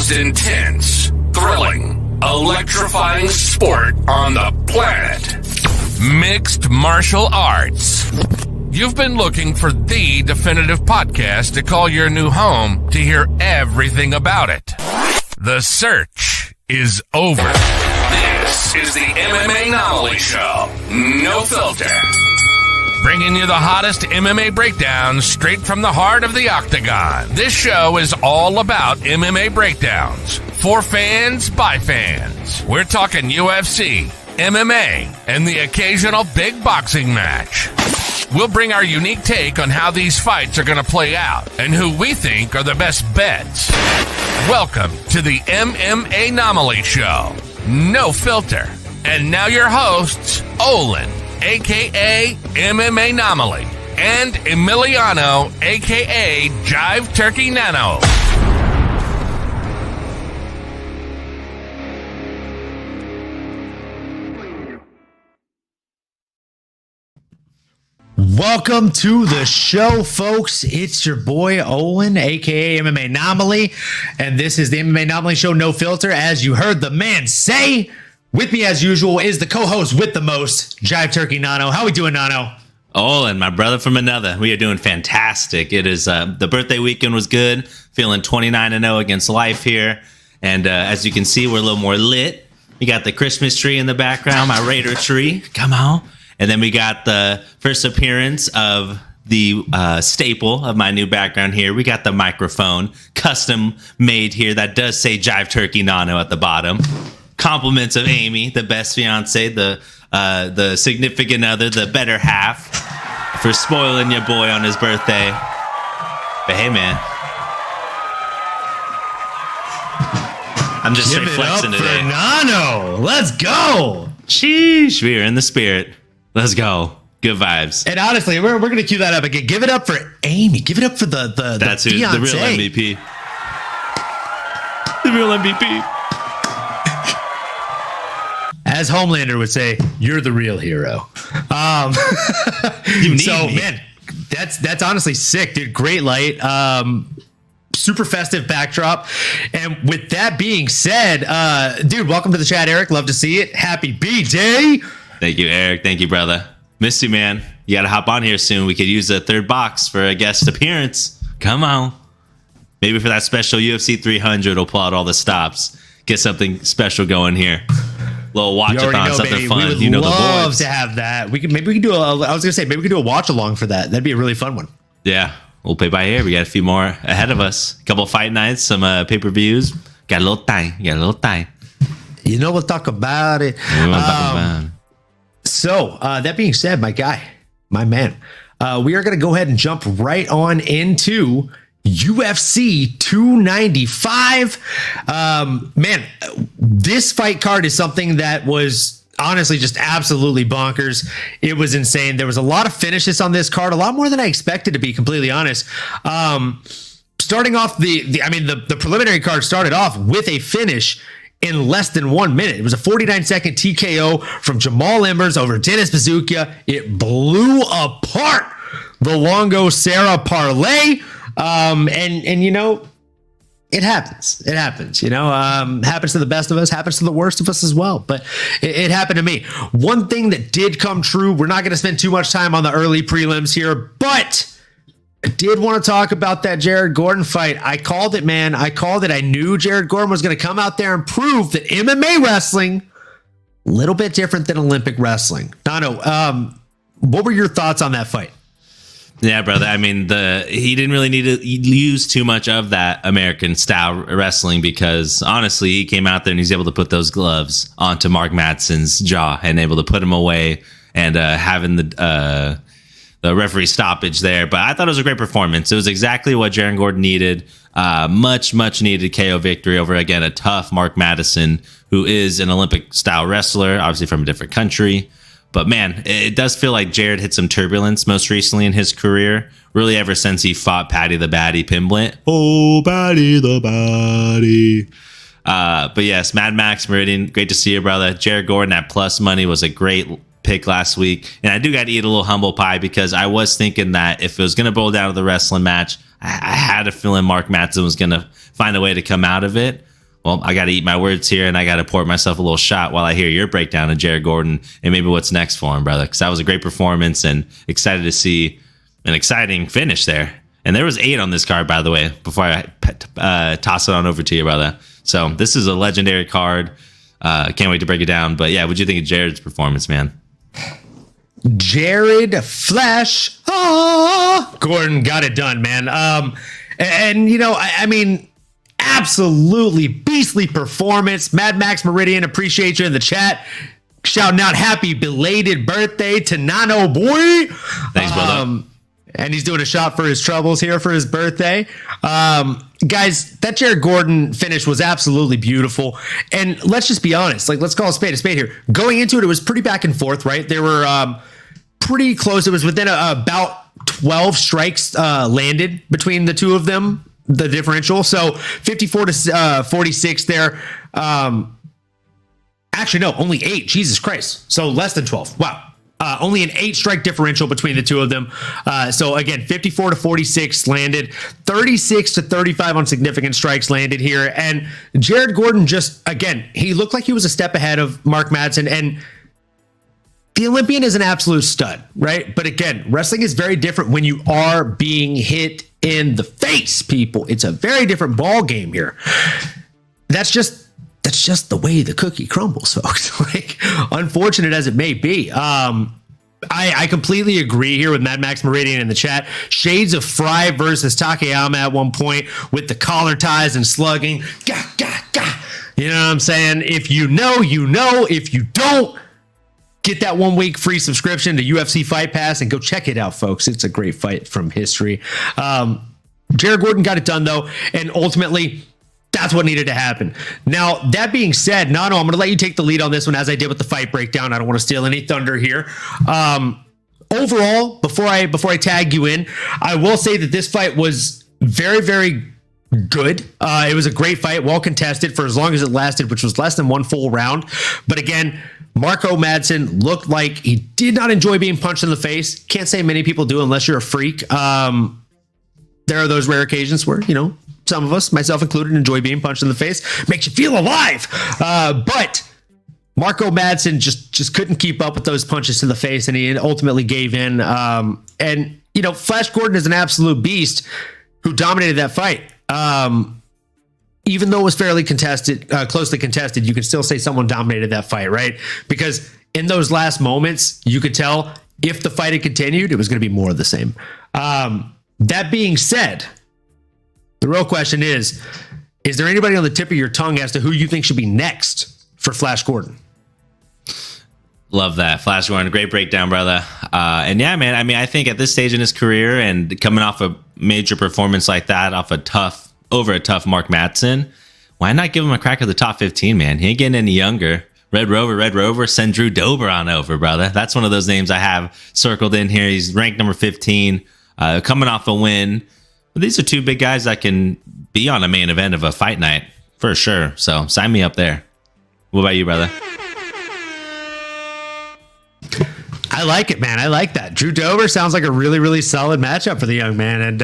most intense, thrilling, electrifying sport on the planet. Mixed martial arts. You've been looking for the definitive podcast to call your new home to hear everything about it. The search is over. This is the MMAnomaly Show. No filter. Bringing you the hottest MMA breakdowns straight from the heart of the octagon. This show is all about MMA breakdowns. For fans, by fans. We're talking UFC, MMA, and the occasional big boxing match. We'll bring our unique take on how these fights are going to play out and who we think are the best bets. Welcome to the MMAnomaly Show. No filter. And now your hosts, Olin, a.k.a. MMAnomaly, and Emiliano, a.k.a. Jive Turkey Nano. Welcome to the show, folks. It's your boy Olin, aka MMAnomaly, and this is the MMAnomaly Show, no filter. As you heard the man say, with me as usual is the co-host with the most, Jive Turkey Nano. How we doing, Nano? Olin, my brother from another. We are doing fantastic. It is the birthday weekend was good. Feeling 29-0 against life here, and as you can see, we're a little more lit. We got the Christmas tree in the background, my Raider tree. Come on. And then we got the first appearance of the staple of my new background here. We got the microphone, custom made here, that does say Jive Turkey Nano at the bottom. Compliments of Amy, the best fiance, the significant other, the better half, for spoiling your boy on his birthday. But hey, man, I'm just straight flexing today. Give it up for Nano. Let's go. Sheesh, we are in the spirit. Let's go. Good vibes. And honestly, we're going to cue that up again. Give it up for Amy. Give it up for the That's the who, the real MVP. The real MVP. As Homelander would say, you're the real hero. You need me. Man, that's honestly sick, dude. Great light. Super festive backdrop. And with that being said, dude, welcome to the chat, Eric. Love to see it. Happy B-Day. Thank you, Eric. Thank you, brother. Missed you, man. You got to hop on here soon. We could use a third box for a guest appearance. Come on. Maybe for that special UFC 300, we'll pull out all the stops. Get something special going here. Little watch-a-thon, something baby. fun. We would you know, love the boys. to have that. Maybe we could do maybe we could do a watch-along for that. That'd be a really fun one. Yeah. We'll play by ear. We got a few more ahead of us. A couple of fight nights, some pay-per-views. Got a little time. You know, we'll talk about it. So, that being said, my guy, my man, we are going to go ahead and jump right on into UFC 295. Man, this fight card is something that was honestly just absolutely bonkers. It was insane. There was a lot of finishes on this card, a lot more than I expected, to be completely honest. Starting off the preliminary card started off with a finish in less than 1 minute. It was a 49-second TKO from Jamal Embers over Dennis Bazooka. It blew apart the Longo Serra parlay. And you know, it happens. It happens, you know, happens to the best of us, happens to the worst of us as well. But it happened to me. One thing that did come true, we're not going to spend too much time on the early prelims here, but I did want to talk about that Jared Gordon fight. I called it, man. I called it. I knew Jared Gordon was going to come out there and prove that MMA wrestling, a little bit different than Olympic wrestling. Nano, what were your thoughts on that fight? Yeah, brother. I mean, he didn't really need to use too much of that American style wrestling because honestly, he came out there and he's able to put those gloves onto Mark Madsen's jaw and able to put him away and having the referee stoppage there. But I thought it was a great performance. It was exactly what Jared Gordon needed. Much needed KO victory over, again, a tough Mark Madsen, who is an Olympic style wrestler, obviously from a different country. But man, it does feel like Jared hit some turbulence most recently in his career, really ever since he fought Paddy the Baddy Pimblett. Oh, Paddy the Baddy. But yes, Mad Max Meridian, great to see you, brother. Jared Gordon at plus money was a great pick last week. And I do got to eat a little humble pie because I was thinking that if it was going to boil down to the wrestling match, I had a feeling Mark Madsen was going to find a way to come out of it. well, I got to eat my words here, and I got to pour myself a little shot while I hear your breakdown of Jared Gordon and maybe what's next for him, brother. Because that was a great performance, and excited to see an exciting finish there. And there was 8 on this card, by the way, before I toss it on over to you, brother. So this is a legendary card. Can't wait to break it down. But yeah, what'd you think of Jared's performance, man? Jared Flash Gordon got it done, man. And you know, I mean, absolutely beastly performance. Mad Max Meridian, appreciate you in the chat. Shouting out happy belated birthday to Nano boy. Thanks, brother. And he's doing a shot for his troubles here for his birthday. Guys, that Jared Gordon finish was absolutely beautiful. And let's just be honest. Like, let's call a spade here. Going into it, it was pretty back and forth, right? They were pretty close. It was within about 12 strikes landed between the two of them, the differential. So 54 to 46 there. Actually, no, only 8. Jesus Christ. So less than 12. Wow. Only an 8 strike differential between the two of them. So again, 54 to 46 landed, 36 to 35 on significant strikes landed here. And Jared Gordon just, again, he looked like he was a step ahead of Mark Madsen. And the Olympian is an absolute stud, right? But again, wrestling is very different when you are being hit in the face, people. It's a very different ball game here. That's just the way the cookie crumbles, folks. Like, unfortunate as it may be. I completely agree here with Mad Max Meridian in the chat. Shades of Fry versus Takayama at one point with the collar ties and slugging. Gah, gah, gah. You know what I'm saying? If you know, you know. If you don't, get that 1 week free subscription to UFC Fight Pass and go check it out, folks. It's a great fight from history. Jared Gordon got it done, though, and ultimately, that's what needed to happen. Now, that being said, Nano, I'm going to let you take the lead on this one as I did with the fight breakdown. I don't want to steal any thunder here. Overall, before I tag you in, I will say that this fight was very, very good. It was a great fight, well contested for as long as it lasted, which was less than one full round. But again, Marco Madsen looked like he did not enjoy being punched in the face. Can't say many people do unless you're a freak. There are those rare occasions where, you know, some of us, myself included, enjoy being punched in the face. Makes you feel alive. But Marco Madsen just couldn't keep up with those punches to the face, and he ultimately gave in. And, you know, Flash Gordon is an absolute beast who dominated that fight. Even though it was fairly contested, closely contested, you can still say someone dominated that fight, right? Because in those last moments, you could tell if the fight had continued, it was going to be more of the same. That being said, the real question is there anybody on the tip of your tongue as to who you think should be next for Flash Gordon? Love that. Flash Gordon, great breakdown, brother. And yeah, man, I mean, I think at this stage in his career and coming off a major performance like that, over a tough Mark Madsen, why not give him a crack at the top 15, man? He ain't getting any younger. Red Rover, send Drew Dober on over, brother. That's one of those names I have circled in here. He's ranked number 15, coming off a win. But these are two big guys that can be on a main event of a fight night for sure. So sign me up there. What about you, brother? I like it, man. I like that. Drew Dober sounds like a really, really solid matchup for the young man. And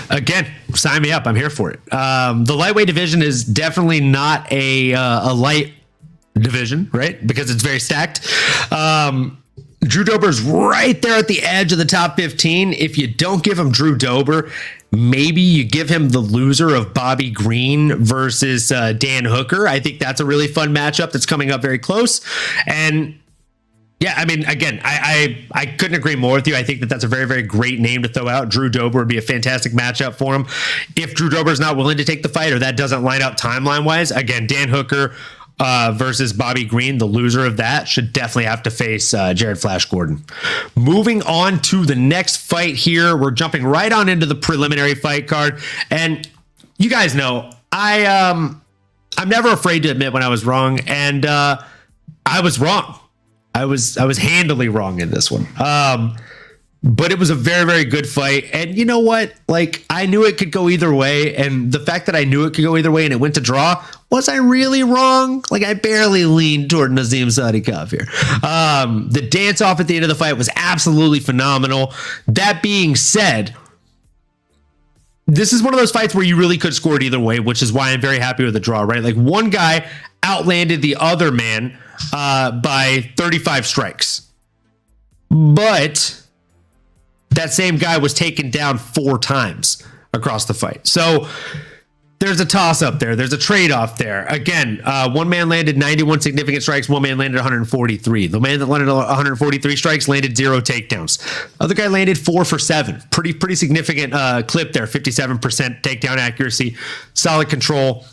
again, sign me up. I'm here for it. The lightweight division is definitely not a light division, right? Because it's very stacked. Drew Dober's right there at the edge of the top 15. If you don't give him Drew Dober, maybe you give him the loser of Bobby Green versus Dan Hooker. I think that's a really fun matchup that's coming up very close. And yeah, I mean, again, I couldn't agree more with you. I think that that's a very, very great name to throw out. Drew Dober would be a fantastic matchup for him. If Drew Dober is not willing to take the fight or that doesn't line up timeline-wise, again, Dan Hooker versus Bobby Green, the loser of that should definitely have to face Jared Flash Gordon. Moving on to the next fight here, we're jumping right on into the preliminary fight card. And you guys know, I'm never afraid to admit when I was wrong, and I was wrong. I was handily wrong in this one. But it was a very, very good fight. And you know what? Like, I knew it could go either way. And the fact that I knew it could go either way and it went to draw, was I really wrong? Like, I barely leaned toward Nazim Sadikov here. The dance off at the end of the fight was absolutely phenomenal. That being said, this is one of those fights where you really could score it either way, which is why I'm very happy with the draw, right? Like one guy outlanded the other man by 35 strikes. But that same guy was taken down 4 times across the fight. So there's a toss up there. There's a trade-off there. Again, one man landed 91 significant strikes. One man landed 143. The man that landed 143 strikes landed 0 takedowns. Other guy landed 4 for 7. Pretty significant clip there. 57% takedown accuracy. Solid control.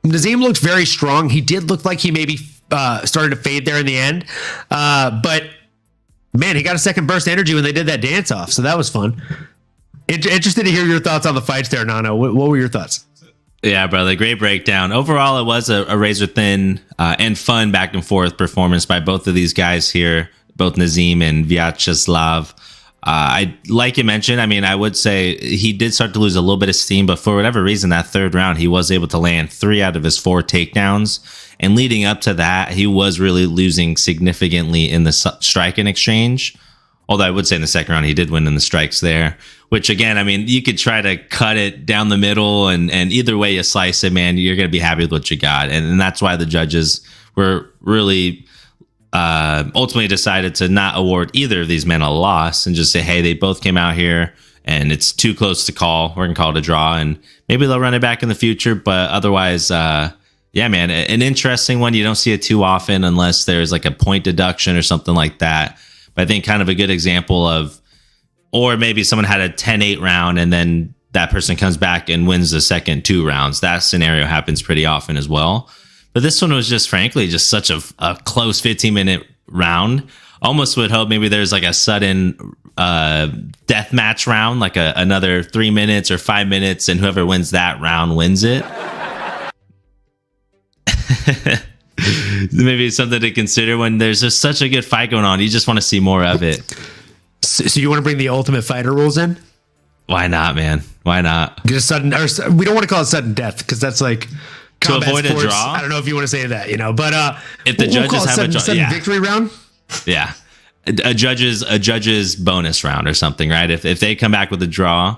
Nazim looked very strong. He did look like he maybe started to fade there in the end. But man, he got a second burst energy when they did that dance off. So that was fun. Interested to hear your thoughts on the fights there, Nano. What were your thoughts? Yeah, brother. Great breakdown. Overall, it was a razor thin and fun back and forth performance by both of these guys here, both Nazim and Vyacheslav. Like you mentioned, I mean, I would say he did start to lose a little bit of steam, but for whatever reason, that third round, he was able to land 3 out of his 4 takedowns. And leading up to that, he was really losing significantly in the striking exchange. Although I would say in the second round, he did win in the strikes there, which again, I mean, you could try to cut it down the middle and either way you slice it, man, you're going to be happy with what you got. And that's why the judges were really ultimately decided to not award either of these men a loss and just say, hey, they both came out here and it's too close to call. We're going to call it a draw and maybe they'll run it back in the future. But otherwise, yeah, man, an interesting one. You don't see it too often unless there's like a point deduction or something like that. But I think kind of a good example of, or maybe someone had a 10-8 round and then that person comes back and wins the second 2 rounds. That scenario happens pretty often as well. But this one was just, frankly, just such a close 15-minute round. Almost would hope maybe there's like a sudden death match round, like another 3 minutes or 5 minutes, and whoever wins that round wins it. Maybe it's something to consider when there's just such a good fight going on. You just want to see more of it. So you want to bring the Ultimate Fighter rules in? Why not, man? Why not? Just sudden, or we don't want to call it sudden death because that's like to avoid sports. A draw. I don't know if you want to say that, But if the judges have a sudden victory round, yeah, a judge's bonus round or something, right? If they come back with a draw,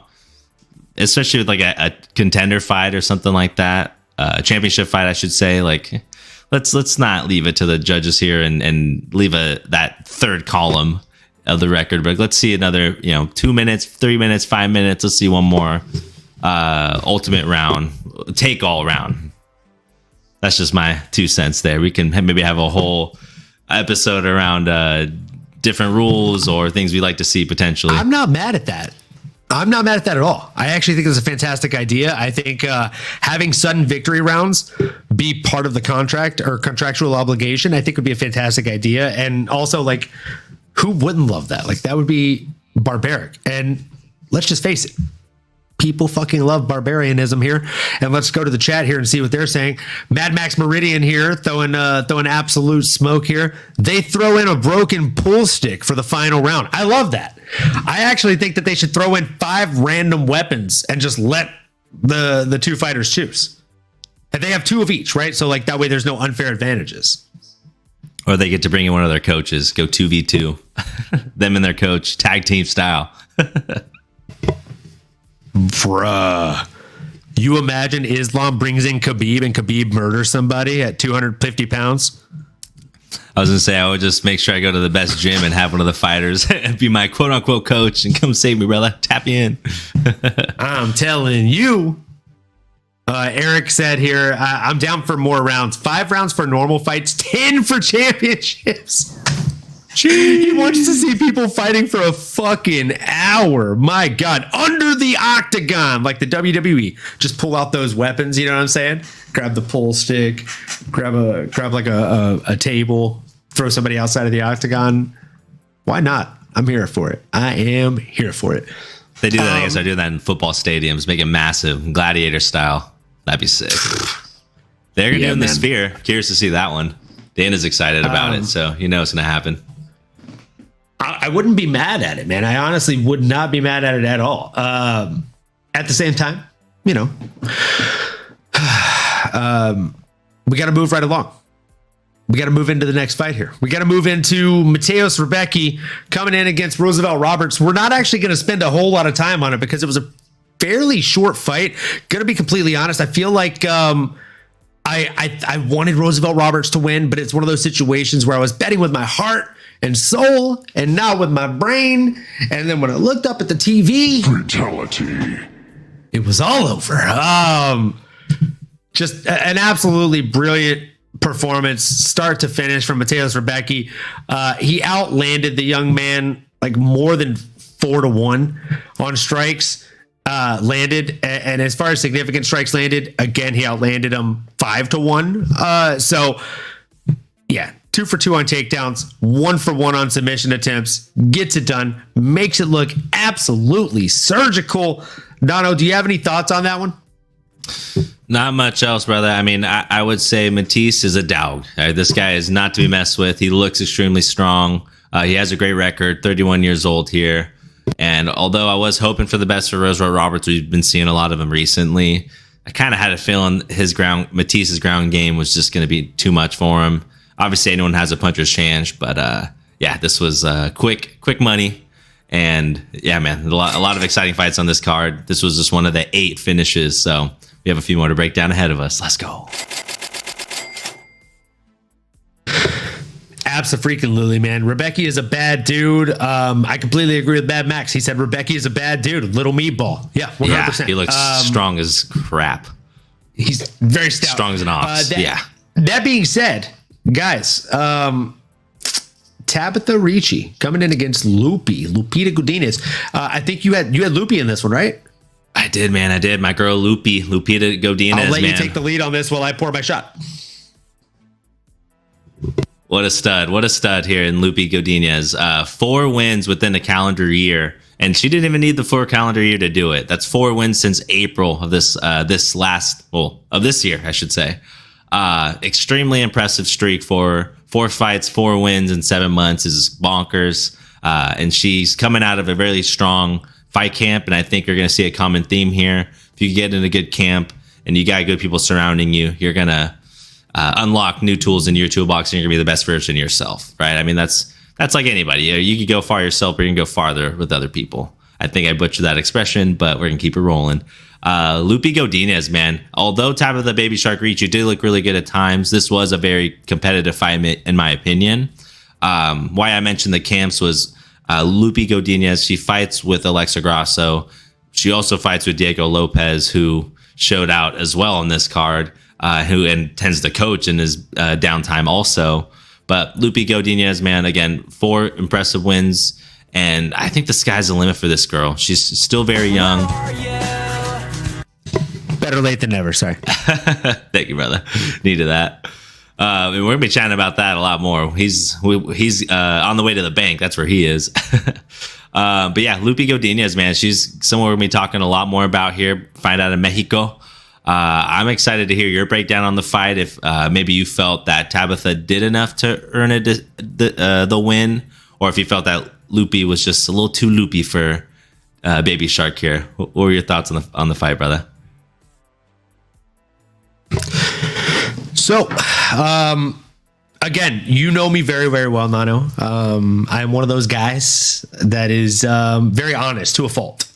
especially with like a contender fight or something like that, a championship fight, I should say, like. Let's not leave it to the judges here and leave that third column of the record. But let's see another 2 minutes, 3 minutes, 5 minutes. Let's see one more ultimate round, take all round. That's just my 2 cents there. We can maybe have a whole episode around different rules or things we like to see potentially. I'm not mad at that. I'm not mad at that at all. I actually think it's a fantastic idea. I think having sudden victory rounds be part of the contract or contractual obligation, I think would be a fantastic idea. And also, like, who wouldn't love that? Like, that would be barbaric. And let's just face it. People fucking love barbarianism here. And let's go to the chat here and see what they're saying. Mad Max Meridian here throwing absolute smoke here. They throw in a broken pull stick for the final round. I love that. I actually think that they should throw in 5 random weapons and just let the 2 fighters choose. And they have 2 of each, right? So like that way there's no unfair advantages. Or they get to bring in one of their coaches, go 2v2. Them and their coach, tag team style. Bruh. You imagine Islam brings in Khabib and Khabib murders somebody at 250 pounds? I was going to say, I would just make sure I go to the best gym and have one of the fighters be my quote unquote coach and come save me, brother. Tap you in. I'm telling you. Eric said here, I'm down for more rounds. 5 rounds for normal fights, 10 for championships. Jeez. He wants to see people fighting for a fucking hour. My God. Under the octagon, like the WWE. Just pull out those weapons, you know what I'm saying? Grab the pull stick, grab like a table, throw somebody outside of the octagon. Why not? I'm here for it. I am here for it. They do that. I guess I do that in football stadiums, make it massive, gladiator style. That'd be sick. They're gonna do in the Sphere. Curious to see that one. Dana's excited about it, so you know it's gonna happen. I wouldn't be mad at it, man. I honestly would not be mad at it at all. At the same time, we got to move right along. We got to move into the next fight here. We got to move into Mateus Rebecki coming in against Roosevelt Roberts. We're not actually going to spend a whole lot of time on it because it was a fairly short fight. Gonna be completely honest. I feel like I wanted Roosevelt Roberts to win, but it's one of those situations where I was betting with my heart and soul and not with my brain. And then when I looked up at the TV, Fatality. it was all over. Just an absolutely brilliant performance, start to finish, from Mateusz Rebecki. He outlanded the young man like more than 4-1 on strikes landed, and as far as significant strikes landed, again he outlanded him 5-1. So yeah, 2 for 2 on takedowns, 1 for 1 on submission attempts, gets it done, makes it look absolutely surgical. Nano, do you have any thoughts on that one? Not much else, brother. I mean, I would say Matisse is a dog. This guy is not to be messed with. He looks extremely strong. He has a great record, 31 years old here. And although I was hoping for the best for Roosevelt Roberts, we've been seeing a lot of him recently. I kind of had a feeling Matisse's ground game was just going to be too much for him. Obviously, anyone has a puncher's chance, but yeah, this was quick money. And yeah, man, a lot of exciting fights on this card. This was just one of the 8 finishes, so we have a few more to break down ahead of us. Let's go. Abso-freaking-lutely, man. Rebecki is a bad dude. I completely agree with Bad Max. He said Rebecki is a bad dude. Little meatball. Yeah, 100%. Yeah, he looks strong as crap. He's very stout. Strong as an ox. Yeah. That being said, guys, Tabitha Ricci coming in against Lupita Godinez. I think you had Lupi in this one, right? I did, man. I did. My girl Lupita Godinez. I'll let you take the lead on this while I pour my shot. What a stud. What a stud here in Lupi Godinez. 4 wins within a calendar year. And she didn't even need the 4 calendar year to do it. That's 4 wins since April of this year, I should say. Extremely impressive streak for 4 fights, 4 wins in 7 months is bonkers. And she's coming out of a really strong fight camp. And I think you're going to see a common theme here. If you get in a good camp and you got good people surrounding you, you're going to unlock new tools in your toolbox, and you're gonna be the best version of yourself, right? I mean, that's like anybody. You could go far yourself, or you can go farther with other people. I think I butchered that expression, but we're gonna keep it rolling. Lupi Godinez, man. Although Tabitha Baby Shark Ricci did look really good at times, this was a very competitive fight, in my opinion. Why I mentioned the camps was Lupi Godinez. She fights with Alexa Grasso. She also fights with Diego Lopez, who showed out as well on this card. Who tends to coach in his downtime also. But Lupi Godinez, man, again, 4 impressive wins. And I think the sky's the limit for this girl. She's still very young. Better late than never, sorry. Thank you, brother. Needed that. And we're going to be chatting about that a lot more. He's on the way to the bank. That's where he is. But yeah, Lupi Godinez, man, she's someone we're going to be talking a lot more about here. Find out in Mexico. I'm excited to hear your breakdown on the fight. If maybe you felt that Tabitha did enough to earn the win, or if you felt that Lupi was just a little too loopy for Baby Shark here. What were your thoughts on the fight, brother? So, again, you know me very, very well, Nano. I'm one of those guys that is very honest to a fault.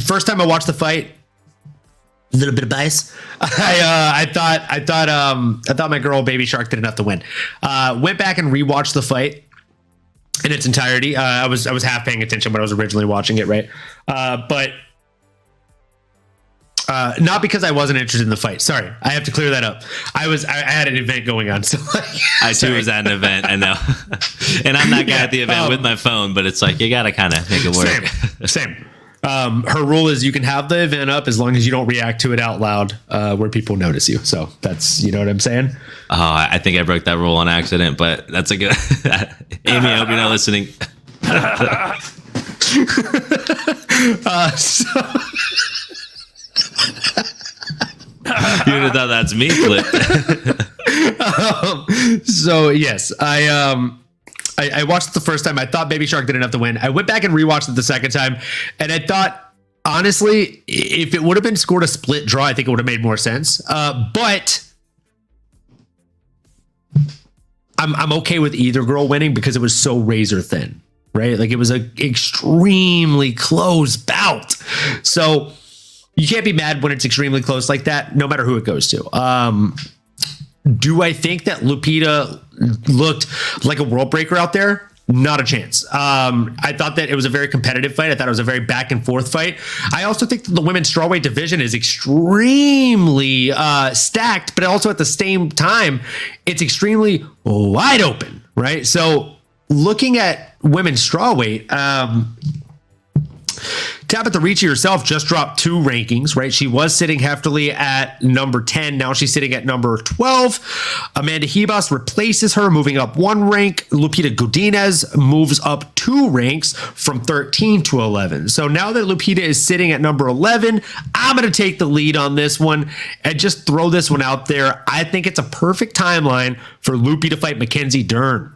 First time I watched the fight, a little bit of bias. I thought my girl Baby Shark did enough to win. Went back and rewatched the fight in its entirety. I was half paying attention when I was originally watching it, right? But not because I wasn't interested in the fight. Sorry, I have to clear that up. I had an event going on, so I too was at an event. I know, and I'm that guy at the event with my phone. But it's like you gotta kind of make it work. Same. Her rule is you can have the event up as long as you don't react to it out loud where people notice you. So that's, you know what I'm saying? Oh, I think I broke that rule on accident, but that's a good... Amy, I hope you're not listening. You would have thought that's me, Flip. So yes, I watched it the first time. I thought Baby Shark did enough to win. I went back and rewatched it the second time, and I thought, honestly, if it would have been scored a split draw, I think it would have made more sense. But I'm okay with either girl winning because it was so razor thin. right? Like it was an extremely close bout. So you can't be mad when it's extremely close like that, no matter who it goes to. Do I think that Lupita looked like a world breaker out there? Not a chance. I thought that it was a very competitive fight. I thought it was a very back and forth fight. I also think that the women's strawweight division is extremely stacked, but also at the same time, it's extremely wide open, right? So looking at women's strawweight, Tabitha Ricci herself just dropped 2 rankings, right? She was sitting heftily at number 10. Now she's sitting at number 12. Amanda Ribas replaces her, moving up 1 rank. Lupita Godinez moves up 2 ranks from 13 to 11. So now that Lupita is sitting at number 11, I'm going to take the lead on this one and just throw this one out there. I think it's a perfect timeline for Lupita to fight Mackenzie Dern.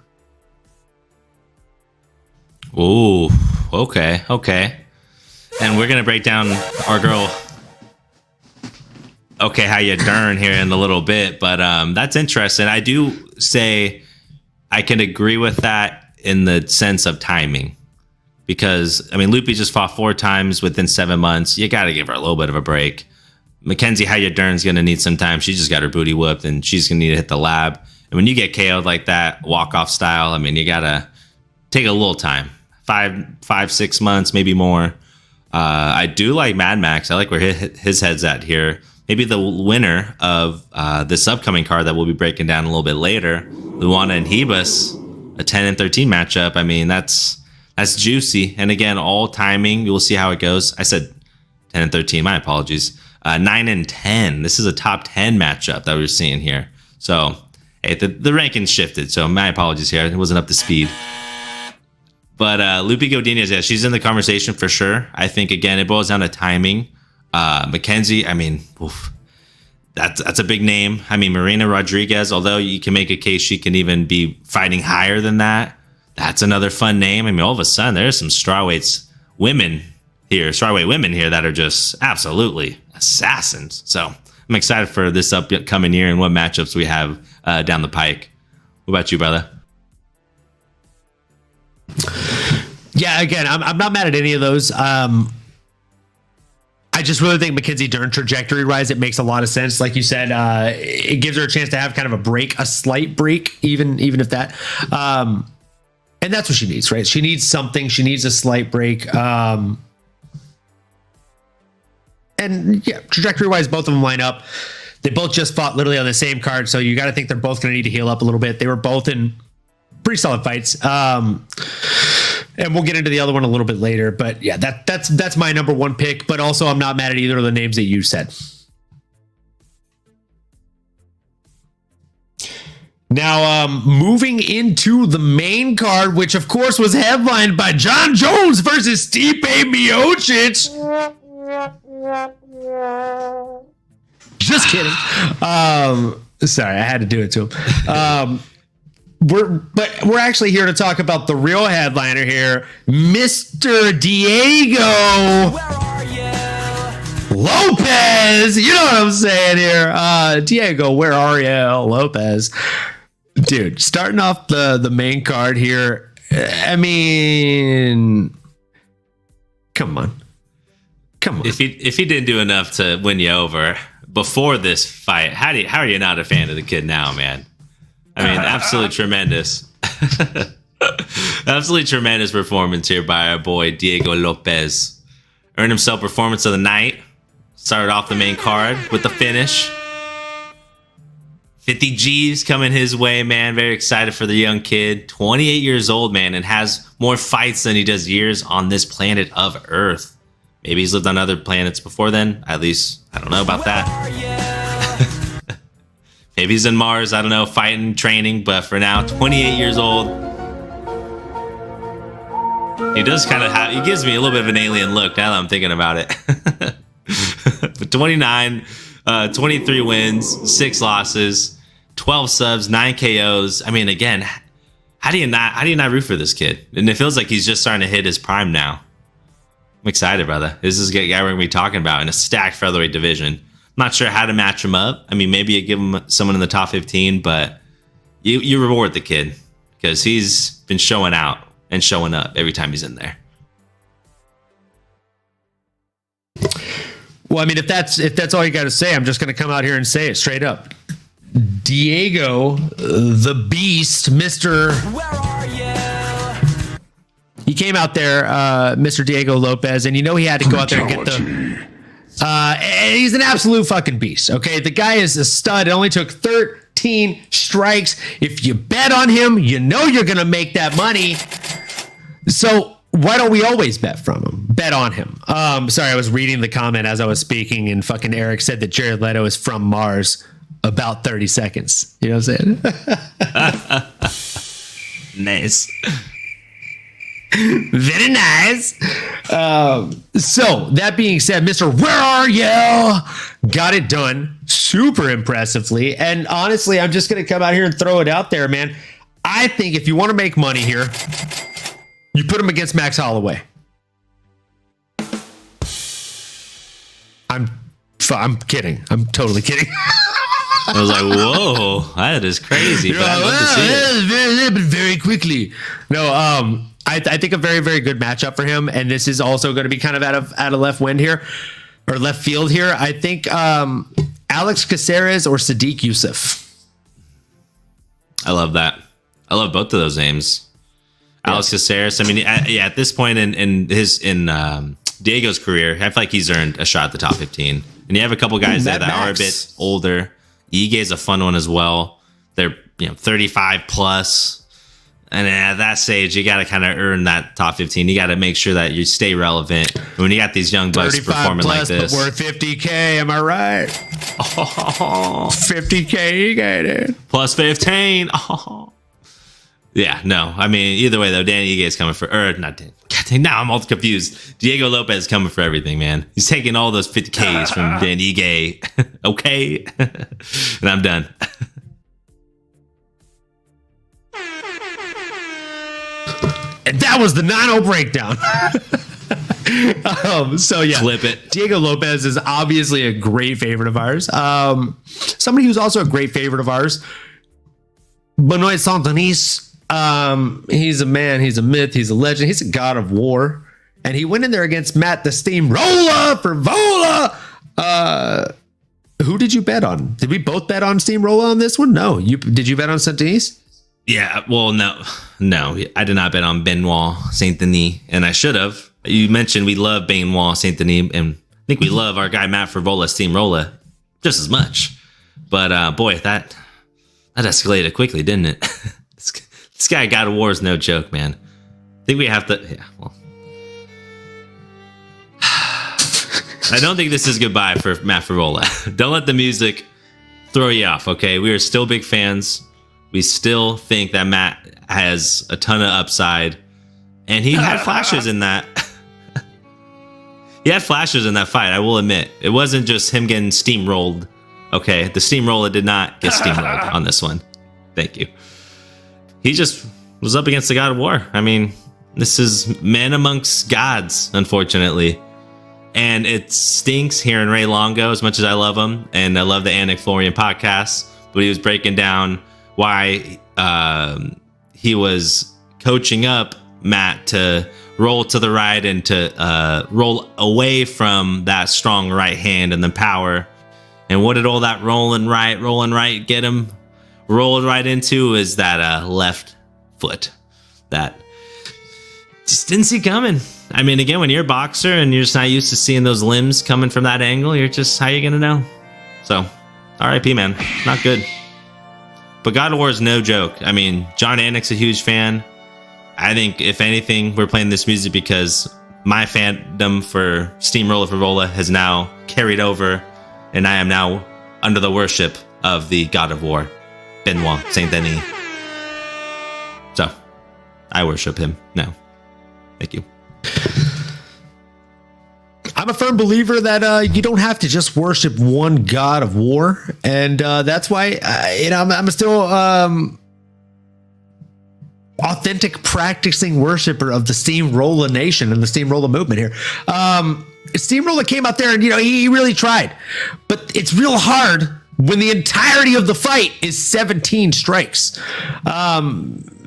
Ooh, okay. And we're going to break down our girl, okay, how you Dern here in a little bit. But that's interesting. I do say I can agree with that in the sense of timing. Because, I mean, Lupi just fought 4 times within 7 months. You got to give her a little bit of a break. Mackenzie Haya Dern's going to need some time. She just got her booty whooped, and she's going to need to hit the lab. And when you get KO'd like that, walk-off style, I mean, you got to take a little time. 5-6 months, maybe more. I do like Mad Max. I like where his head's at here. Maybe the winner of this upcoming card that we'll be breaking down a little bit later, Luana and Hebus, a 10 and 13 matchup. I mean, that's juicy. And again, all timing. We'll see how it goes. I said 10 and 13. My apologies. 9 and 10. This is a top 10 matchup that we're seeing here. So, hey, the rankings shifted. So my apologies here. It wasn't up to speed. But Lupi Godinez, yeah, she's in the conversation for sure. I think, again, it boils down to timing. Mackenzie, I mean, that's a big name. I mean, Marina Rodriguez, although you can make a case she can even be fighting higher than that, that's another fun name. I mean, all of a sudden, there's some strawweight women here that are just absolutely assassins. So I'm excited for this upcoming year and what matchups we have down the pike. What about you, brother? Yeah, again, I'm not mad at any of those. I just really think Mackenzie Dern trajectory-wise, it makes a lot of sense. Like you said, it gives her a chance to have kind of a break, a slight break, even if that. And that's what she needs, right? She needs something. She needs a slight break. And yeah, trajectory-wise, both of them line up. They both just fought literally on the same card, so you got to think they're both going to need to heal up a little bit. They were both in pretty solid fights. And we'll get into the other one a little bit later. But yeah, that's my number 1 pick. But also, I'm not mad at either of the names that you said. Now, moving into the main card, which of course was headlined by John Jones versus Stipe Miocic. Just kidding. Sorry, I had to do it to him. We're actually here to talk about the real headliner here, Mr. Diego Lopez. You know what I'm saying here. Diego, where are you, Lopez? Dude, starting off the main card here. I mean, come on. If he didn't do enough to win you over before this fight, how are you not a fan of the kid now, man? I mean, absolutely tremendous. Absolutely tremendous performance here by our boy Diego Lopez. Earned himself performance of the night. Started off the main card with the finish. 50 G's coming his way, man. Very excited for the young kid. 28 years old, man, and has more fights than he does years on this planet of Earth. Maybe he's lived on other planets before then. At least, I don't know about that. Maybe he's in Mars, I don't know, fighting, training, but for now, 28 years old. He does kind of have, he gives me a little bit of an alien look now that I'm thinking about it. But 29, 23 wins, 6 losses, 12 subs, 9 KOs. I mean, again, how do you not root for this kid? And it feels like he's just starting to hit his prime now. I'm excited, brother. This is a guy we're going to be talking about in a stacked featherweight division. Not sure how to match him up. I mean, maybe you give him someone in the top 15, but you reward the kid because he's been showing out and showing up every time he's in there. Well, I mean, if that's all you got to say, I'm just going to come out here and say it straight up. Diego, the Beast, Mr. Where are you? He came out there, Mr. Diego Lopez, and you know he had to go out there and get the. And he's an absolute fucking beast. Okay, the guy is a stud. It only took 13 strikes. If you bet on him, you know you're going to make that money. So why don't we always bet on him? Sorry, I was reading the comment as I was speaking, and fucking Eric said that Jared Leto is from Mars. About 30 seconds. You know what I'm saying? Nice. Very nice. So that being said, Mr. Where Are You? Got it done super impressively. And honestly, I'm just going to come out here and throw it out there, man. I think if you want to make money here, you put him against Max Holloway. I'm kidding. I'm totally kidding. I was like, whoa, that is crazy. But I'd love to see it. Very quickly. No, I think a very, very good matchup for him. And this is also going to be kind of out of left wind here, or left field here. I think Alex Caceres or Sadiq Youssef. I love that. I love both of those names. Yeah. Alex Caceres. I mean, at this point in Diego's career, I feel like he's earned a shot at the top 15. And you have a couple guys there that are a bit older. Ige is a fun one as well. They're 35 plus. And at that stage, you got to kind of earn that top 15. You got to make sure that you stay relevant. And when you got these young bucks performing plus, like this. But worth 50K, am I right? Oh, 50K Ige, dude. Plus 15. Oh. Yeah, no. I mean, either way, though, Danny Ige is coming for... not Danny. God dang, now I'm all confused. Diego Lopez is coming for everything, man. He's taking all those 50Ks from Danny Ige. Okay? And I'm done. And that was the Nano breakdown. So yeah, flip it. Diego Lopez is obviously a great favorite of ours. Somebody who's also a great favorite of ours, Benoit Saint-Denis. He's a man, he's a myth, he's a legend, he's a god of war. And he went in there against Matt the Steamroller for Vola. Who did you bet on? Did we both bet on Steamroller on this one? No. Did you bet on Saint-Denis? Yeah, well, no, I did not bet on Benoit Saint-Denis, and I should have. You mentioned we love Benoit Saint-Denis, and I think we love our guy Matt Frivola Steamroller just as much. But boy, that escalated quickly, didn't it? This guy God of War is no joke, man. I think we have to. Yeah, well, I don't think this is goodbye for Matt Frivola. Don't let the music throw you off. Okay, we are still big fans. We still think that Matt has a ton of upside, and he had flashes in that. He had flashes in that fight. I will admit, it wasn't just him getting steamrolled. Okay, the steamroller did not get steamrolled on this one. Thank you. He just was up against the God of War. I mean, this is man amongst gods, unfortunately. And it stinks hearing Ray Longo as much as I love him. And I love the Anik Florian podcast. But he was breaking down why he was coaching up Matt to roll to the right and to roll away from that strong right hand and the power. And what did all that rolling right get him? Rolled right into is that left foot that just didn't see coming. I mean, again, when you're a boxer and you're just not used to seeing those limbs coming from that angle, you're just, how you gonna know? So, RIP, man, not good. But God of War is no joke. I mean, John Anik's a huge fan. I think, if anything, we're playing this music because my fandom for Steamroller Frivola has now carried over, and I am now under the worship of the God of War, Benoit Saint-Denis. So, I worship him now. Thank you. I'm a firm believer that you don't have to just worship one God of War, and that's why I'm still authentic practicing worshiper of the Steamroller Nation and the Steamroller movement here. Steamroller came out there and he really tried, but it's real hard when the entirety of the fight is 17 strikes.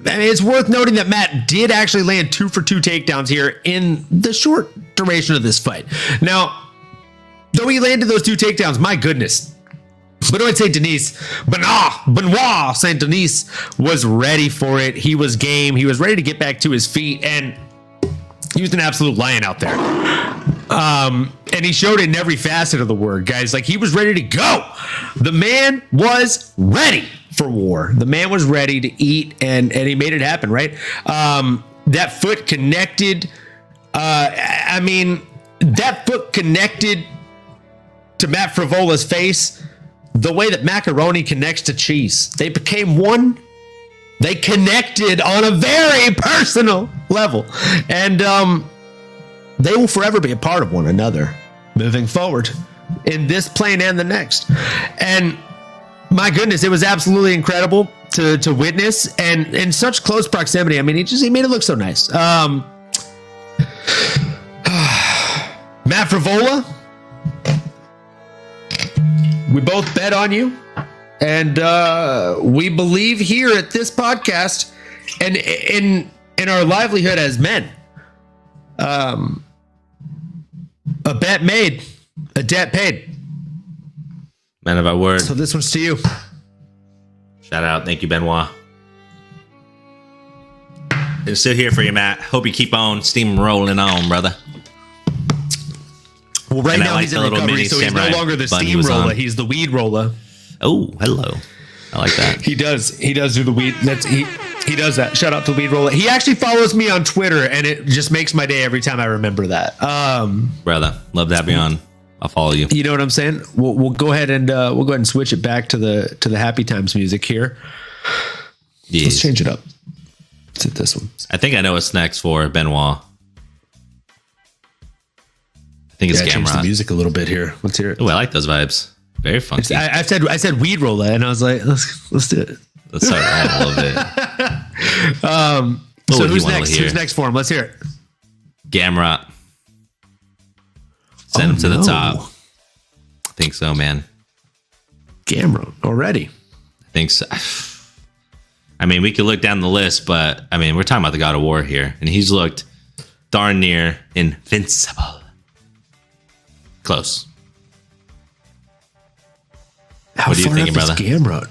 it's worth noting that Matt did actually land 2 for 2 takedowns here in the short duration of this fight. Now, though he landed those 2 takedowns, my goodness, Benoit Saint Denis was ready for it. He was game. He was ready to get back to his feet, and he was an absolute lion out there. And he showed it in every facet of the word, guys. Like, he was ready to go. The man was ready for war. The man was ready to eat, and he made it happen, right? That foot connected. That foot connected to Matt Frivola's face the way that macaroni connects to cheese. They became one. They connected on a very personal level. And they will forever be a part of one another moving forward in this plane and the next. And my goodness, it was absolutely incredible to witness, and in such close proximity. I mean, he made it look so nice. Matt Frivola, we both bet on you, and we believe here at this podcast and in our livelihood as men. A bet made, a debt paid. Man of our word. So this one's to you. Shout out. Thank you, Benoit. And still here for you, Matt. Hope you keep on steam rolling on, brother. Well, right now he's in recovery, so he's no longer the steamroller. He's the weed roller. Oh, hello. I like that. He does do the weed. He does that. Shout out to weed roller. He actually follows me on Twitter, and it just makes my day every time I remember that. Brother, love to have you on. I'll follow you. You know what I'm saying? We'll go ahead and switch it back to the Happy Times music here. Yes. Let's change it up. Let's hit this one. I think I know what's next for Benoit. I think it's change the music a little bit here. Let's hear it. Oh, I like those vibes. Very funky. I said weed roller, and I was like, let's do it. Let's start a little bit. So who's next? Who's next for him? Let's hear it. Gamrot. Send him to the top. I think so, man. Gamrot already. I think so. I mean, we could look down the list, but I mean, we're talking about the God of War here, and he's looked darn near invincible. Close. What are you thinking, brother? Gamrot?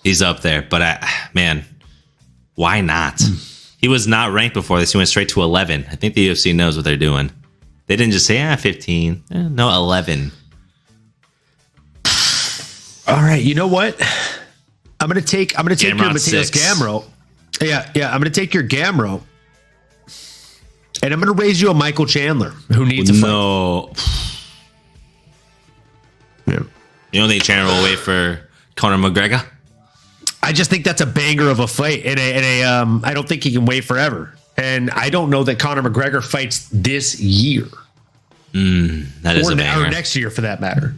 He's up there, but man, why not? He was not ranked before this. He went straight to 11. I think the UFC knows what they're doing. They didn't just say 15. No, 11. All right, you know what? I'm gonna take your Mateus Gamrot. Yeah. I'm gonna take your Gamrot, and I'm gonna raise you a Michael Chandler who needs a fight. No. Yeah. You don't think Chandler will wait for Conor McGregor? I just think that's a banger of a fight, and I don't think he can wait forever. And I don't know that Conor McGregor fights this year. That is a banger. Or next year, for that matter.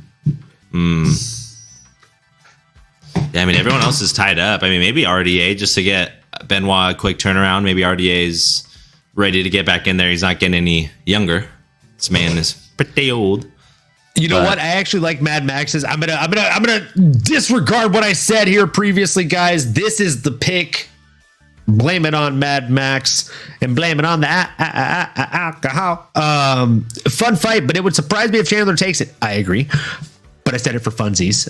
Yeah, I mean, everyone else is tied up. I mean, maybe RDA, just to get Benoit a quick turnaround. Maybe RDA's ready to get back in there. He's not getting any younger. This man is pretty old. You know what? I actually like Mad Max's. I'm gonna disregard what I said here previously, guys. This is the pick. Blame it on Mad Max and blame it on the alcohol. Fun fight, but it would surprise me if Chandler takes it. I agree, but I said it for funsies.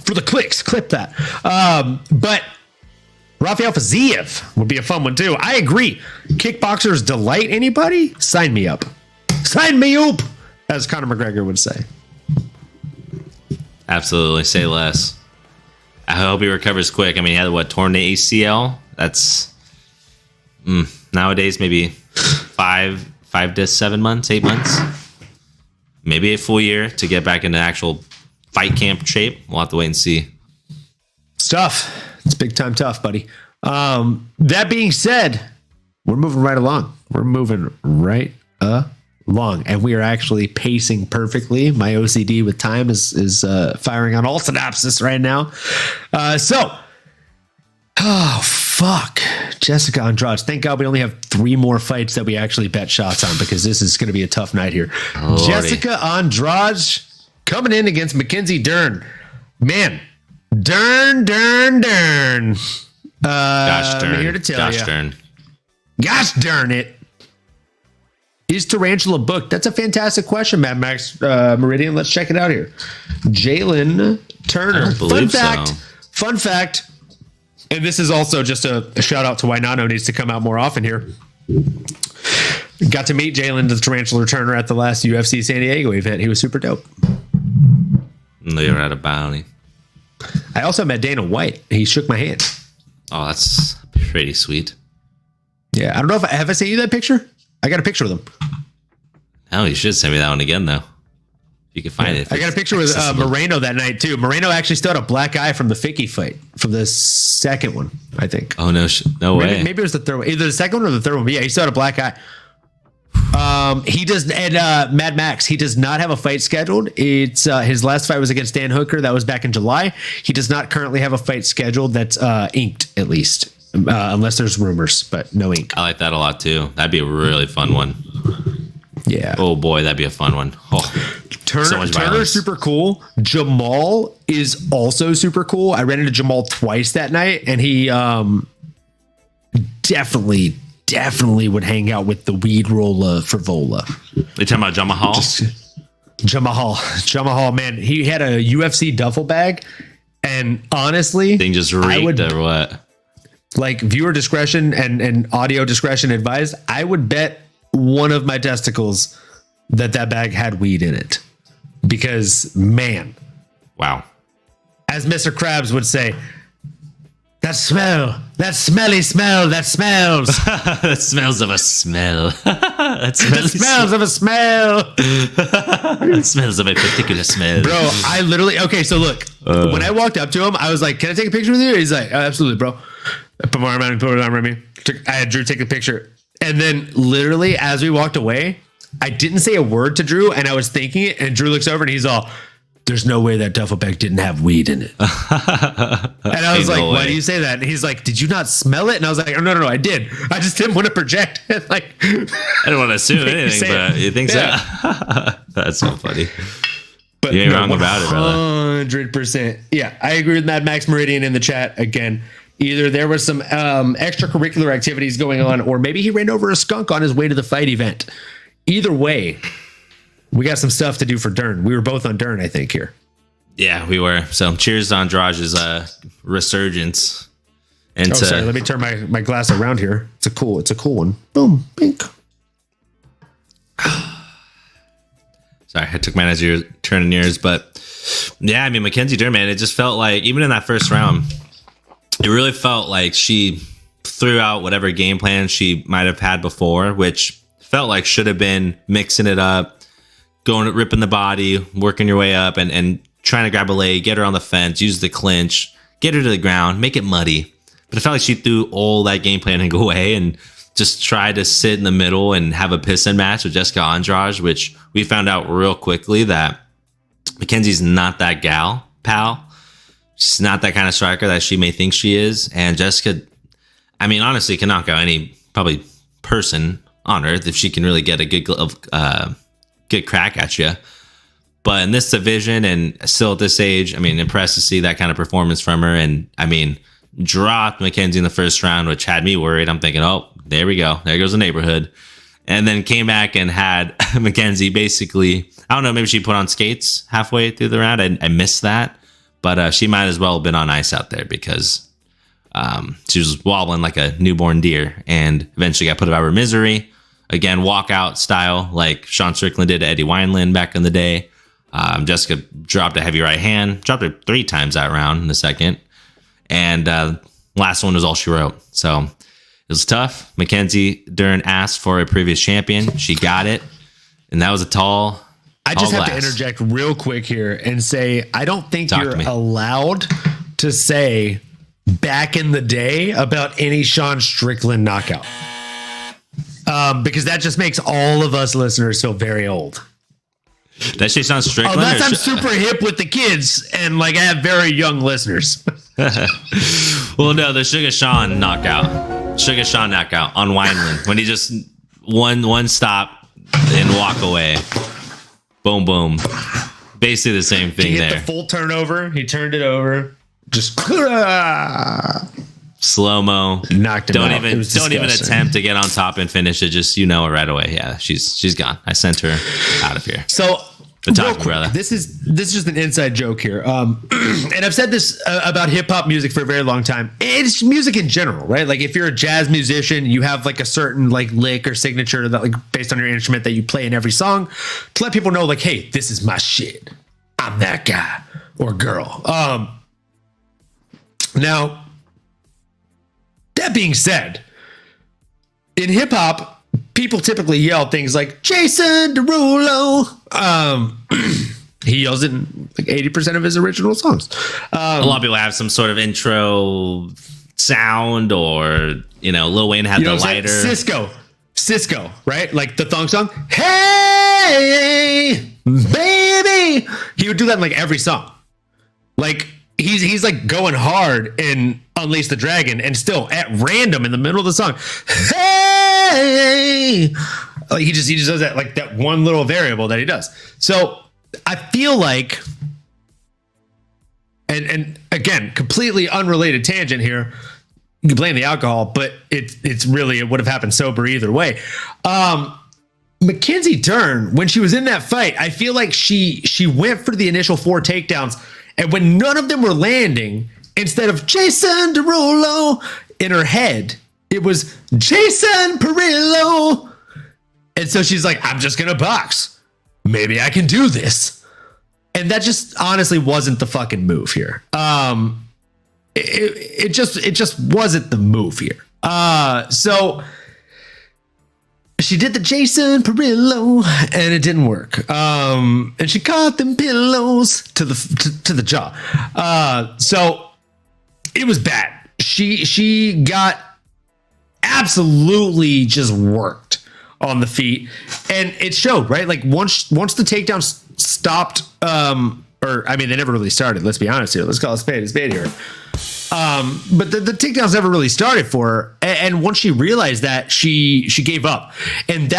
For the clicks, clip that. But Rafael Fiziev would be a fun one too. I agree. Kickboxers delight anybody? Sign me up. Sign me up, as Conor McGregor would say. Absolutely. Say less. I hope he recovers quick. I mean, he had torn the ACL? That's nowadays maybe 5 to 7 months, 8 months, maybe a full year to get back into actual fight camp shape. We'll have to wait and see. It's tough. It's big time tough, buddy. That being said, we're moving right along. And we are actually pacing perfectly. My OCD with time is firing on all synapses right now. Fuck. Jessica Andrade. Thank God we only have 3 more fights that we actually bet shots on, because this is going to be a tough night here. Lordy. Jessica Andrade coming in against Mackenzie Dern. Man, Dern. Gosh darn. I'm here to tell Gosh you. darn. Gosh darn it. Is Tarantula booked? That's a fantastic question, Mad Max Meridian. Let's check it out here. Jalen Turner. I don't believe so. Fun fact. And this is also just a shout out to why Nano needs to come out more often here. Got to meet Jalen the Tarantula Turner at the last UFC San Diego event. He was super dope. They were at a bounty. I also met Dana White. He shook my hand. Oh, that's pretty sweet. Yeah, I don't know if have I sent you that picture? I got a picture with him. Oh, you should send me that one again, though. If you can find it. I got a picture with Moreno that night, too. Moreno actually still had a black eye from the Ficky fight, from the second one, I think. Oh, no way. Maybe it was the third one. Either the second one or the third one. But yeah, he still had a black eye. He does, and Mad Max, he does not have a fight scheduled. It's his last fight was against Dan Hooker. That was back in July. He does not currently have a fight scheduled that's inked, at least. Unless there's rumors, but no ink. I like that a lot too. That'd be a really fun one. Yeah. Oh boy, that'd be a fun one. Oh, Turner's super cool. Jamal is also super cool. I ran into Jamal twice that night, and he definitely would hang out with the weed roller frivola. You talking about Jamal? Jamal, man, he had a UFC duffel bag, and honestly, Thing just reeked or what? Like viewer discretion and audio discretion advised, I would bet one of my testicles that bag had weed in it. Because, man. Wow. As Mr. Krabs would say, that smelly smell, that smells. That smells of a smell. That smells of a smell. It smells of a particular smell. Bro, I literally, okay, so look, when I walked up to him, I was like, can I take a picture with you? He's like, oh, absolutely, bro. I put my arm around me. I had Drew take a picture. And then literally as we walked away, I didn't say a word to Drew and I was thinking it. And Drew looks over and he's all, there's no way that duffel bag didn't have weed in it. And I was like, why do you say that? And he's like, did you not smell it? And I was like, oh, no, I did. I just didn't want to project. Like, I don't want to assume anything, but you think yeah. so? That's so funny. But you ain't wrong about it, brother. 100%. Yeah, I agree with Mad Max Meridian in the chat again. Either there was some extracurricular activities going on, or maybe he ran over a skunk on his way to the fight event. Either way, we got some stuff to do for Dern. We were both on Dern, I think, here. Yeah, we were. So cheers to Andrade's resurgence. And sorry, let me turn my glass around here. It's a cool one. Boom, pink. Sorry, I took mine as you're turning yours, but yeah, I mean, Mackenzie Dern, man, it just felt like, even in that first round, it really felt like she threw out whatever game plan she might have had before, which felt like should have been mixing it up, ripping the body, working your way up, and trying to grab a leg, get her on the fence, use the clinch, get her to the ground, make it muddy. But it felt like she threw all that game plan and go away and just tried to sit in the middle and have a pissin match with Jessica Andrade, which we found out real quickly that Mackenzie's not that pal. She's not that kind of striker that she may think she is. And Jessica, I mean, honestly, can knock out any probably person on earth if she can really get a good crack at you. But in this division and still at this age, I mean, impressed to see that kind of performance from her. And I mean, dropped Mackenzie in the first round, which had me worried. I'm thinking, oh, there we go. There goes the neighborhood. And then came back and had Mackenzie basically, I don't know, maybe she put on skates halfway through the round. I missed that. But she might as well have been on ice out there because she was wobbling like a newborn deer and eventually got put out of her misery. Again, walkout style like Sean Strickland did to Eddie Wineland back in the day. Jessica dropped a heavy right hand, dropped her 3 times that round in the second. And last one was all she wrote. So it was tough. Mackenzie Dern asked for a previous champion. She got it. And that was a tall I just have to interject real quick here and say, I don't think you're allowed to say back in the day about any Sean Strickland knockout. Because that just makes all of us listeners feel very old. That shit sounds Strickland. Unless I'm super hip with the kids and like I have very young listeners. Well, no, the Sugar Sean knockout on Wineland when he just one stop and walk away. Boom, boom. Basically the same thing there. The full turnover. He turned it over. Just slow-mo. Knocked him don't out. even attempt to get on top and finish it. Just it right away. Yeah, she's gone. I sent her out of here. So real quick, brother. This is just an inside joke here. And I've said this about hip hop music for a very long time. It's music in general, right? Like if you're a jazz musician, you have like a certain like lick or signature that like based on your instrument that you play in every song to let people know like, hey, this is my shit. I'm that guy or girl. Now, that being said, in hip hop, people typically yell things like Jason Derulo. He yells it in like 80% of his original songs. A lot of people have some sort of intro sound, or Lil Wayne had the lighter. Cisco, right? Like the thong song. Hey, baby. He would do that in like every song. Like he's like going hard in Unleash the Dragon, and still at random in the middle of the song. Hey, like he just does that, like that one little variable that he does. So I feel like, and again, completely unrelated tangent here. You can blame the alcohol, but it would have happened sober either way. Mackenzie Dern, when she was in that fight, I feel like she went for the initial 4 takedowns, and when none of them were landing, instead of Jason Derulo in her head, it was Jason Perillo. And so she's like, I'm just gonna box. Maybe I can do this. And that just honestly wasn't the fucking move here. It just wasn't the move here. So she did the Jason Perillo, and it didn't work. And she caught them pillows to the jaw. So it was bad. She got absolutely just worked on the feet, and it showed, right? Like once the takedowns stopped, they never really started. Let's be honest here. Let's call a spade here. But the takedowns never really started for her. And once she realized that, she gave up. And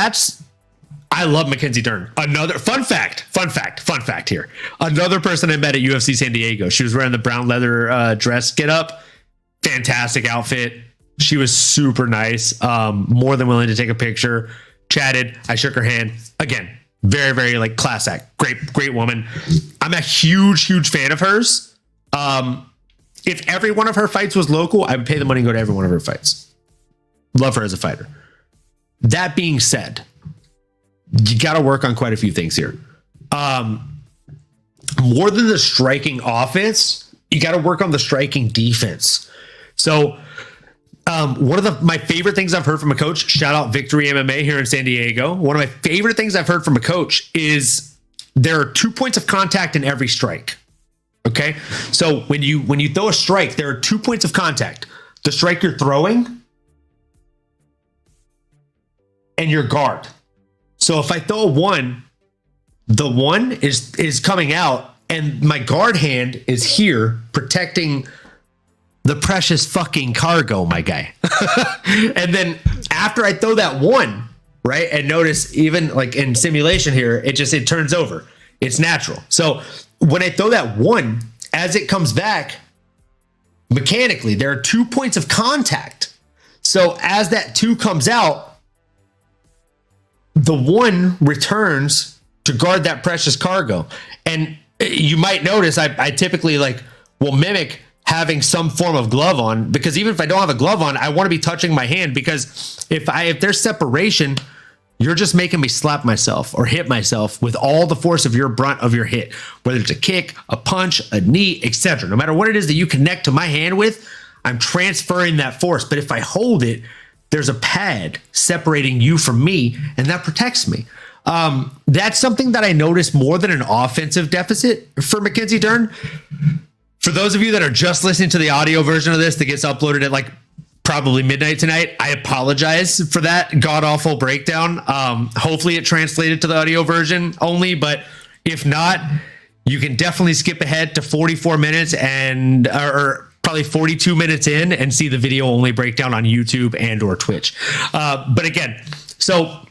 I love Mackenzie Dern. Another fun fact here. Another person I met at UFC San Diego. She was wearing the brown leather dress get up. Fantastic outfit. She was super nice. More than willing to take a picture. Chatted. I shook her hand. Again, very, very like class act. Great woman. I'm a huge fan of hers. If every one of her fights was local, I would pay the money and go to every one of her fights. Love her as a fighter. That being said, you got to work on quite a few things here. More than the striking offense, you got to work on the striking defense. So one of my favorite things I've heard from a coach, shout out Victory MMA here in San Diego. One of my favorite things I've heard from a coach is there are 2 points of contact in every strike. Okay. So when you throw a strike, there are 2 points of contact: the strike you're throwing and your guard. So if I throw a 1, the 1 is coming out, and my guard hand is here protecting the precious fucking cargo, my guy. And then after I throw that 1, right, and notice even like in simulation here, it turns over. It's natural. So when I throw that 1, as it comes back, mechanically, there are 2 points of contact. So as that 2 comes out, the 1 returns to guard that precious cargo. And you might notice I typically will mimic having some form of glove on, because even if I don't have a glove on, I want to be touching my hand, because if there's separation, you're just making me slap myself or hit myself with all the force of your brunt of your hit, whether it's a kick, a punch, a knee, etc. No matter what it is that you connect to my hand with, I'm transferring that force. But if I hold it, there's a pad separating you from me, and that protects me. That's something that I noticed more than an offensive deficit for Mackenzie Dern. For those of you that are just listening to the audio version of this that gets uploaded at probably midnight tonight, I apologize for that god-awful breakdown. Hopefully it translated to the audio version only, but if not, you can definitely skip ahead to 44 minutes or probably 42 minutes in and see the video only breakdown on YouTube and or Twitch. But again, so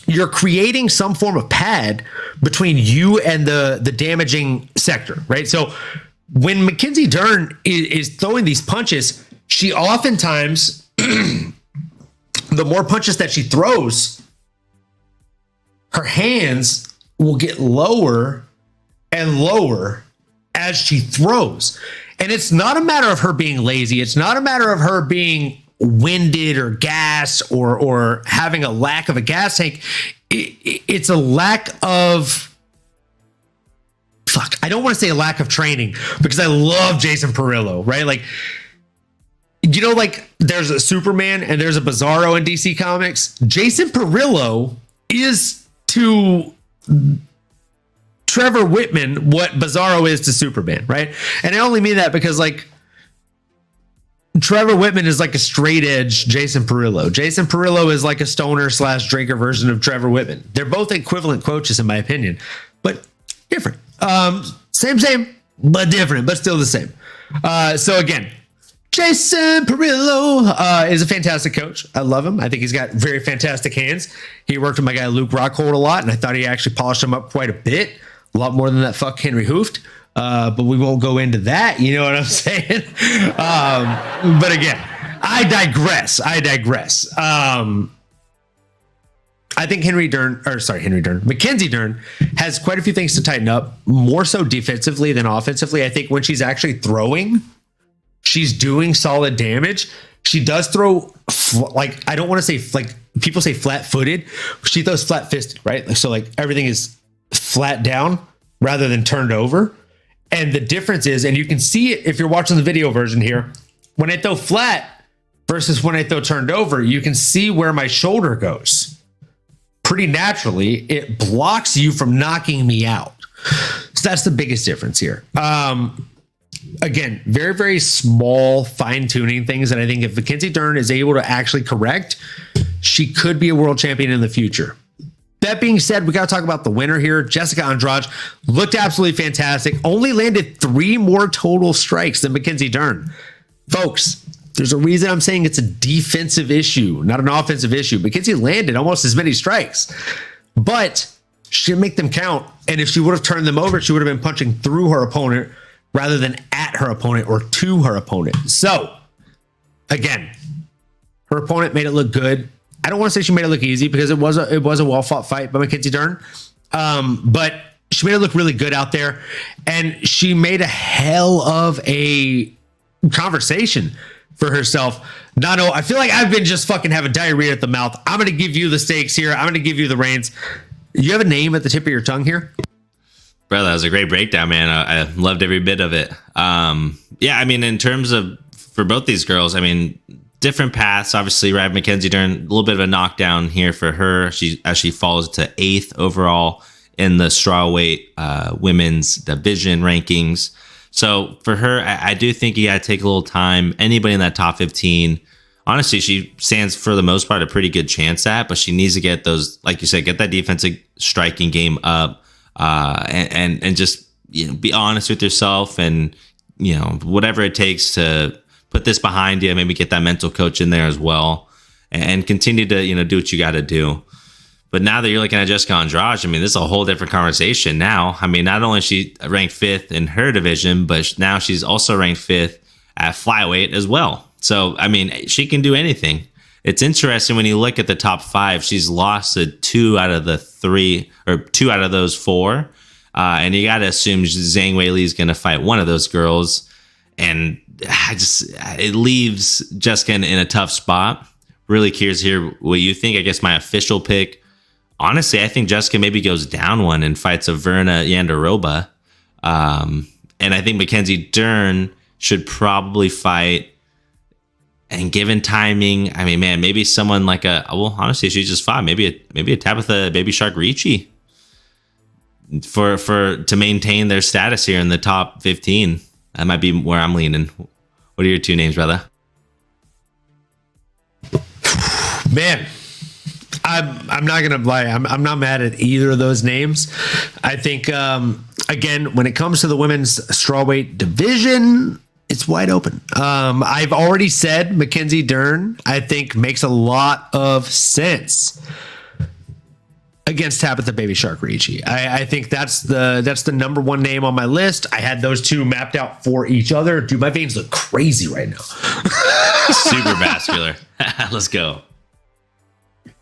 you're creating some form of pad between you and the damaging sector, right? So when Mackenzie Dern is throwing these punches, she oftentimes, the more punches that she throws, her hands will get lower and lower as she throws. And it's not a matter of her being lazy. It's not a matter of her being winded or gas or having a lack of a gas tank. It's a lack of, I don't want to say a lack of training, because I love Jason Perillo, right? Like, you know, like there's a Superman and there's a Bizarro in DC Comics. Jason Perillo is to Trevor Whitman what Bizarro is to Superman, right? And I only mean that because, like, Trevor Whitman is like a straight edge Jason Perillo. Jason Perillo is like a stoner / drinker version of Trevor Whitman. They're both equivalent coaches in my opinion, but different. Same, but different, but still the same. So again, Jason Perillo is a fantastic coach. I love him. I think he's got very fantastic hands. He worked with my guy Luke Rockhold a lot, and I thought he actually polished him up quite a lot more than that fuck Henry Hooft. But we won't go into that. You know what I'm saying? But again, I digress. I think Mackenzie Dern has quite a few things to tighten up, more so defensively than offensively. I think when she's actually throwing, she's doing solid damage. She does throw, like, I don't want to say, like, people say flat-footed. She throws flat-fisted, right? So, like, everything is flat down rather than turned over. And the difference is, and you can see it if you're watching the video version here, when I throw flat versus when I throw turned over, you can see where my shoulder goes. Pretty naturally, it blocks you from knocking me out. So that's the biggest difference here. Again, very, very small fine-tuning things that I think if Mackenzie Dern is able to actually correct, she could be a world champion in the future. That being said, we got to talk about the winner here. Jessica Andrade looked absolutely fantastic. Only landed 3 more total strikes than Mackenzie Dern. Folks, there's a reason I'm saying it's a defensive issue, not an offensive issue. Mackenzie landed almost as many strikes, but she didn't make them count. And if she would have turned them over, she would have been punching through her opponent rather than at her opponent or to her opponent. So, again, her opponent made it look good. I don't want to say she made it look easy because it was a well-fought fight by Mackenzie Dern. But she made it look really good out there. And she made a hell of a conversation for herself. Nano, I feel like I've been just fucking having diarrhea at the mouth. I'm going to give you the stakes here. I'm going to give you the reins. You have a name at the tip of your tongue here? Bro, that was a great breakdown, man. I loved every bit of it. Yeah, I mean, in terms of, for both these girls, I mean, different paths. Obviously, right, Mackenzie Dern, a little bit of a knockdown here for her. As she falls to 8th overall in the strawweight women's division rankings. So for her, I do think you got to take a little time. Anybody in that top 15, honestly, she stands for the most part a pretty good chance at, but she needs to get those, like you said, get that defensive striking game up, and just, you know, be honest with yourself, and, you know, whatever it takes to put this behind you. Maybe get that mental coach in there as well, and continue to, you know, do what you got to do. But now that you're looking at Jessica Andrade, I mean, this is a whole different conversation now. I mean, not only is she ranked 5th in her division, but now she's also ranked 5th at flyweight as well. So, I mean, she can do anything. It's interesting when you look at the top 5, she's lost to 2 out of the 3, or 2 out of those 4. And you got to assume Zhang Weili is going to fight one of those girls. And it leaves Jessica in a tough spot. Really curious to hear what you think. I guess my official pick, honestly, I think Jessica maybe goes down one and fights a Verna Yandaroba. And I think Mackenzie Dern should probably fight. And given timing, I mean, man, maybe someone like honestly, she just fought. Maybe a Tabitha Baby Shark Ricci to maintain their status here in the top 15. That might be where I'm leaning. What are your 2 names, brother? Man, I'm not gonna lie. I'm not mad at either of those names. I think again, when it comes to the women's strawweight division, it's wide open. I've already said Mackenzie Dern, I think, makes a lot of sense. against Tabitha Baby Shark Ricci. I think that's the number one name on my list. I had those two mapped out for each other. Dude, my veins look crazy right now. Super vascular. Let's go.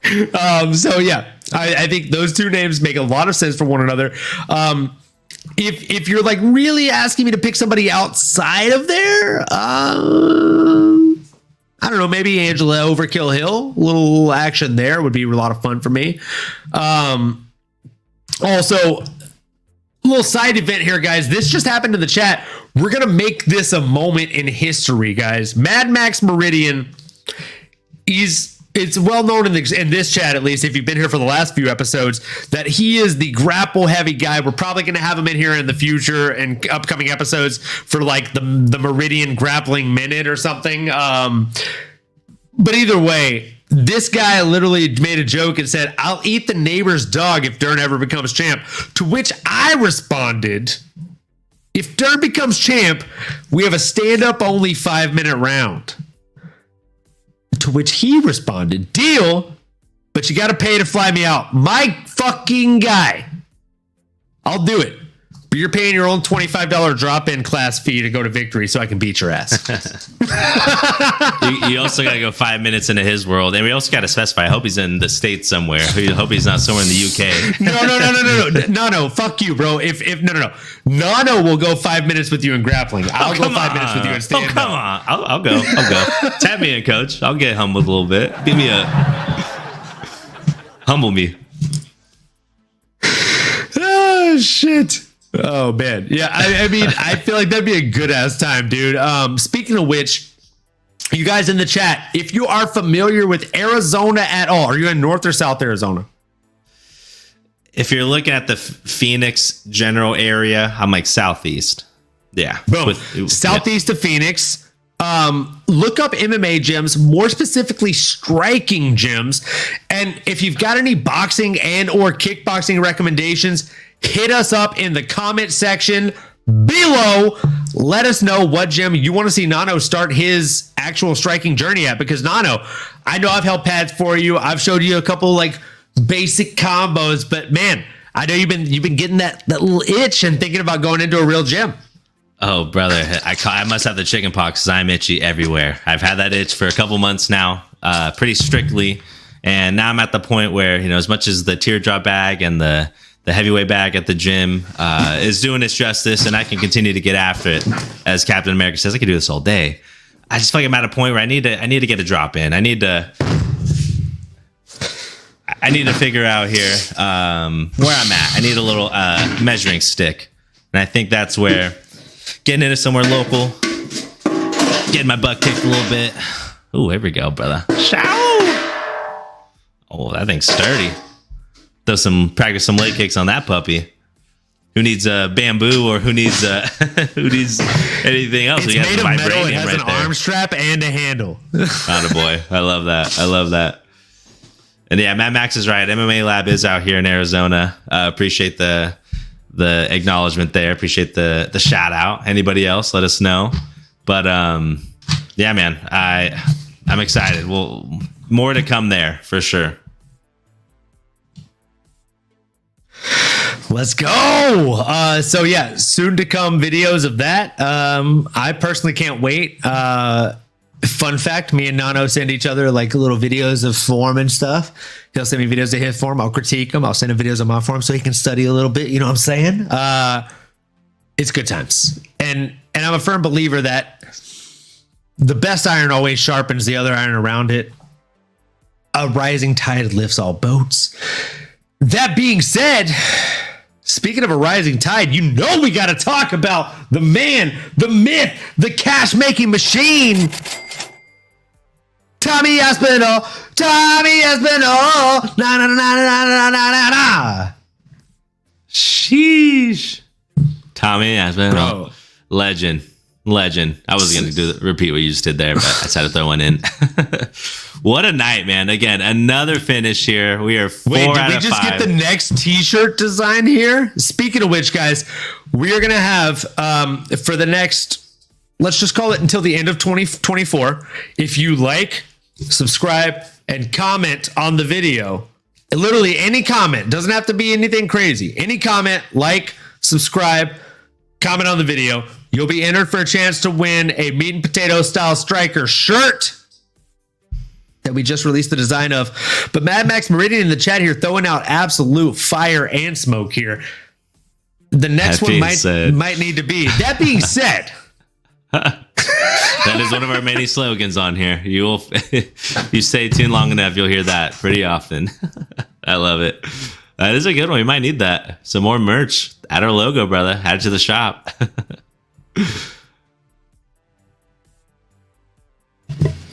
So yeah, I think those two names make a lot of sense for one another. If you're like really asking me to pick somebody outside of there, I don't know, maybe Angela Overkill Hill. A little action there would be a lot of fun for me. Also, a little side event here, guys. This just happened in the chat. We're going to make this a moment in history, guys. Mad Max Meridian it's well known in this chat, at least if you've been here for the last few episodes, that he is the grapple heavy guy. We're probably going to have him in here in the future and upcoming episodes for like the Meridian grappling minute or something. But either way, this guy literally made a joke and said, "I'll eat the neighbor's dog if Dern ever becomes champ." To which I responded, "If Dern becomes champ, we have a stand-up only 5-minute round." To which he responded, "Deal, but you got to pay to fly me out." My fucking guy. I'll do it. But you're paying your own $25 drop-in class fee to go to Victory so I can beat your ass. You also got to go 5 minutes into his world. And we also got to specify, I hope he's in the States somewhere. I hope he's not somewhere in the UK. No, fuck you, bro. No. Nano will go 5 minutes with you in grappling. I'll go 5 minutes with you in stand-up. Oh, come on. I'll go. Tap me in, coach. I'll get humbled a little bit. Give me humble me. Oh, shit. Oh, man. Yeah, I mean, I feel like that'd be a good-ass time, dude. Speaking of which, you guys in the chat, if you are familiar with Arizona at all, are you in North or South Arizona? If you're looking at the Phoenix general area, I'm like southeast. Yeah. Boom. Southeast of Phoenix. Look up MMA gyms, more specifically striking gyms. And if you've got any boxing and or kickboxing recommendations, hit us up in the comment section below. Let us know what gym you want to see Nano start his actual striking journey at, because Nano, I know I've held pads for you. I've showed you a couple like basic combos, but man, I know you've been getting that little itch and thinking about going into a real gym. Oh, brother, I must have the chicken pox because I'm itchy everywhere. I've had that itch for a couple months now, pretty strictly. And now I'm at the point where, as much as the teardrop bag and the heavyweight bag at the gym is doing its justice, and I can continue to get after it, as Captain America says, I can do this all day. I just feel like I'm at a point where I need to get a drop in. I need to figure out here where I'm at. I need a little measuring stick, and I think that's where getting into somewhere local, getting my butt kicked a little bit. Ooh, here we go, brother. Oh, that thing's sturdy. Practice some leg kicks on that puppy. Who needs bamboo, or who needs anything else? It's made of metal. It has an arm strap and a handle. Attaboy. I love that. And yeah, Mad Max is right. MMA Lab is out here in Arizona. Appreciate the acknowledgement there. Appreciate the shout out. Anybody else, let us know. But yeah, man, I'm excited. Well, more to come there for sure. Let's go. So yeah, soon to come videos of that. I personally can't wait. Fun fact, me and Nano send each other like little videos of form and stuff. He'll send me videos of his form. I'll critique him. I'll send him videos of my form so he can study a little bit. You know what I'm saying? It's good times. And I'm a firm believer that the best iron always sharpens the other iron around it. A rising tide lifts all boats. That being said, speaking of a rising tide, we got to talk about the man, the myth, the cash-making machine, Tommy Aspinall. Na na na na na na na. Sheesh. Tommy Aspinall. Legend. I was going to repeat what you just did there, but I decided to throw one in. What a night, man. Again, another finish here. We are 4 out of 5. Did we just get the next t-shirt design here? Speaking of which, guys, we are going to have for the next, let's just call it until the end of 2024. If you like, subscribe, and comment on the video, Literally any comment, doesn't have to be anything crazy. Any comment, like, subscribe, comment on the video. You'll be entered for a chance to win a meat and potato style striker shirt that we just released the design of. But Mad Max Meridian in the chat here throwing out absolute fire and smoke here. The next one might need to be. That being said, that is one of our many slogans on here. You stay tuned long enough, you'll hear that pretty often. I love it. That is a good one. We might need that. Some more merch. Add our logo, brother. Add it to the shop.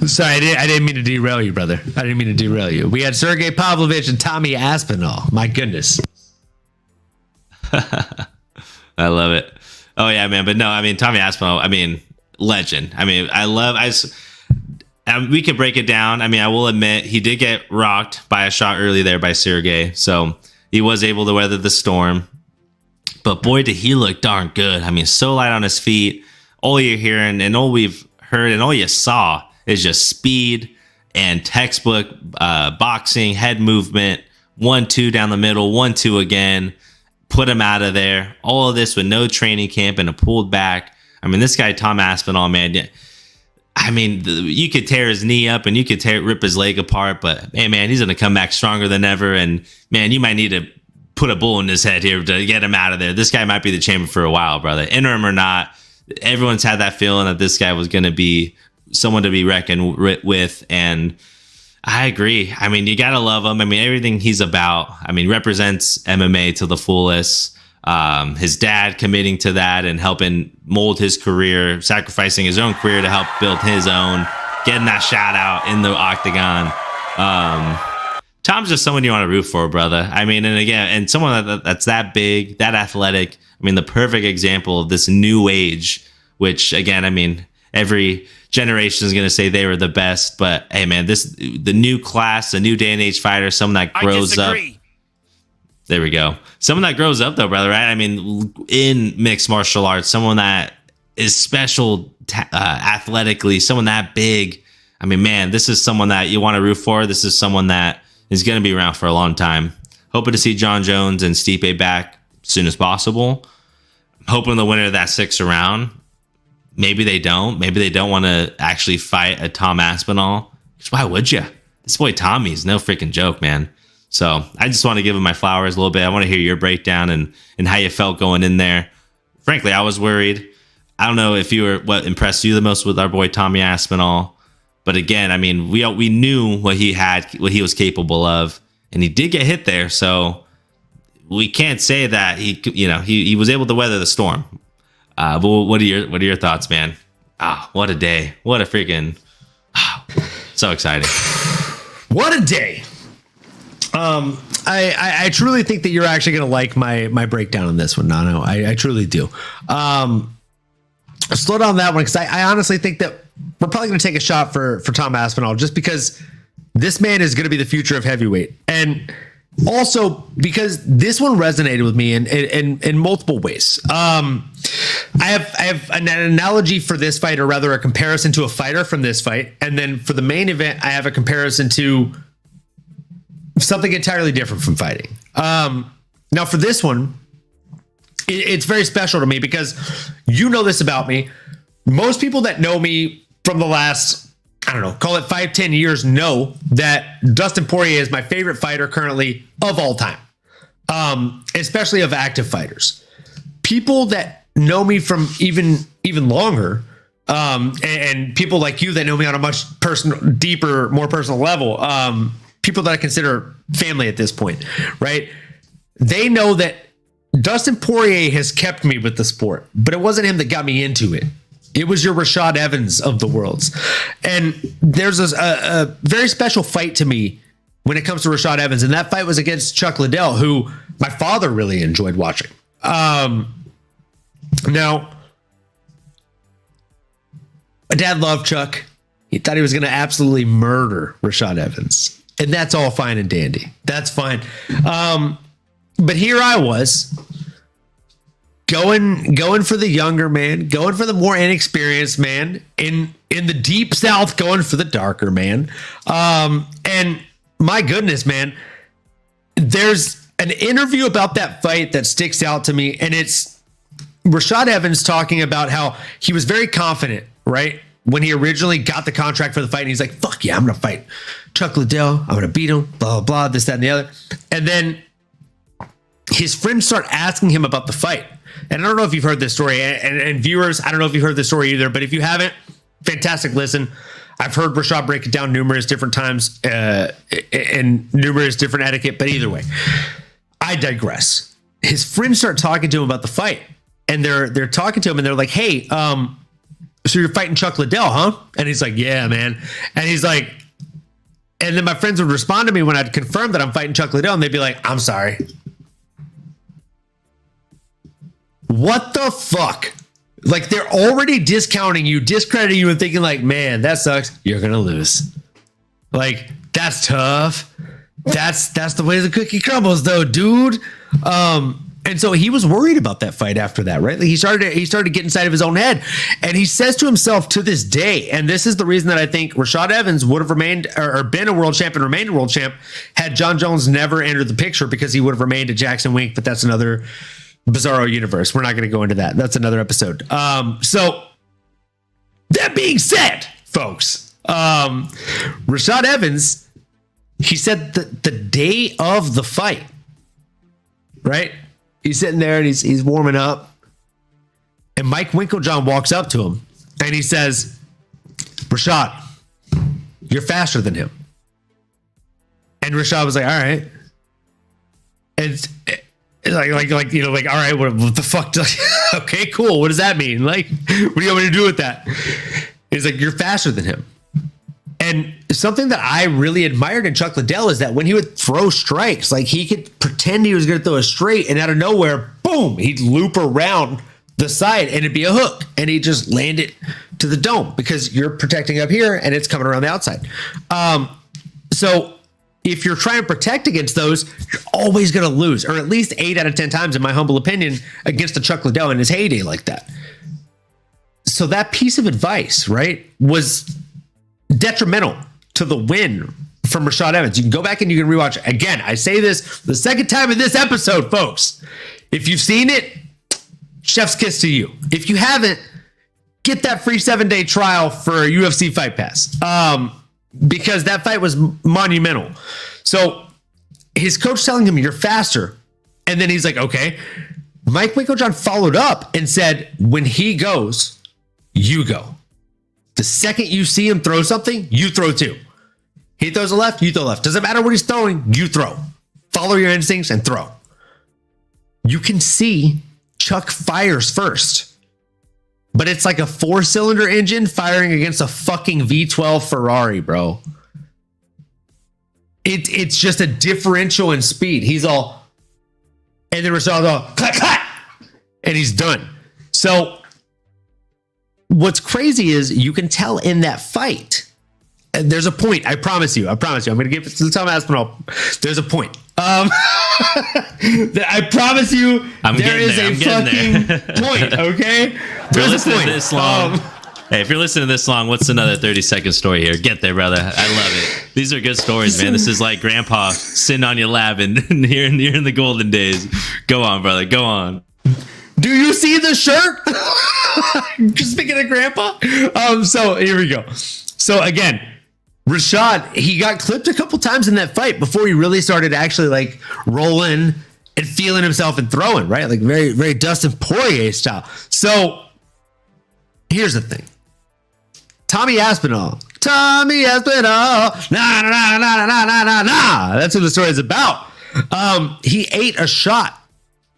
Sorry, I didn't mean to derail you, brother. I didn't mean to derail you. We had Sergey Pavlovich and Tommy Aspinall. My goodness. I love it. Oh, yeah, man. But no, I mean, Tommy Aspinall, I mean, legend. I mean, we could break it down. I mean, I will admit he did get rocked by a shot early there by Sergey. So he was able to weather the storm. But boy, did he look darn good. I mean, so light on his feet. All you're hearing and all we've heard and all you saw is just speed and textbook boxing, head movement, 1-2 down the middle, 1-2 again, put him out of there. All of this with no training camp and a pulled back. I mean, this guy, Tom Aspinall, man, I mean, you could tear his knee up and you could rip his leg apart, but hey, man, he's going to come back stronger than ever. And man, you might need to put a bull in his head here to get him out of there. This guy might be the champion for a while, brother. Interim or not, everyone's had that feeling that this guy was going to be someone to be reckoned with. And I agree. I mean, you got to love him. I mean, everything he's about, I mean, represents MMA to the fullest. His dad committing to that and helping mold his career, sacrificing his own career to help build his own, getting that shout out in the octagon. Tom's just someone you want to root for, brother. I mean, and again, and someone that's that big, that athletic. I mean, the perfect example of this new age, which again, I mean, every generation is going to say they were the best, but hey, man, the new class, the new day and age fighter, someone that grows up. There we go. Someone that grows up, though, brother, right? I mean, in mixed martial arts, someone that is special athletically, someone that big. I mean, man, this is someone that you want to root for. This is someone that is going to be around for a long time. Hoping to see John Jones and Stipe back as soon as possible. Hoping the winner of that 6th round. Maybe they don't. Maybe they don't want to actually fight a Tom Aspinall. Because why would you? This boy Tommy's no freaking joke, man. So I just want to give him my flowers a little bit. I want to hear your breakdown and how you felt going in there. Frankly, I was worried. I don't know if you were what impressed you the most with our boy Tommy Aspinall. But again, I mean, we knew what he was capable of, and he did get hit there. So we can't say that he was able to weather the storm. But what are your thoughts, man? What a day! What a freaking so exciting! What a day! I truly think that you're actually going to like my breakdown on this one, Nano. I truly do. Slow down that one because I honestly think that we're probably going to take a shot for Tom Aspinall just because this man is going to be the future of heavyweight, and also because this one resonated with me in multiple ways. I have an analogy for this fight, or rather a comparison to a fighter from this fight, and then for the main event, I have a comparison to something entirely different from fighting. Now for this one, it's very special to me because you know this about me. Most people that know me from the last, I don't know, call it 5-10 years, know that Dustin Poirier is my favorite fighter currently of all time, especially of active fighters. People that know me from even longer, and people like you that know me on a much deeper, more personal level, people that I consider family at this point, right? They know that Dustin Poirier has kept me with the sport, but it wasn't him that got me into it. It was your Rashad Evans of the worlds. And there's a very special fight to me when it comes to Rashad Evans. And that fight was against Chuck Liddell, who my father really enjoyed watching. Now, my dad loved Chuck. He thought he was going to absolutely murder Rashad Evans. And that's all fine and dandy. That's fine. But here I was going for the younger man, going for the more inexperienced man, in the deep South, going for the darker man. And my goodness, man, there's an interview about that fight that sticks out to me, and it's Rashad Evans talking about how he was very confident, right? When he originally got the contract for the fight, and he's like, fuck yeah, I'm going to fight Chuck Liddell. I'm going to beat him, blah, blah, blah, this, that, and the other. And then his friends start asking him about the fight. And I don't know if you've heard this story, and viewers, I don't know if you've heard this story either, but if you haven't, fantastic listen. I've heard Rashad break it down numerous different times and numerous different etiquette, but either way, I digress. His friends start talking to him about the fight, and they're talking to him, and they're like, hey, so you're fighting Chuck Liddell, huh? And he's like, yeah, man. And he's like, and then my friends would respond to me when I'd confirm that I'm fighting Chuck Liddell, and they'd be like, I'm sorry. What the fuck? Like, they're already discounting you, discrediting you, and thinking like, man, that sucks. You're going to lose. Like, that's tough. That's the way the cookie crumbles though, dude. And so he was worried about that fight after that, right? Like he started to get inside of his own head, and he says to himself to this day, and this is the reason that I think Rashad Evans would have remained or been a world champ and remained a world champ had John Jones never entered the picture, because he would have remained a Jackson Wink, but that's another bizarro universe. We're not going to go into that. That's another episode. So that being said, folks, Rashad Evans, he said the day of the fight, right? He's sitting there and he's warming up, and Mike Winkeljohn walks up to him and he says, Rashad, you're faster than him. And Rashad was like, all right. And like, you know, like, all right, what the fuck? Okay, cool. What does that mean? Like, what do you want me to do with that? He's like, you're faster than him. And something that I really admired in Chuck Liddell is that when he would throw strikes, like he could pretend he was going to throw a straight, and out of nowhere, boom, he'd loop around the side and it'd be a hook, and he'd just land it to the dome because you're protecting up here and it's coming around the outside. So if you're trying to protect against those, you're always going to lose, or at least 8 out of 10 times, in my humble opinion, against a Chuck Liddell in his heyday like that. So that piece of advice, right, was detrimental to the win from Rashad Evans. You can go back and you can rewatch it. Again, I say this the second time in this episode, folks. If you've seen it, chef's kiss to you. If you haven't, get that free 7-day trial for UFC Fight Pass. Because that fight was monumental. So his coach telling him, you're faster. And then he's like, okay. Mike Winkeljohn followed up and said, when he goes, you go. The second you see him throw something, you throw too. He throws a left, you throw left. Doesn't matter what he's throwing, you throw. Follow your instincts and throw. You can see Chuck fires first, but it's like a 4-cylinder engine firing against a fucking V12 Ferrari, bro. It's just a differential in speed. He's all, and then Rashad's all, clack, clack, and he's done. So what's crazy is you can tell in that fight, and there's a point. I promise you. I'm going to give it to Tom Aspinall. There's a point. I promise you, there is a fucking point. Okay, there's a point. This long. Hey, if you're listening to this long, what's another 30-second story here? Get there, brother. I love it. These are good stories, man. This is like Grandpa sitting on your lap and you're in the golden days. Go on, brother. Go on. Do you see the shirt? Speaking of Grandpa. So here we go. So again, Rashad, he got clipped a couple times in that fight before he really started actually like rolling and feeling himself and throwing, right? Like very, very Dustin Poirier style. So here's the thing. Tommy Aspinall, nah, nah, nah, nah, nah, nah, nah, nah. That's what the story is about. He ate a shot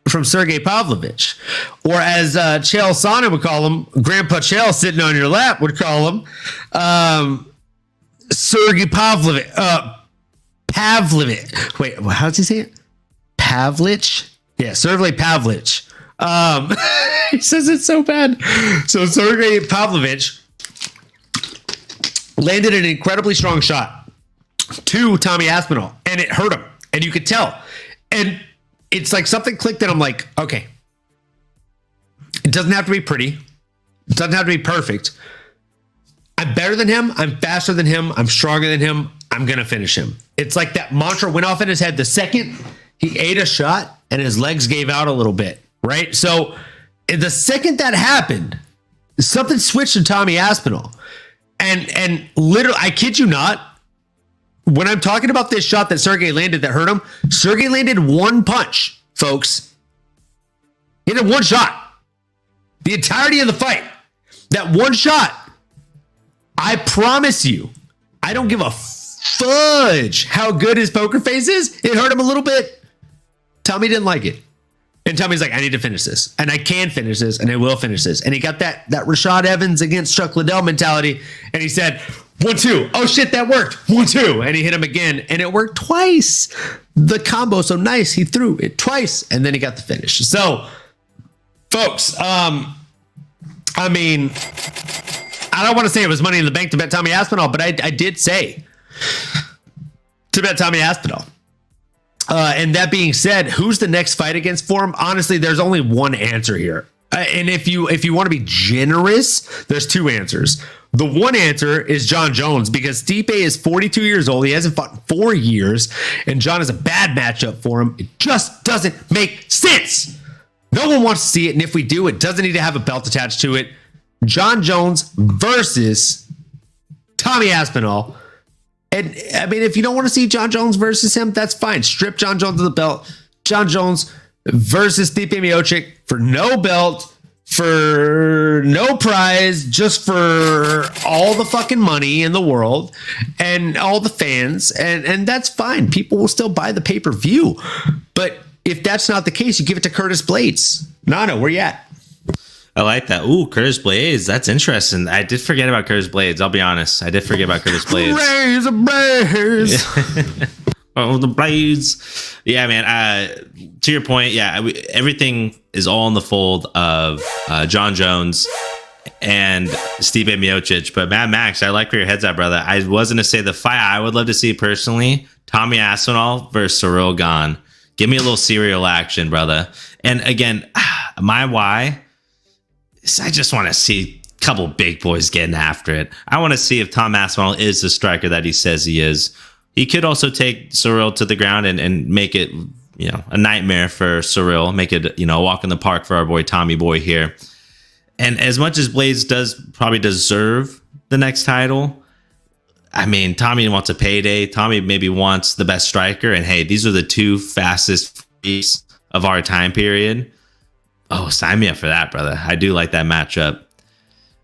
from Sergey Pavlovich, or as Chael Sonnen would call him, Grandpa Chael sitting on your lap would call him, Sergey Pavlovich. Pavlovich. Wait, how does he say it? Pavlich? Yeah, Sergey Pavlich. He says it so bad. So Sergey Pavlovich landed an incredibly strong shot to Tommy Aspinall, and it hurt him, and you could tell. And it's like something clicked, and I'm like, okay, it doesn't have to be pretty. It doesn't have to be perfect. I'm better than him. I'm faster than him. I'm stronger than him. I'm going to finish him. It's like that mantra went off in his head the second he ate a shot and his legs gave out a little bit, right? So the second that happened, something switched to Tommy Aspinall. And literally, I kid you not, when I'm talking about this shot that Sergey landed that hurt him, Sergey landed one punch, folks. He did one shot. The entirety of the fight. That one shot. I promise you, I don't give a fudge how good his poker face is. It hurt him a little bit. Tommy didn't like it. And Tommy's like, I need to finish this. And I can finish this. And I will finish this. And he got that Rashad Evans against Chuck Liddell mentality. And he said, 1-2. Oh, shit, that worked. 1-2. And he hit him again. And it worked twice. The combo so nice. He threw it twice. And then he got the finish. So, folks, I mean, I don't want to say it was money in the bank to bet Tommy Aspinall, but I did say to bet Tommy Aspinall. And that being said, who's the next fight against for him? Honestly, there's only one answer here. And if you want to be generous, there's two answers. The one answer is John Jones, because Stipe is 42 years old. He hasn't fought in 4 years, and John is a bad matchup for him. It just doesn't make sense. No one wants to see it, and if we do, it doesn't need to have a belt attached to it. John Jones versus Tommy Aspinall. And I mean, if you don't want to see John Jones versus him, that's fine. Strip John Jones of the belt. John Jones versus Stipe Miocic for no belt, for no prize, just for all the fucking money in the world and all the fans. And that's fine. People will still buy the pay-per-view. But if that's not the case, you give it to Curtis Blades. Nano, where you at? I like that. Ooh, Curtis Blades. That's interesting. I did forget about Curtis Blades. I'll be honest. I did forget about Curtis Blades. Razor blades. Oh, the blades. Yeah, man. To your point, yeah, everything is all in the fold of John Jones and Stipe Miocic. But Mad Max, I like where your head's at, brother. I was going to say the fight I would love to see personally, Tommy Aspinall versus Ciryl Gane. Give me a little serial action, brother. And again, my why is I just want to see a couple big boys getting after it. I want to see if Tom Aspinall is the striker that he says he is. He could also take Ciryl to the ground and make it, a nightmare for Ciryl. Make it, a walk in the park for our boy Tommy Boy here. And as much as Blades does probably deserve the next title, I mean, Tommy wants a payday. Tommy maybe wants the best striker. And hey, these are the two fastest feats of our time period. Oh, sign me up for that, brother. I do like that matchup.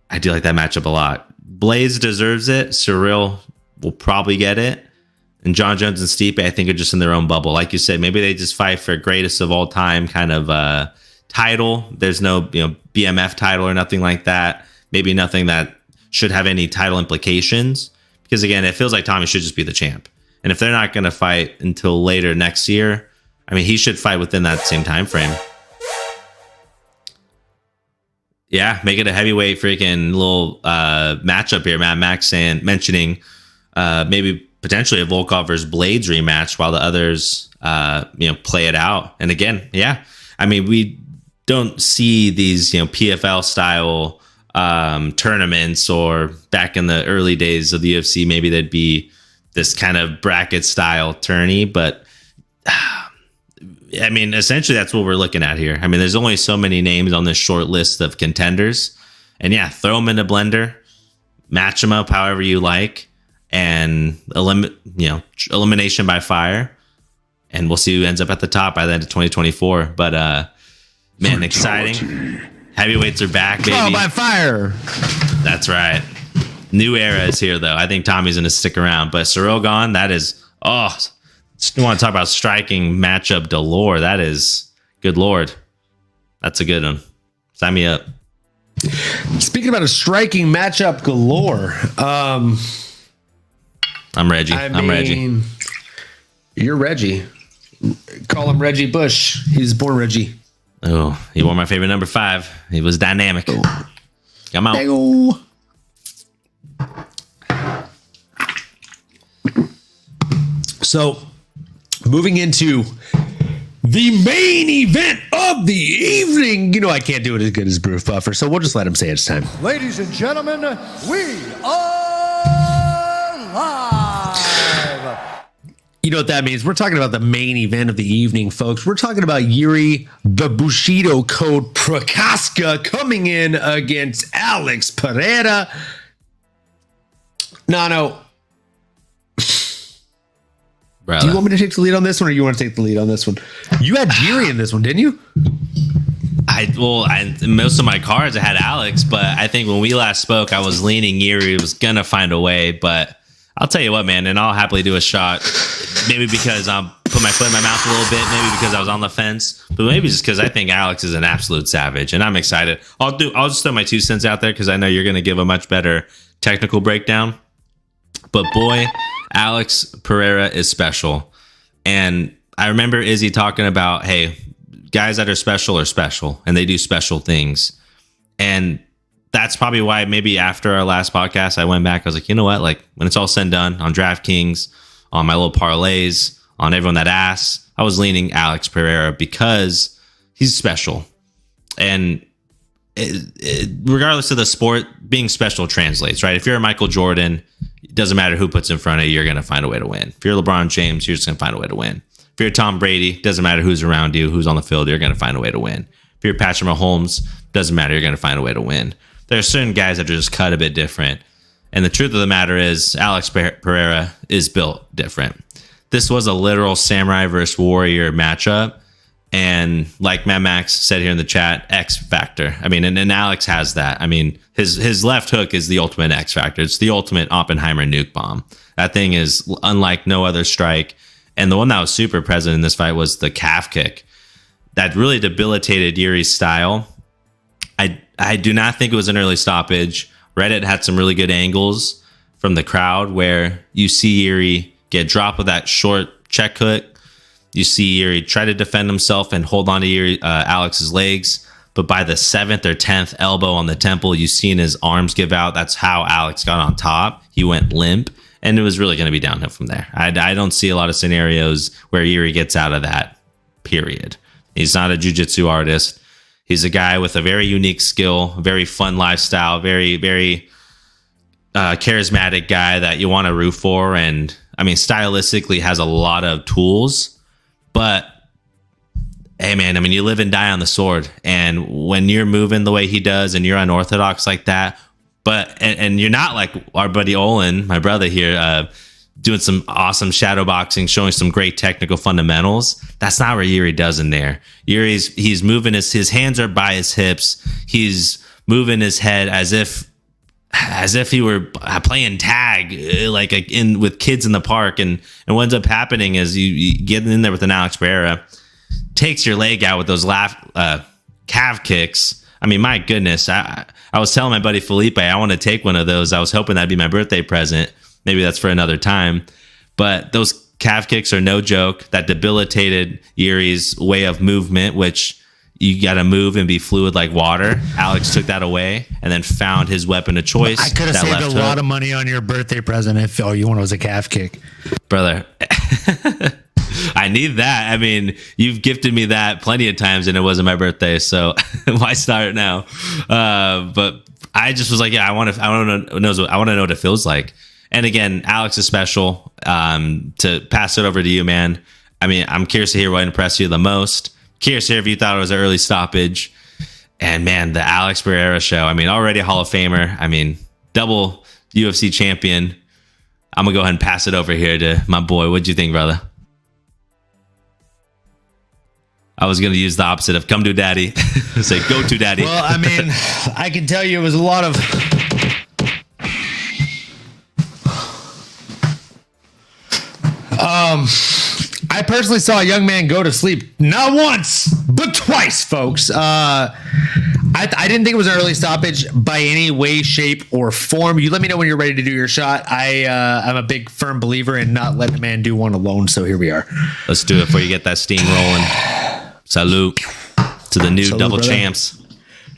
I do like that matchup a lot. Blades deserves it. Ciryl will probably get it. And John Jones and Stipe, I think, are just in their own bubble. Like you said, maybe they just fight for greatest of all time kind of title. There's no BMF title or nothing like that. Maybe nothing that should have any title implications. Because, again, it feels like Tommy should just be the champ. And if they're not going to fight until later next year, I mean, he should fight within that same time frame. Yeah, make it a heavyweight freaking little matchup here. Mad Max mentioning maybe potentially a Volkov versus Blades rematch while the others, play it out. And again, yeah, I mean, we don't see these, PFL style tournaments, or back in the early days of the UFC, maybe there'd be this kind of bracket style tourney, but I mean, essentially that's what we're looking at here. I mean, there's only so many names on this short list of contenders, and yeah, throw them in a blender, match them up however you like, and elimination by fire, and we'll see who ends up at the top by the end of 2024. But man, exciting. Heavyweights are back, baby. Trial by fire. That's right. New era is here, though. I think Tommy's going to stick around. But Ciryl Gane, that is, you want to talk about striking matchup galore. That is, good Lord. That's a good one. Sign me up. Speaking about a striking matchup galore. I'm Reggie. I'm Reggie. You're Reggie. Call him Reggie Bush. He's born Reggie. Oh, he wore my favorite number 5. He was dynamic. Come out. Hey-o. So, moving into the main event of the evening. I can't do it as good as Bruce Buffer, so we'll just let him say it's time. Ladies and gentlemen, we are live. You know what that means? We're talking about the main event of the evening, folks. We're talking about Yuri the Bushido Code Prokaska coming in against Alex Pereira. Nano, brother, do you want me to take the lead on this one, or you want to take the lead on this one? You had Yuri in this one, didn't you? Most of my cards I had Alex, but I think when we last spoke, I was leaning Yuri was gonna find a way. But I'll tell you what, man, and I'll happily do a shot. Maybe because I'm put my foot in my mouth a little bit, maybe because I was on the fence, but maybe just because I think Alex is an absolute savage, and I'm excited. I'll just throw my 2 cents out there because I know you're gonna give a much better technical breakdown. But boy, Alex Pereira is special, and I remember Izzy talking about, hey, guys that are special, and they do special things. And that's probably why maybe after our last podcast, I went back. I was like, you know what? Like when it's all said and done on DraftKings, on my little parlays, on everyone that asks, I was leaning Alex Pereira because he's special. And regardless of the sport, being special translates, right? If you're a Michael Jordan, it doesn't matter who puts in front of you, you're going to find a way to win. If you're LeBron James, you're just going to find a way to win. If you're Tom Brady, doesn't matter who's around you, who's on the field, you're going to find a way to win. If you're Patrick Mahomes, doesn't matter, you're going to find a way to win. There are certain guys that are just cut a bit different. And the truth of the matter is, Alex Pereira is built different. This was a literal samurai versus warrior matchup. And like Mad Max said here in the chat, X factor. I mean, and Alex has that. I mean, his left hook is the ultimate X factor. It's the ultimate Oppenheimer nuke bomb. That thing is unlike no other strike. And the one that was super present in this fight was the calf kick that really debilitated Yuri's style. I do not think it was an early stoppage. Reddit had some really good angles from the crowd where you see Yuri get dropped with that short check hook. You see Yuri try to defend himself and hold on to Alex's legs. But by the 7th or 10th elbow on the temple, you've seen his arms give out. That's how Alex got on top. He went limp. And it was really going to be downhill from there. I don't see a lot of scenarios where Yuri gets out of that, period. He's not a jiu-jitsu artist. He's a guy with a very unique skill, very fun lifestyle, very, very charismatic guy that you want to root for. And, I mean, stylistically has a lot of tools. But, hey, man, I mean, you live and die on the sword. And when you're moving the way he does and you're unorthodox like that, and you're not like our buddy Olin, my brother here, doing some awesome shadow boxing, showing some great technical fundamentals. That's not what Yuri does in there. He's moving his hands are by his hips. He's moving his head as if he were playing tag, like with kids in the park. And what ends up happening is you get in there with an Alex Pereira, takes your leg out with those calf kicks. I mean, my goodness, I was telling my buddy Felipe, I want to take one of those. I was hoping that'd be my birthday present. Maybe that's for another time. But those calf kicks are no joke. That debilitated Yuri's way of movement, which you got to move and be fluid like water. Alex took that away and then found his weapon of choice. I could have saved a lot of money on your birthday present if all you wanted was a calf kick. Brother, I need that. I mean, you've gifted me that plenty of times and it wasn't my birthday, so why start now? But I just was like, yeah, I want to know what it feels like. And again, Alex is special. To pass it over to you, man. I mean, I'm curious to hear what impressed you the most. Curious to hear if you thought it was an early stoppage. And man, the Alex Pereira show. I mean, already a Hall of Famer. I mean, double UFC champion. I'm gonna go ahead and pass it over here to my boy. What'd you think, brother? I was going to use the opposite of come to daddy. Say go to daddy. Well, I mean, I can tell you it was a lot of... I personally saw a young man go to sleep not once, but twice, folks. I didn't think it was an early stoppage by any way, shape, or form. You let me know when you're ready to do your shot. I'm a big, firm believer in not letting a man do one alone, so here we are. Let's do it before you get that steam rolling. Salute to the new double brother. champs.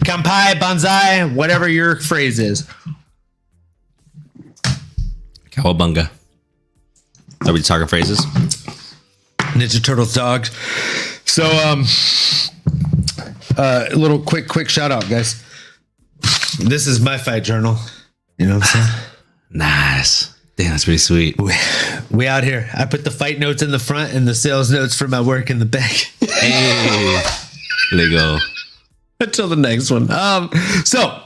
Kampai, Banzai, whatever your phrase is. Cowabunga. Are we talking phrases? Ninja Turtles dogs. So, a little quick shout out, guys. This is my fight journal. You know what I'm saying? Nice. Damn, that's pretty sweet. We out here. I put the fight notes in the front and the sales notes for my work in the back. Hey, there you go. Until the next one. So,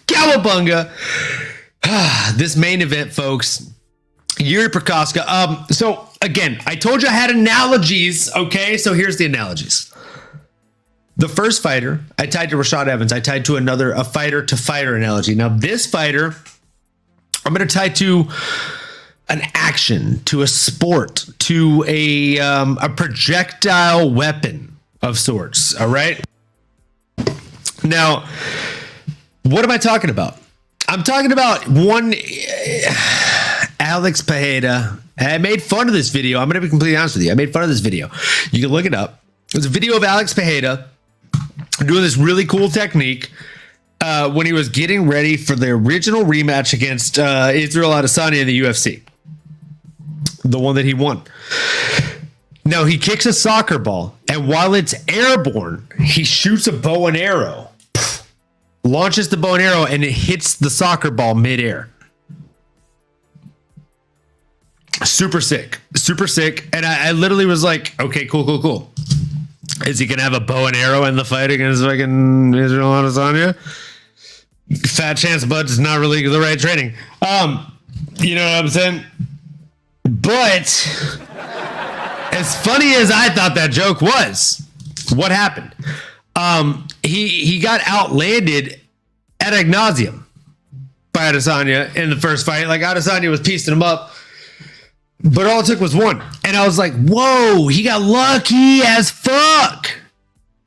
Cowabunga. This main event, folks. Yuri Prochazka. So, again, I told you I had analogies. Okay, so here's the analogies. The first fighter, I tied to Rashad Evans. I tied to a fighter-to-fighter analogy. Now, this fighter, I'm going to tie to an action, to a sport, to a projectile weapon of sorts. All right. Now, what am I talking about? I'm talking about one Alex Pereira. I made fun of this video. I'm going to be completely honest with you. I made fun of this video. You can look it up. It's a video of Alex Pereira doing this really cool technique when he was getting ready for the original rematch against Israel Adesanya in the UFC. The one that he won. Now, he kicks a soccer ball, and while it's airborne, he shoots a bow and arrow. Launches the bow and arrow, and it hits the soccer ball midair. Super sick. Super sick. And I literally was like, okay, cool. Is he going to have a bow and arrow in the fight against fucking Israel Adesanya? Fat chance, but it's not really the right training. You know what I'm saying? But as funny as I thought that joke was, what happened? He got outlanded ad nauseum by Adesanya in the first fight. Like, Adesanya was piecing him up, but all it took was one. And I was like, whoa, he got lucky as fuck.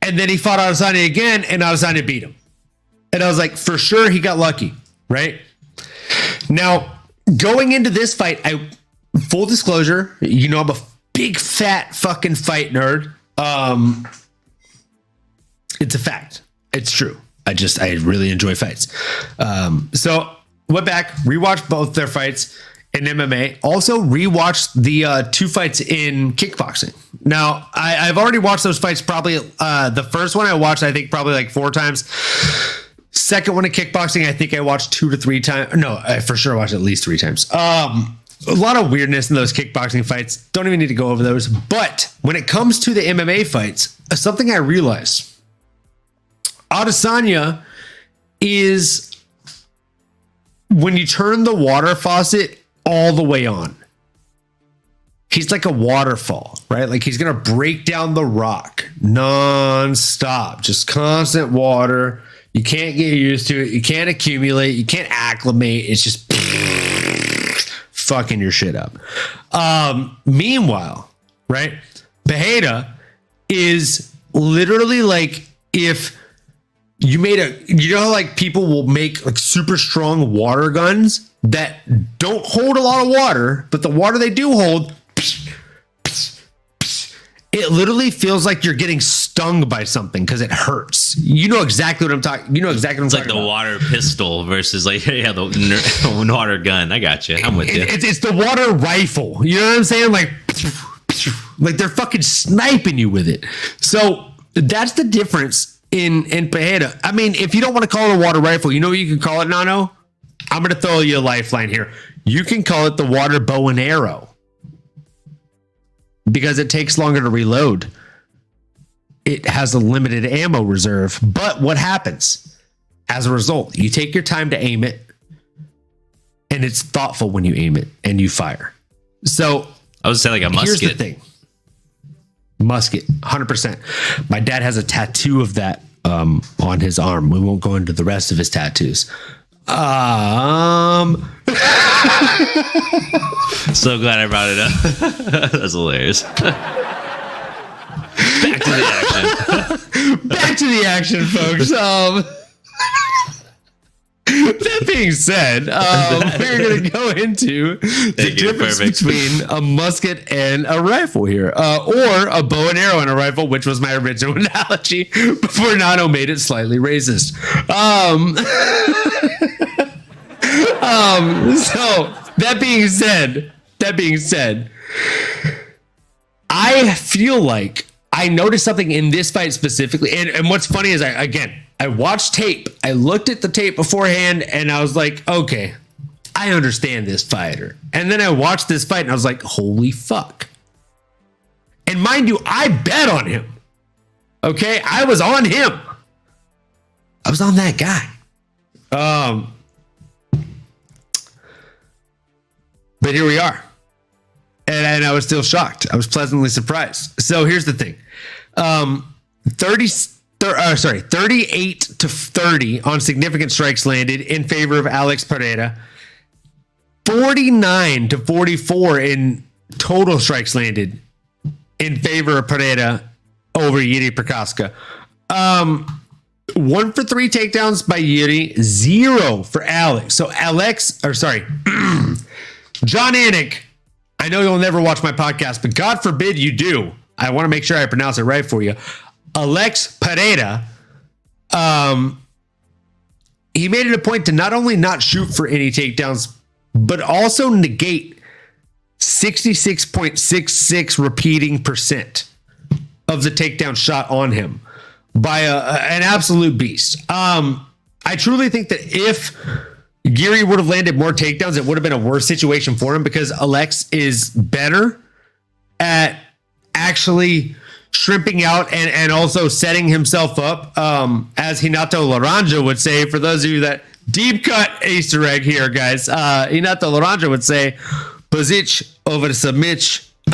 And then he fought Adesanya again, and Adesanya beat him. And I was like, for sure he got lucky, right? Now, going into this fight, full disclosure, you know, I'm a big fat fucking fight nerd. It's a fact. It's true. I really enjoy fights. So went back, rewatched both their fights in MMA. Also rewatched the two fights in kickboxing. Now, I've already watched those fights probably. The first one I watched, I think probably like 4 times. Second one in kickboxing, I think I watched 2 to 3 times. No, I for sure watched at least 3 times. A lot of weirdness in those kickboxing fights. Don't even need to go over those. But when it comes to the MMA fights, something I realized. Adesanya is when you turn the water faucet all the way on. He's like a waterfall, right? Like he's going to break down the rock non-stop. Just constant water. You can't get used to it. You can't accumulate. You can't acclimate. It's just fucking your shit up. Meanwhile, right? Pereira is literally like if you made you know how like people will make like super strong water guns that don't hold a lot of water, but the water they do hold, it literally feels like you're getting stung by something because it hurts. You know exactly what I'm talking. You know exactly what I'm talking about. It's like the water pistol versus like the water gun. I got you. I'm with you. It's the water rifle. You know what I'm saying? Like they're fucking sniping you with it. So that's the difference in Pereira. I mean, if you don't want to call it a water rifle, you know what you can call it, Nano? I'm going to throw you a lifeline here. You can call it the water bow and arrow because it takes longer to reload. It has a limited ammo reserve. But what happens as a result? You take your time to aim it, and it's thoughtful when you aim it and you fire. So I would say like a musket. Here's the thing. Musket, 100%. My dad has a tattoo of that on his arm. We won't go into the rest of his tattoos. So glad I brought it up. That's hilarious. Back to the action. Back to the action, folks. That being said, we're going to go into the difference between a musket and a rifle here, or a bow and arrow and a rifle, which was my original analogy before Nano made it slightly racist. So that being said, I feel like I noticed something in this fight specifically, and what's funny is I watched tape. I looked at the tape beforehand, and I was like, okay, I understand this fighter. And then I watched this fight and I was like, holy fuck. And mind you, I bet on him. Okay, I was on him. I was on that guy. But here we are. And I was still shocked. I was pleasantly surprised. So here's the thing. 38-30 on significant strikes landed in favor of Alex Pereira. 49-44 in total strikes landed in favor of Pereira over Yuri Prochazka. 1 for 3 takedowns by Yuri, 0 for Alex. So John Anik, I know you'll never watch my podcast, but God forbid you do. I want to make sure I pronounce it right for you. Alex Pereira, he made it a point to not only not shoot for any takedowns, but also negate 66.66 repeating percent of the takedown shot on him by an absolute beast. I truly think that if Geary would have landed more takedowns, it would have been a worse situation for him because Alex is better at actually shrimping out and also setting himself up. As Hinato Laranja would say, for those of you that deep cut Easter egg here, guys, Hinato Laranja would say, Pozic over the submit. You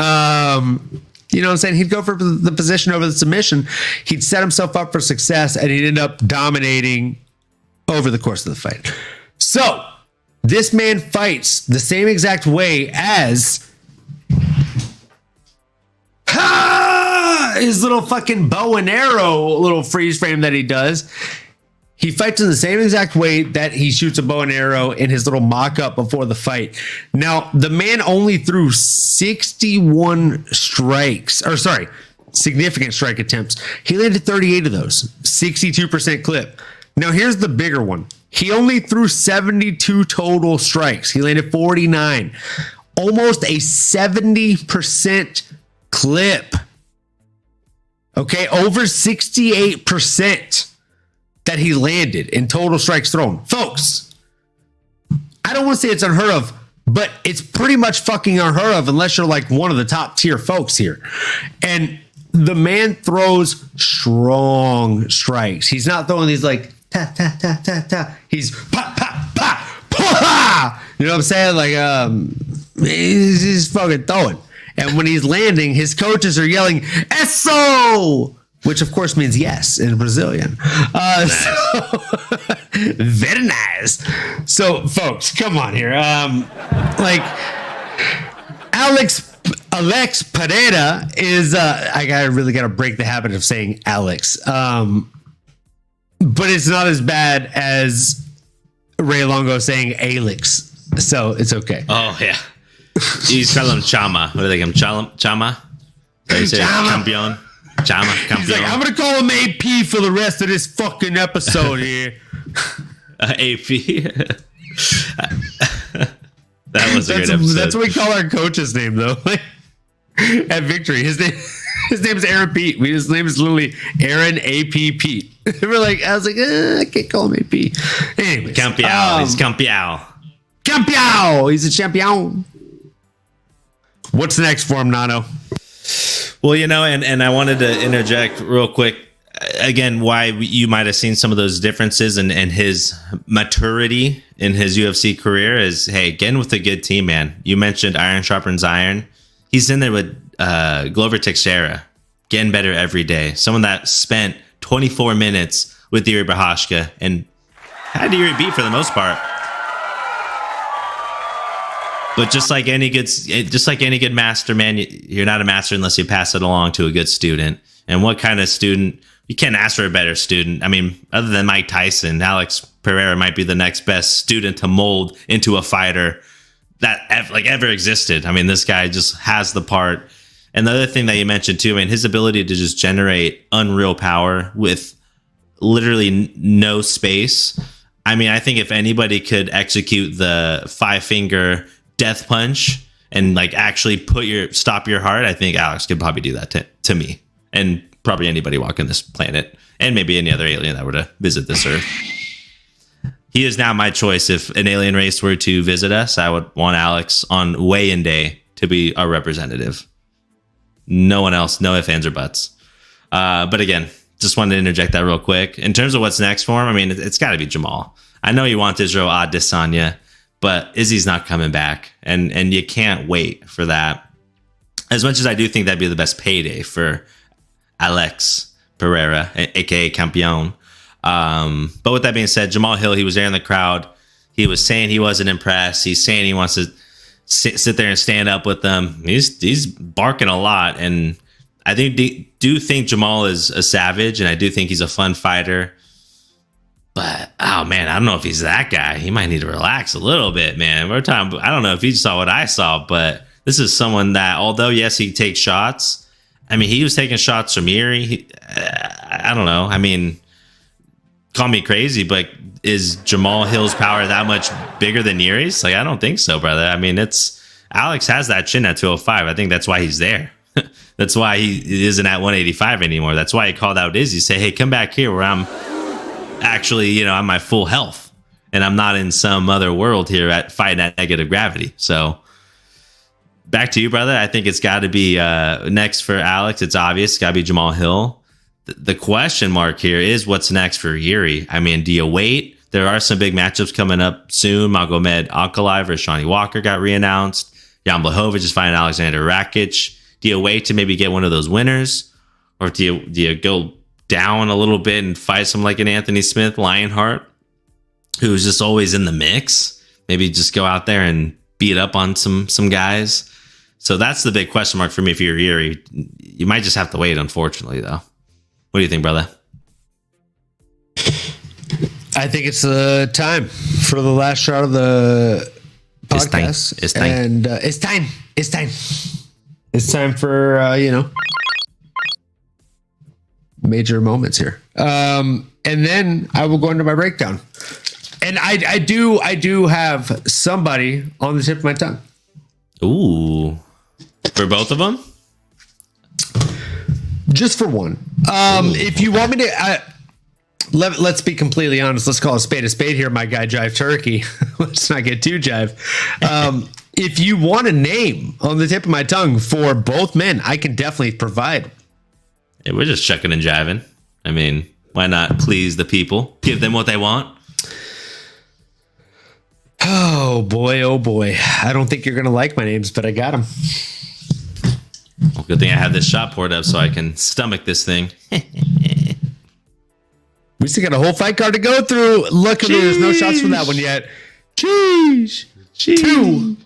know what I'm saying? He'd go for the position over the submission. He'd set himself up for success and he'd end up dominating over the course of the fight. So this man fights the same exact way as his little fucking bow and arrow little freeze frame that he does. He fights in the same exact way that he shoots a bow and arrow in his little mock-up before the fight. Now, the man only threw 61 significant strike attempts. He landed 38 of those, 62% clip. Now, here's the bigger one. He only threw 72 total strikes. He landed 49, almost a 70% clip. Okay, over 68% that he landed in total strikes thrown. Folks, I don't want to say it's unheard of, but it's pretty much fucking unheard of unless you're like one of the top tier folks here. And the man throws strong strikes. He's not throwing these like ta ta ta ta ta. He's pa pa pa pa. You know what I'm saying? Like he's fucking throwing. And when he's landing, his coaches are yelling "Eso!" which of course means yes in Brazilian. So, very nice. So, folks, come on here. Like Alex Pereira is. I really gotta break the habit of saying Alex, but it's not as bad as Ray Longo saying Alex, so it's okay. Oh yeah, he's calling him Chama. What do they call him? Chama. They say Campeon. Chama. Campeon. He's like, I'm gonna call him AP for the rest of this fucking episode here. AP. That was a great episode. That's what we call our coach's name, though. At Victory, his name is Aaron Pete. His name is literally Aaron AP Pete. We're like, I was like, I can't call him AP. Anyways, Campeão. He's Campeão. Campeão. He's a champion. What's next for him, Nano? Well, you know, and I wanted to interject real quick. Again, why you might have seen some of those differences and his maturity in his UFC career is, hey, getting with a good team, man. You mentioned iron sharpens iron. He's in there with Glover Teixeira, getting better every day. Someone that spent 24 minutes with Yuri Prochazka and had Yuri beat for the most part. But just like any good master, man, you're not a master unless you pass it along to a good student. And what kind of student? You can't ask for a better student. I mean, other than Mike Tyson, Alex Pereira might be the next best student to mold into a fighter that ever existed. I mean, this guy just has the part. And the other thing that you mentioned too, I mean, his ability to just generate unreal power with literally no space. I mean, I think if anybody could execute the 5-finger death punch and like actually stop your heart, I think Alex could probably do that to me and probably anybody walking this planet and maybe any other alien that were to visit this earth. he is now my choice. If an alien race were to visit us, I would want Alex on weigh-in day to be our representative. No one else, no ifs, ands, or buts. But again, just wanted to interject that real quick. In terms of what's next for him, I mean, it's got to be Jamal. I know you want Israel Adesanya, but Izzy's not coming back, and you can't wait for that. As much as I do think that'd be the best payday for Alex Pereira, aka Campeon. But with that being said, Jamal Hill, he was there in the crowd. He was saying he wasn't impressed. He's saying he wants to sit there and stand up with them. He's barking a lot, and I do think Jamal is a savage, and I do think he's a fun fighter. But oh man, I don't know if he's that guy. He might need to relax a little bit, man. I don't know if he saw what I saw, but this is someone that, although yes, he takes shots. I mean, he was taking shots from Yuri. I don't know. I mean, call me crazy, but is Jamal Hill's power that much bigger than Yuri's? Like, I don't think so, brother. I mean, Alex has that chin at 205. I think that's why he's there. That's why he isn't at 185 anymore. That's why he called out Izzy. Say, hey, come back here where I'm actually, I'm my full health, and I'm not in some other world here at fighting at negative gravity. So back to you, brother. I think it's got to be next for Alex. It's obvious. It's got to be Jamal Hill. The question mark here is what's next for Yuri. I mean, do you wait? There are some big matchups coming up soon. Magomed Ankalaev versus Shawnee Walker got reannounced. Jan Blachowicz is fighting Alexander Rakic. Do you wait to maybe get one of those winners? Or do you go down a little bit and fight someone like an Anthony Smith, Lionheart, who's just always in the mix? Maybe just go out there and beat up on some guys. So that's the big question mark for me. If you're Yuri, you might just have to wait, unfortunately, though. What do you think, brother? I think it's time for the last shot of the podcast. It's time. And it's time. It's time. It's time for, major moments here. And then I will go into my breakdown. And I do have somebody on the tip of my tongue. Ooh. For both of them? Just for one. If you want me to, let's be completely honest. Let's call a spade here, my guy, Jive Turkey. Let's not get too jive. If you want a name on the tip of my tongue for both men, I can definitely provide. Yeah, we're just checking and jiving. I mean, why not please the people? Give them what they want. Oh boy. I don't think you're going to like my names, but I got them. Well, good thing I have this shot poured up so I can stomach this thing. We still got a whole fight card to go through. Luckily, there's no shots from that one yet. Cheese. To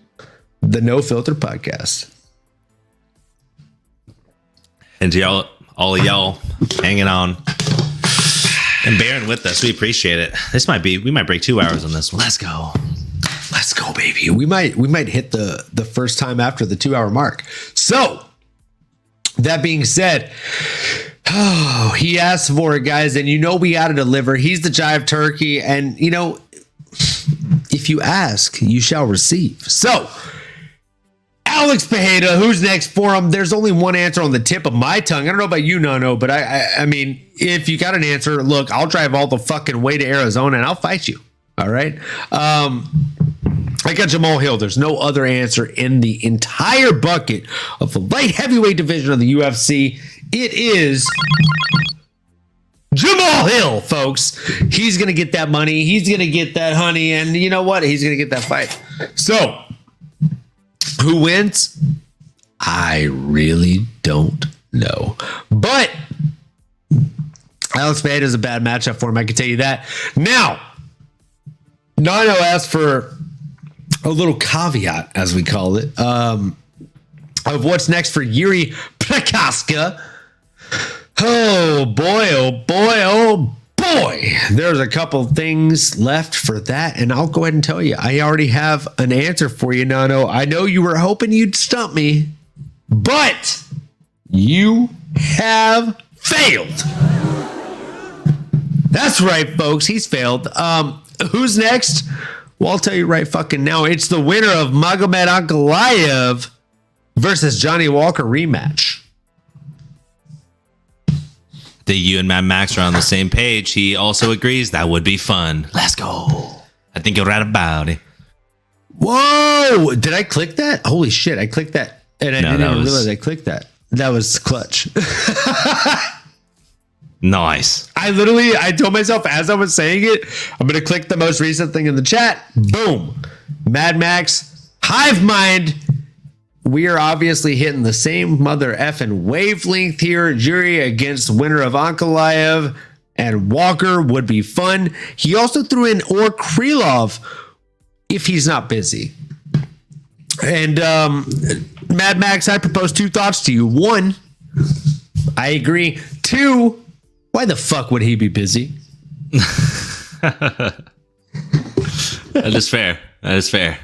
the No Filter Podcast. And to y'all, all of y'all hanging on and bearing with us, we appreciate it. We might break 2 hours on this one. Let's go, baby. We might hit the first time after the 2 hour mark. So that being said, he asked for it, guys, and we got to deliver. He's the Jive Turkey, and if you ask, you shall receive. So Alex Pereira, who's next for him? There's only one answer on the tip of my tongue. I don't know about you, Nano, but I mean, if you got an answer, look, I'll drive all the fucking way to Arizona and I'll fight you. All right. I got Jamal Hill. There's no other answer in the entire bucket of the light heavyweight division of the UFC. It is Jamal Hill, folks. He's going to get that money. He's going to get that honey. And you know what? He's going to get that fight. So who wins? I really don't know. But Alex Pereira is a bad matchup for him. I can tell you that. Now, Nano asked for a little caveat, as we call it, of what's next for Yuri Prochazka. Oh boy. There's a couple things left for that, and I'll go ahead and tell you. I already have an answer for you, Nano. I know you were hoping you'd stump me, but you have failed. That's right, folks. He's failed. Who's next? Well, I'll tell you right fucking now. It's the winner of Magomed Ankalaev versus Johnny Walker rematch. You and Matt Max are on the same page. He also agrees that would be fun. Let's go. I think you're right about it. Whoa! Did I click that? Holy shit! I clicked that, and I didn't even realize I clicked that. That was clutch. Nice. I told myself as I was saying it, I'm going to click the most recent thing in the chat. Boom. Mad Max, Hive Mind. We are obviously hitting the same mother effing wavelength here. Jury against winner of Ankalaev and Walker would be fun. He also threw in Or Krylov if he's not busy. And Mad Max, I propose 2 thoughts to you. 1, I agree. 2, why the fuck would he be busy? That is fair. That is fair.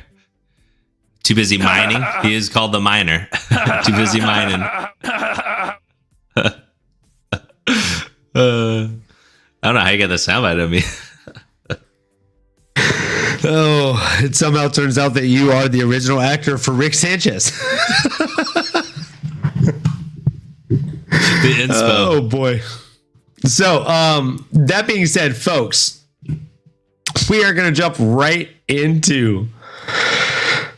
Too busy mining. He is called the miner. Too busy mining. I don't know how you get the soundbite of me. Oh, it somehow turns out that you are the original actor for Rick Sanchez. The inspo. Oh boy. So, that being said, folks, we are going to jump right into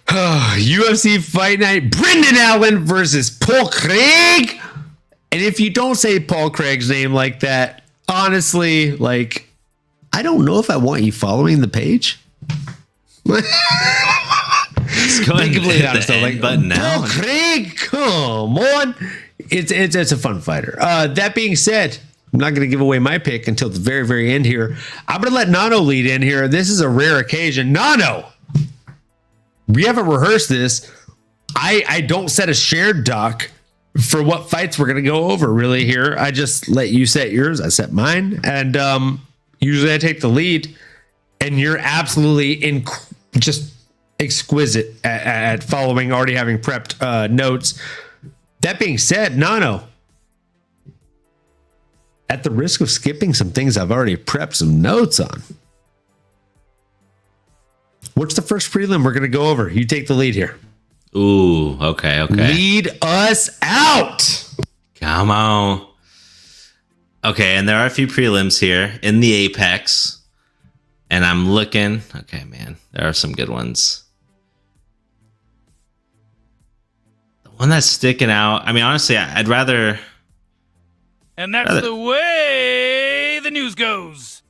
UFC Fight Night. Brendan Allen versus Paul Craig. And if you don't say Paul Craig's name like that, honestly, like, I don't know if I want you following the page. It's going to hit the end button now. Paul Craig, come on. It's a fun fighter. That being said, I'm not going to give away my pick until the very, very end here. I'm going to let Nano lead in here. This is a rare occasion. Nano, we haven't rehearsed this. I don't set a shared doc for what fights we're going to go over really here. I just let you set yours. I set mine. And usually I take the lead. And you're absolutely just exquisite at following, already having prepped notes. That being said, Nano, at the risk of skipping some things I've already prepped some notes on, what's the first prelim we're going to go over? You take the lead here. Ooh, okay. Lead us out. Come on. Okay, and there are a few prelims here in the Apex. And I'm looking. Okay, man, there are some good ones. The one that's sticking out, I mean, honestly, I'd rather... And that's the way the news goes.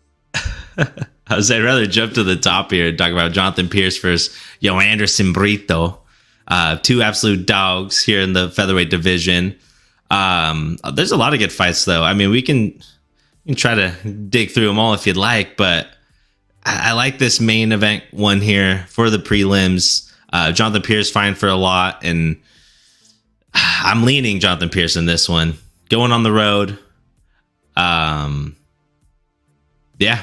I'd rather jump to the top here and talk about Jonathan Pierce versus Anderson Brito. 2 absolute dogs here in the featherweight division. There's a lot of good fights, though. I mean, we can try to dig through them all if you'd like, but I like this main event one here for the prelims. Jonathan Pierce fighting for a lot, and I'm leaning Jonathan Pierce in this one. Going on the road. Yeah,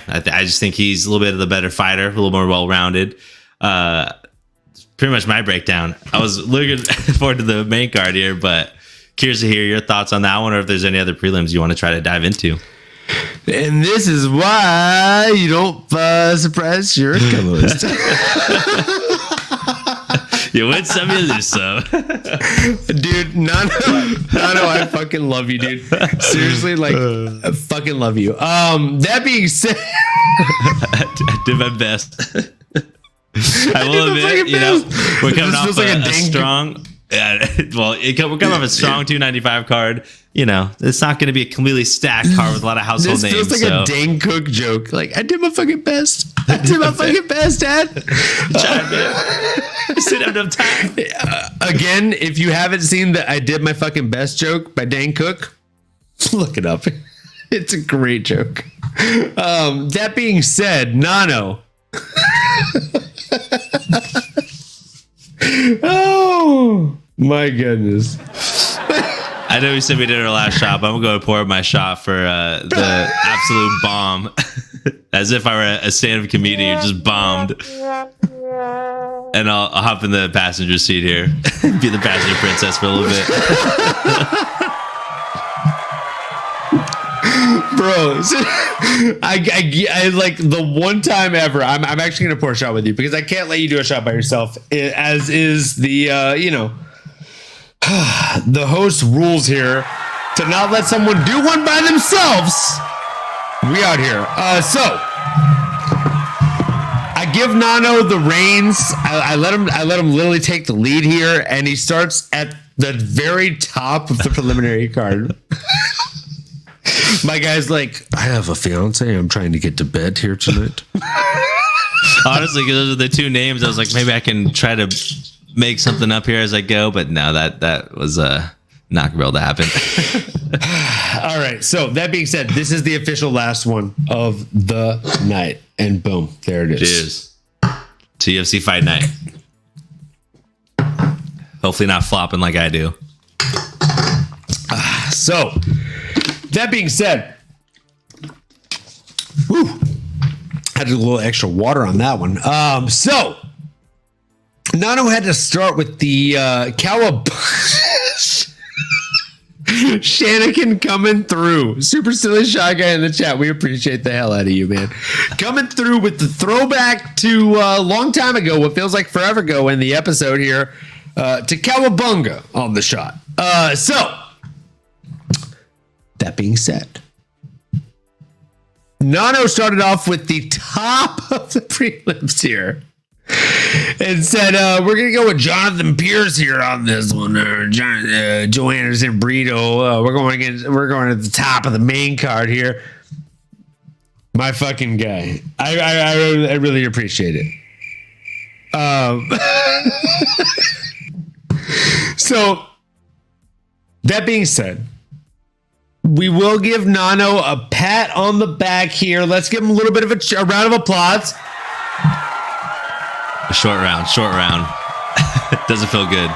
I just think he's a little bit of the better fighter, a little more well-rounded. Pretty much my breakdown. I was looking forward to the main card here, but curious to hear your thoughts on that one, or if there's any other prelims you want to try to dive into. And this is why you don't surprise your co-host. You win some, you lose some. Dude, Nano, I fucking love you, dude. Seriously, like, I fucking love you. That being said, I did my best. I will admit, we're coming off a strong... well, we're coming off a strong 295 card. It's not going to be a completely stacked card with a lot of household names. This feels like a Dane Cook joke. Like, I did my fucking best. I did my fucking best, Dad. Chime in. I didn't have enough time. Again, if you haven't seen the I did my fucking best joke by Dane Cook, look it up. It's a great joke. That being said, Nano. Oh my goodness. I know we said we did our last shot, but I'm going to pour my shot for the absolute bomb. As if I were a stand-up comedian who just bombed. And I'll hop in the passenger seat here. Be the passenger princess for a little bit. Bro, I like the one time ever. I'm actually gonna pour a shot with you because I can't let you do a shot by yourself. As is the the host rules here to not let someone do one by themselves. We out here. So I give Nano the reins. I let him literally take the lead here, and he starts at the very top of the preliminary card. My guy's like, I have a fiance. I'm trying to get to bed here tonight. Honestly, because those are the two names, I was like, maybe I can try to make something up here as I go. But no, that was not real to happen. All right. So that being said, this is the official last one of the night. And boom, there it is. Cheers to UFC Fight Night. Hopefully not flopping like I do. So that being said, whew, had a little extra water on that one. So Nano had to start with the cowabunga. Shanakin coming through. Super silly shy guy in the chat. We appreciate the hell out of you, man. Coming through with the throwback to a long time ago, what feels like forever ago in the episode here, to cowabunga on the shot. So that being said, Nano started off with the top of the prelims here and said, we're going to go with Jonathan Pierce here on this one, or Joe Anderson Brito. We're going at the top of the main card here. My fucking guy. I really appreciate it. So that being said, we will give Nano a pat on the back here. Let's give him a little bit of a round of applause. Short round. Doesn't feel good.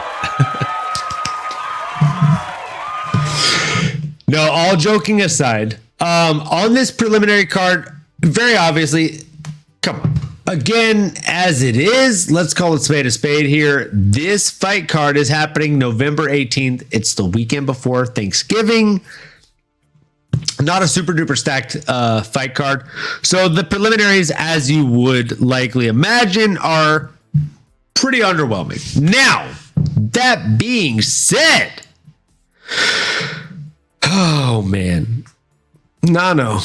No, all joking aside, on this preliminary card, very obviously, come on. Again, as it is, let's call it spade a spade here. This fight card is happening November 18th. It's the weekend before Thanksgiving. Not a super duper stacked fight card. So the preliminaries, as you would likely imagine, are pretty underwhelming. Now, that being said, oh man, Nano,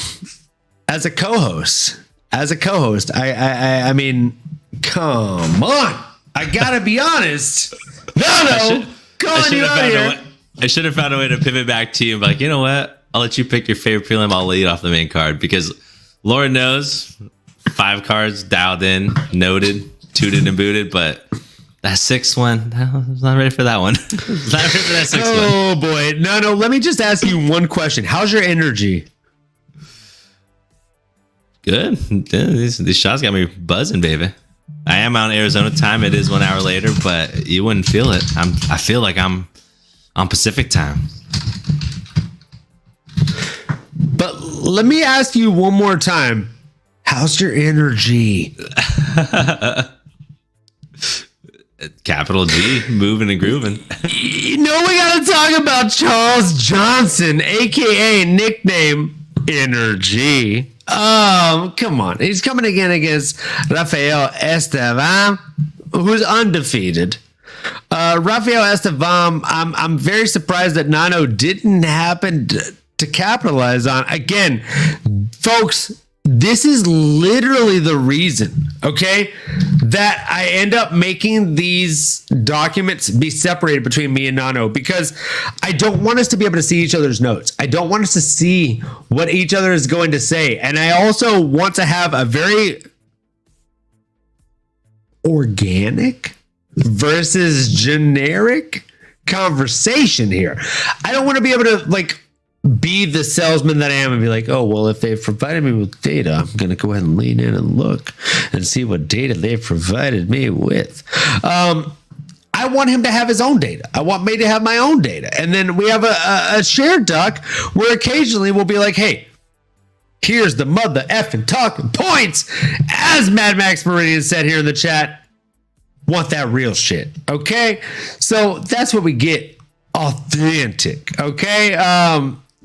as a co-host, I mean, come on. I gotta be honest. Nano, calling you out here. I should have found a way to pivot back to you and be like, you know what? I'll let you pick your favorite prelim. I'll lead off the main card because Lord knows 5 cards dialed in, noted, tooted and booted, but that 6th one, I was not ready for that one. Not ready for that 6th one. Oh boy. No, let me just ask you one question. How's your energy? Good. Yeah, these shots got me buzzing, baby. I am on Arizona time. It is 1 hour later, but you wouldn't feel it. I feel like I'm on Pacific time. But let me ask you one more time. How's your energy? Capital G, moving and grooving. You know, we got to talk about Charles Johnson, a.k.a. nickname Energy. Come on. He's coming again against Rafael Estevam, who's undefeated. Rafael Estevam, I'm very surprised that Nano didn't happen to capitalize on. Again, folks, this is literally the reason, okay, that I end up making these documents be separated between me and Nano, because I don't want us to be able to see each other's notes. I don't want us to see what each other is going to say. And I also want to have a very organic versus generic conversation here. I don't want to be able to be the salesman that I am and be like, oh, well, if they've provided me with data, I'm going to go ahead and lean in and look and see what data they've provided me with. I want him to have his own data. I want me to have my own data. And then we have a shared doc where occasionally we'll be like, hey, here's the mother effing talking points. As Mad Max Meridian said here in the chat, want that real shit. Okay. So that's what we get. Authentic. Okay.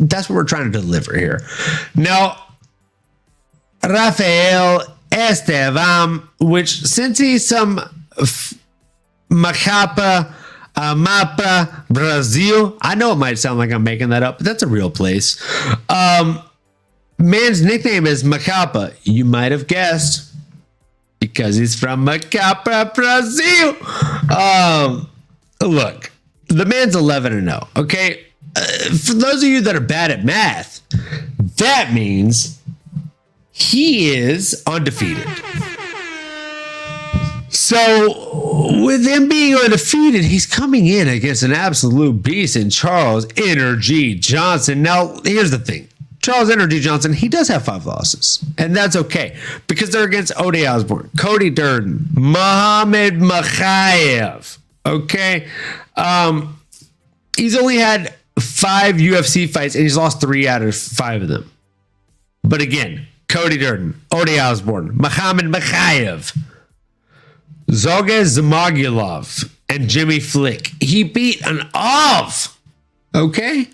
That's what we're trying to deliver here. Now, Rafael Estevam, which since he's some Macapa, Amapa, Brazil, I know it might sound like I'm making that up, but that's a real place. Man's nickname is Macapa. You might have guessed. because he's from Macapá, Brazil. Look, the man's 11-0. Okay, for those of you that are bad at math, that means he is undefeated. So, with him being undefeated, he's coming in against an absolute beast in Charles Energy Johnson. Now, here's the thing. Charles Energy Johnson, he does have 5 losses, and that's okay because they're against Ode Osborne, Cody Durden, Muhammad Makhayev. Okay, he's only had 5 UFC fights, and he's lost 3 out of 5 of them. But again, Cody Durden, Ode Osborne, Muhammad Makhayev, Zogez Zmagulov, and Jimmy Flick. He beat an of. Okay.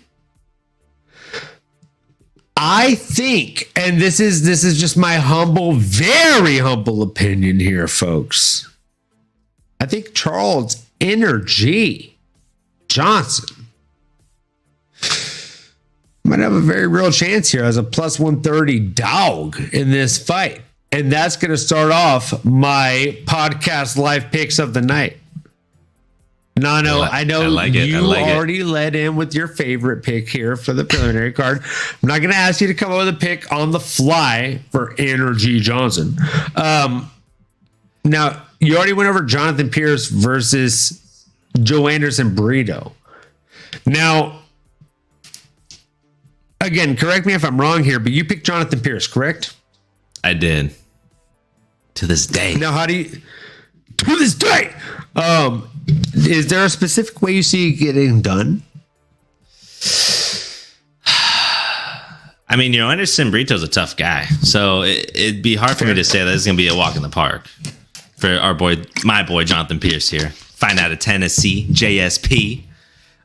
I think, and this is just my humble, very humble opinion here, folks. I think Charles Energy Johnson might have a very real chance here as a plus 130 dog in this fight. And that's going to start off my podcast live picks of the night. Nano, I know you already led in with your favorite pick here for the preliminary card. I'm not going to ask you to come up with a pick on the fly for Energy Johnson. Now, you already went over Jonathan Pierce versus Joe Anderson Brito. Now, again, correct me if I'm wrong here, but you picked Jonathan Pierce, correct? I did. To this day. Now, how do you... To this day! Is there a specific way you see it getting done? I mean, Anderson Brito's a tough guy, so it'd be hard for me to say that it's going to be a walk in the park for my boy Jonathan Pierce here. Find out of Tennessee, JSP.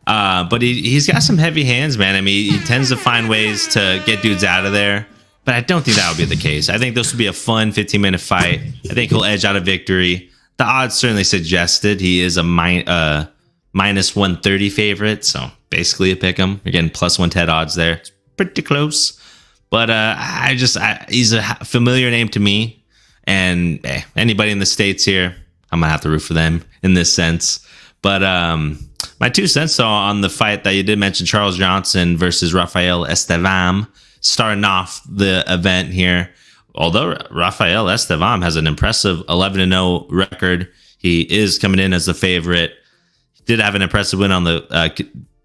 But he's got some heavy hands, man. I mean, he tends to find ways to get dudes out of there, but I don't think that would be the case. I think this would be a fun 15-minute fight. I think he'll edge out a victory. The odds certainly suggested he is a minus 130 favorite, so basically a pick 'em. You're getting plus 110 odds there. It's pretty close, but he's a familiar name to me, and anybody in the States here, I'm gonna have to root for them in this sense. But my 2 cents on the fight that you did mention, Charles Johnson versus Rafael Estevam, starting off the event here. Although Rafael Estevam has an impressive 11-0 record, he is coming in as the favorite. He did have an impressive win on the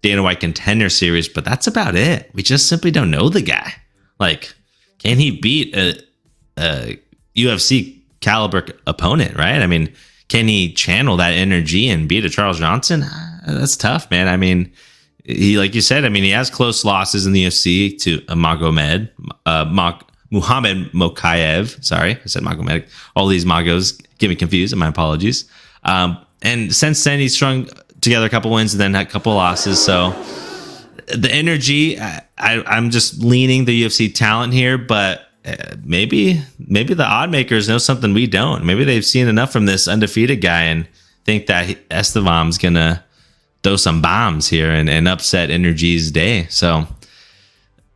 Dana White Contender Series, but that's about it. We just simply don't know the guy. Like, can he beat a UFC caliber opponent, right? I mean, can he channel that energy and beat a Charles Johnson? That's tough, man. I mean, he, like you said, I mean, he has close losses in the UFC to Muhammad Mokaev. Sorry, I said Magomed. All these Magos get me confused, and my apologies. And since then, he's strung together a couple wins and then had a couple losses. So the energy, I'm just leaning the UFC talent here, but maybe the odd makers know something we don't. Maybe they've seen enough from this undefeated guy and think that Estevam's gonna throw some bombs here and upset Energy's day. So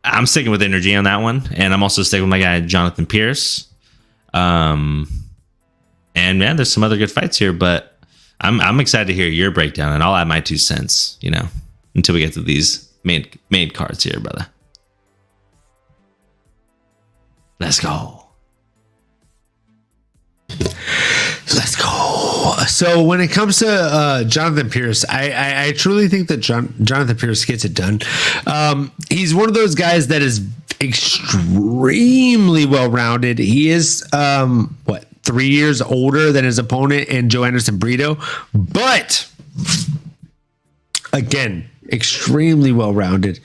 I'm sticking with Energy on that one, and I'm also sticking with my guy Jonathan Pierce. And man, there's some other good fights here, but I'm excited to hear your breakdown, and I'll add my 2 cents, until we get to these main cards here, brother. Let's go. Let's go. So when it comes to Jonathan Pierce, I truly think that Jonathan Pierce gets it done. He's one of those guys that is extremely well-rounded. He is, 3 years older than his opponent in Joe Anderson Brito, but again, extremely well-rounded.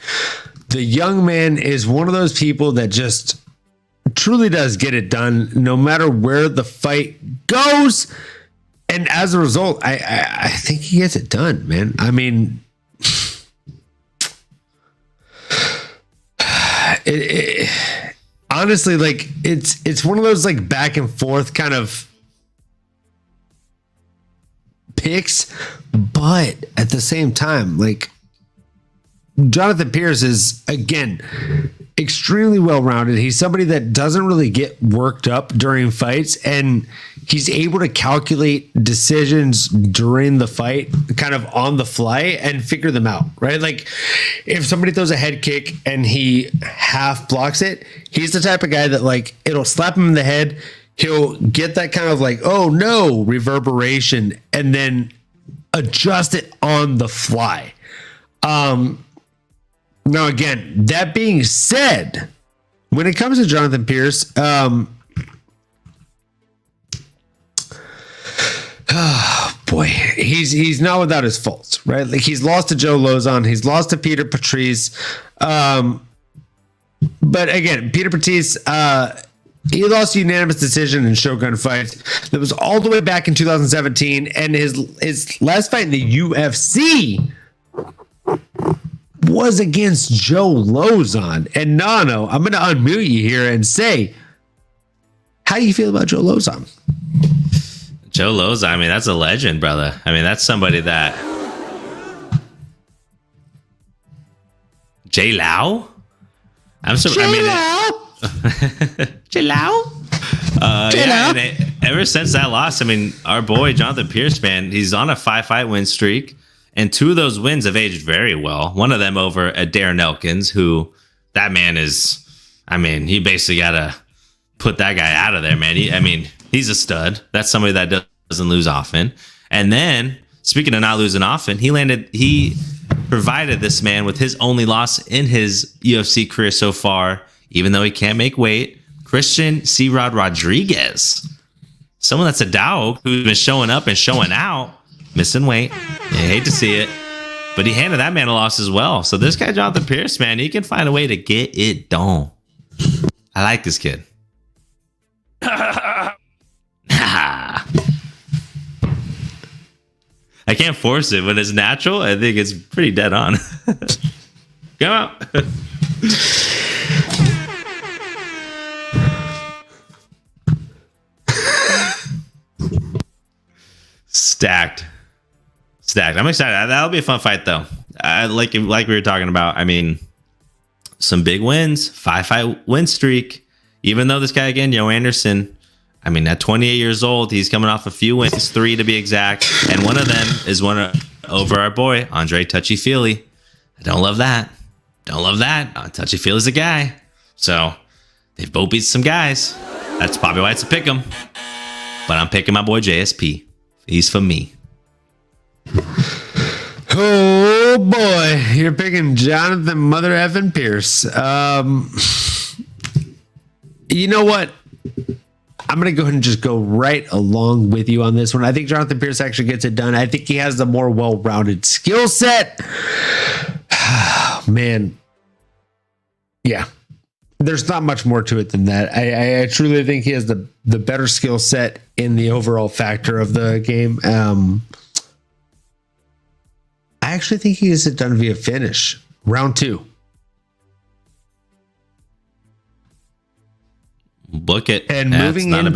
The young man is one of those people that just truly does get it done no matter where the fight goes. And as a result, I think he gets it done, man. I mean, honestly, like it's one of those like back and forth kind of picks, but at the same time, like Jonathan Pierce is, again, extremely well-rounded. He's somebody that doesn't really get worked up during fights, and he's able to calculate decisions during the fight kind of on the fly and figure them out, right? Like if somebody throws a head kick and he half blocks it, he's the type of guy that like it'll slap him in the head. He'll get that kind of like, oh no, reverberation, and then adjust it on the fly. Now, again, that being said, when it comes to Jonathan Pierce, oh boy, he's not without his faults, right? Like he's lost to Joe Lozon, he's lost to Peter Patrice. But again, Peter Patrice, he lost a unanimous decision in Shogun fight that was all the way back in 2017, and his last fight in the UFC was against Joe Lozon. And Nano, I'm going to unmute you here and say, how do you feel about Joe Lozon? Joe Lozon, I mean, that's a legend, brother. I mean, that's somebody that... Jay Lau? I'm so... Jay Lau? Yeah, and ever since that loss, I mean, our boy Jonathan Pierce, man, he's on a 5-fight win streak. And 2 of those wins have aged very well. One of them over at Darren Elkins, who that man is, I mean, he basically got to put that guy out of there, man. He's a stud. That's somebody that doesn't lose often. And then, speaking of not losing often, he provided this man with his only loss in his UFC career so far, even though he can't make weight, Christian C-Rod Rodriguez. Someone that's a dog who's been showing up and showing out. Missing weight. I hate to see it. But he handed that man a loss as well. So this guy, Jonathan Pierce, man, he can find a way to get it done. I like this kid. I can't force it. When it's natural, I think it's pretty dead on. Come out. Stacked. I'm excited. That'll be a fun fight, though. Like we were talking about. I mean, some big wins, 5-fight win streak. Even though this guy again, Joe Anderson, I mean, at 28 years old, he's coming off a few wins, 3 to be exact, and one of them is over our boy Andre Touchy-Feely. I don't love that. Touchy-Feely's a guy. So they've both beat some guys. That's probably why it's a pick 'em. But I'm picking my boy JSP. He's for me. Oh boy, you're picking Jonathan Mother effing Pierce. You know what? I'm going to go ahead and just go right along with you on this one. I think Jonathan Pierce actually gets it done. I think he has the more well-rounded skill set. Man. Yeah. There's not much more to it than that. I truly think he has the better skill set in the overall factor of the game. I actually think he gets it done via finish. Round 2. Book it. And moving into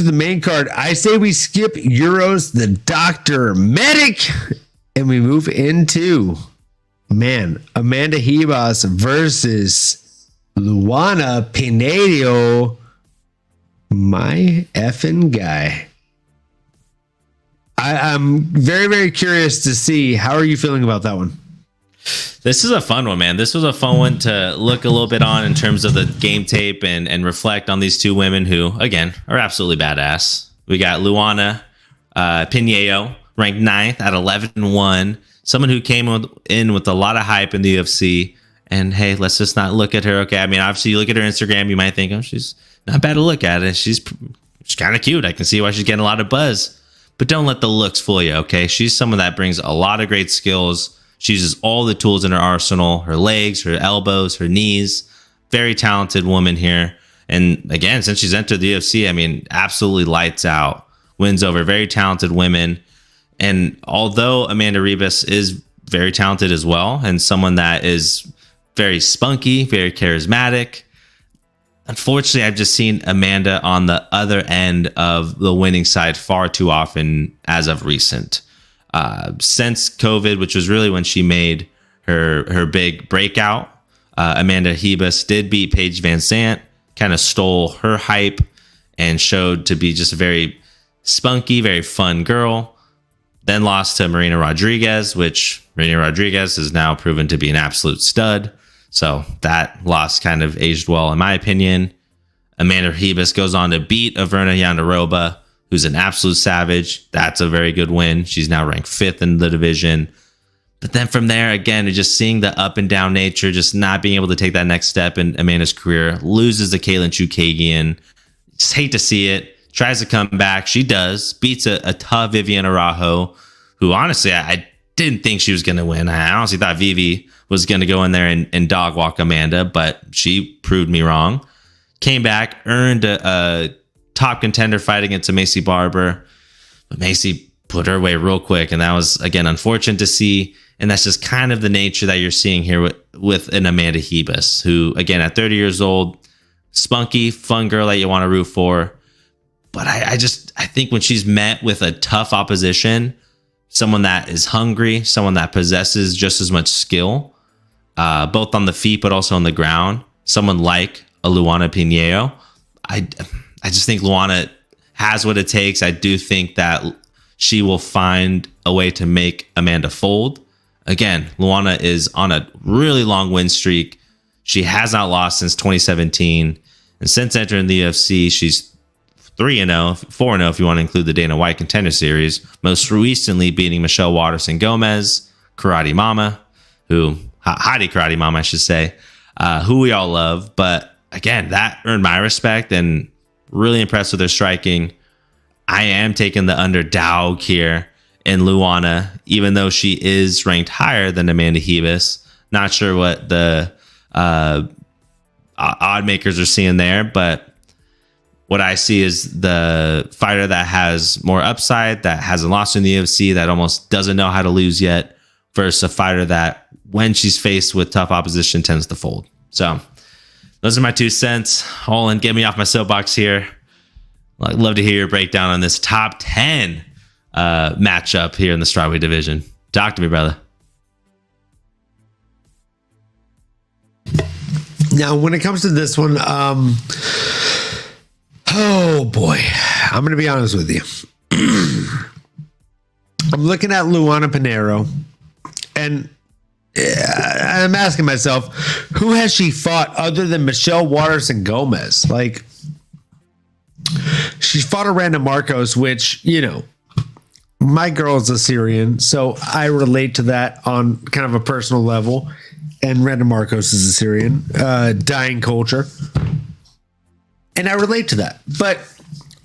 the main card, I say we skip Euros, the Dr. Medic, and we move into, man, Amanda Ribas versus Luana Pinheiro. My effing guy. I'm very, very curious to see, how are you feeling about that one? This is a fun one, man. This was a fun one to look a little bit on in terms of the game tape and reflect on these two women who, again, are absolutely badass. We got Luana Pinheiro, ranked 9th at 11-1. Someone who came in with a lot of hype in the UFC. And hey, let's just not look at her. Okay, I mean, obviously, you look at her Instagram, you might think, oh, she's not bad to look at. And she's kind of cute. I can see why she's getting a lot of buzz. But don't let the looks fool you, okay? She's someone that brings a lot of great skills. She uses all the tools in her arsenal, her legs, her elbows, her knees. Very talented woman here. And again, since she's entered the UFC, I mean, absolutely lights out. Wins over very talented women. And although Amanda Ribas is very talented as well, and someone that is very spunky, very charismatic, unfortunately, I've just seen Amanda on the other end of the winning side far too often as of recent. Since COVID, which was really when she made her big breakout. Amanda Hebus did beat Paige Van Zandt, kind of stole her hype and showed to be just a very spunky, very fun girl. Then lost to Marina Rodriguez, which Marina Rodriguez is now proven to be an absolute stud. So that loss kind of aged well, in my opinion. Amanda Hebus goes on to beat Averna Yandaroba, who's an absolute savage. That's a very good win. She's now ranked 5th in the division. But then from there, again, just seeing the up and down nature, just not being able to take that next step in Amanda's career, loses to Caitlin Chukagian. Just hate to see it. Tries to come back. She does. Beats a tough Vivian Araujo, who honestly, I didn't think she was going to win. I honestly thought Vivi was going to go in there and dog walk Amanda, but she proved me wrong. Came back, earned a top contender fight against Macy Barber, but Macy put her away real quick, and that was, again, unfortunate to see. And that's just kind of the nature that you're seeing here with an Amanda Hebus, who, again, at 30 years old, spunky, fun girl that you want to root for. But I think when she's met with a tough opposition, someone that is hungry, someone that possesses just as much skill, both on the feet but also on the ground, someone like a Luana Pinheiro, I just think Luana has what it takes. I do think that she will find a way to make Amanda fold. Again, Luana is on a really long win streak. She has not lost since 2017. And since entering the UFC, she's 3-0, 4-0 if you want to include the Dana White Contender Series. Most recently beating Michelle Waterson Gomez, Karate Mama, Heidi Karate Mama, I should say, who we all love. But again, that earned my respect and really impressed with her striking. I am taking the underdog here in Luana, even though she is ranked higher than Amanda Hebus. Not sure what the odd makers are seeing there, but what I see is the fighter that has more upside, that hasn't lost in the UFC, that almost doesn't know how to lose yet, versus a fighter that, when she's faced with tough opposition, tends to fold. So those are my 2 cents. Olin, get me off my soapbox here. I'd love to hear your breakdown on this top 10 matchup here in the strawweight division. Talk to me, brother. Now, when it comes to this one, oh boy, I'm going to be honest with you. I'm looking at Luana Pinheiro, and I'm asking myself, who has she fought other than Michelle Waterson Gomez? Like, she fought Aranda Marcos, which, you know, my girl is a Syrian, so I relate to that on kind of a personal level. And Randa Marcos is a Syrian, dying culture. And I relate to that. But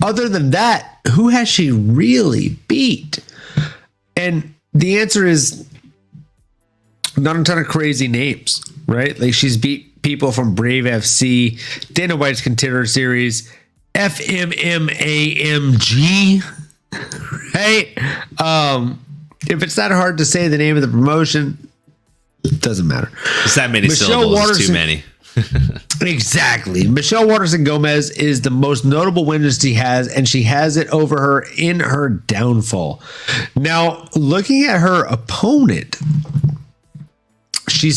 other than that, who has she really beat? And the answer is not a ton of crazy names, right? Like, she's beat people from Brave FC, Dana White's Contender Series, FMMAMG, right? If it's that hard to say the name of the promotion, it doesn't matter. It's that many syllables, it's too many. Exactly. Michelle Waterson Gomez is the most notable win she has, and she has it over her in her downfall. Now, looking at her opponent, she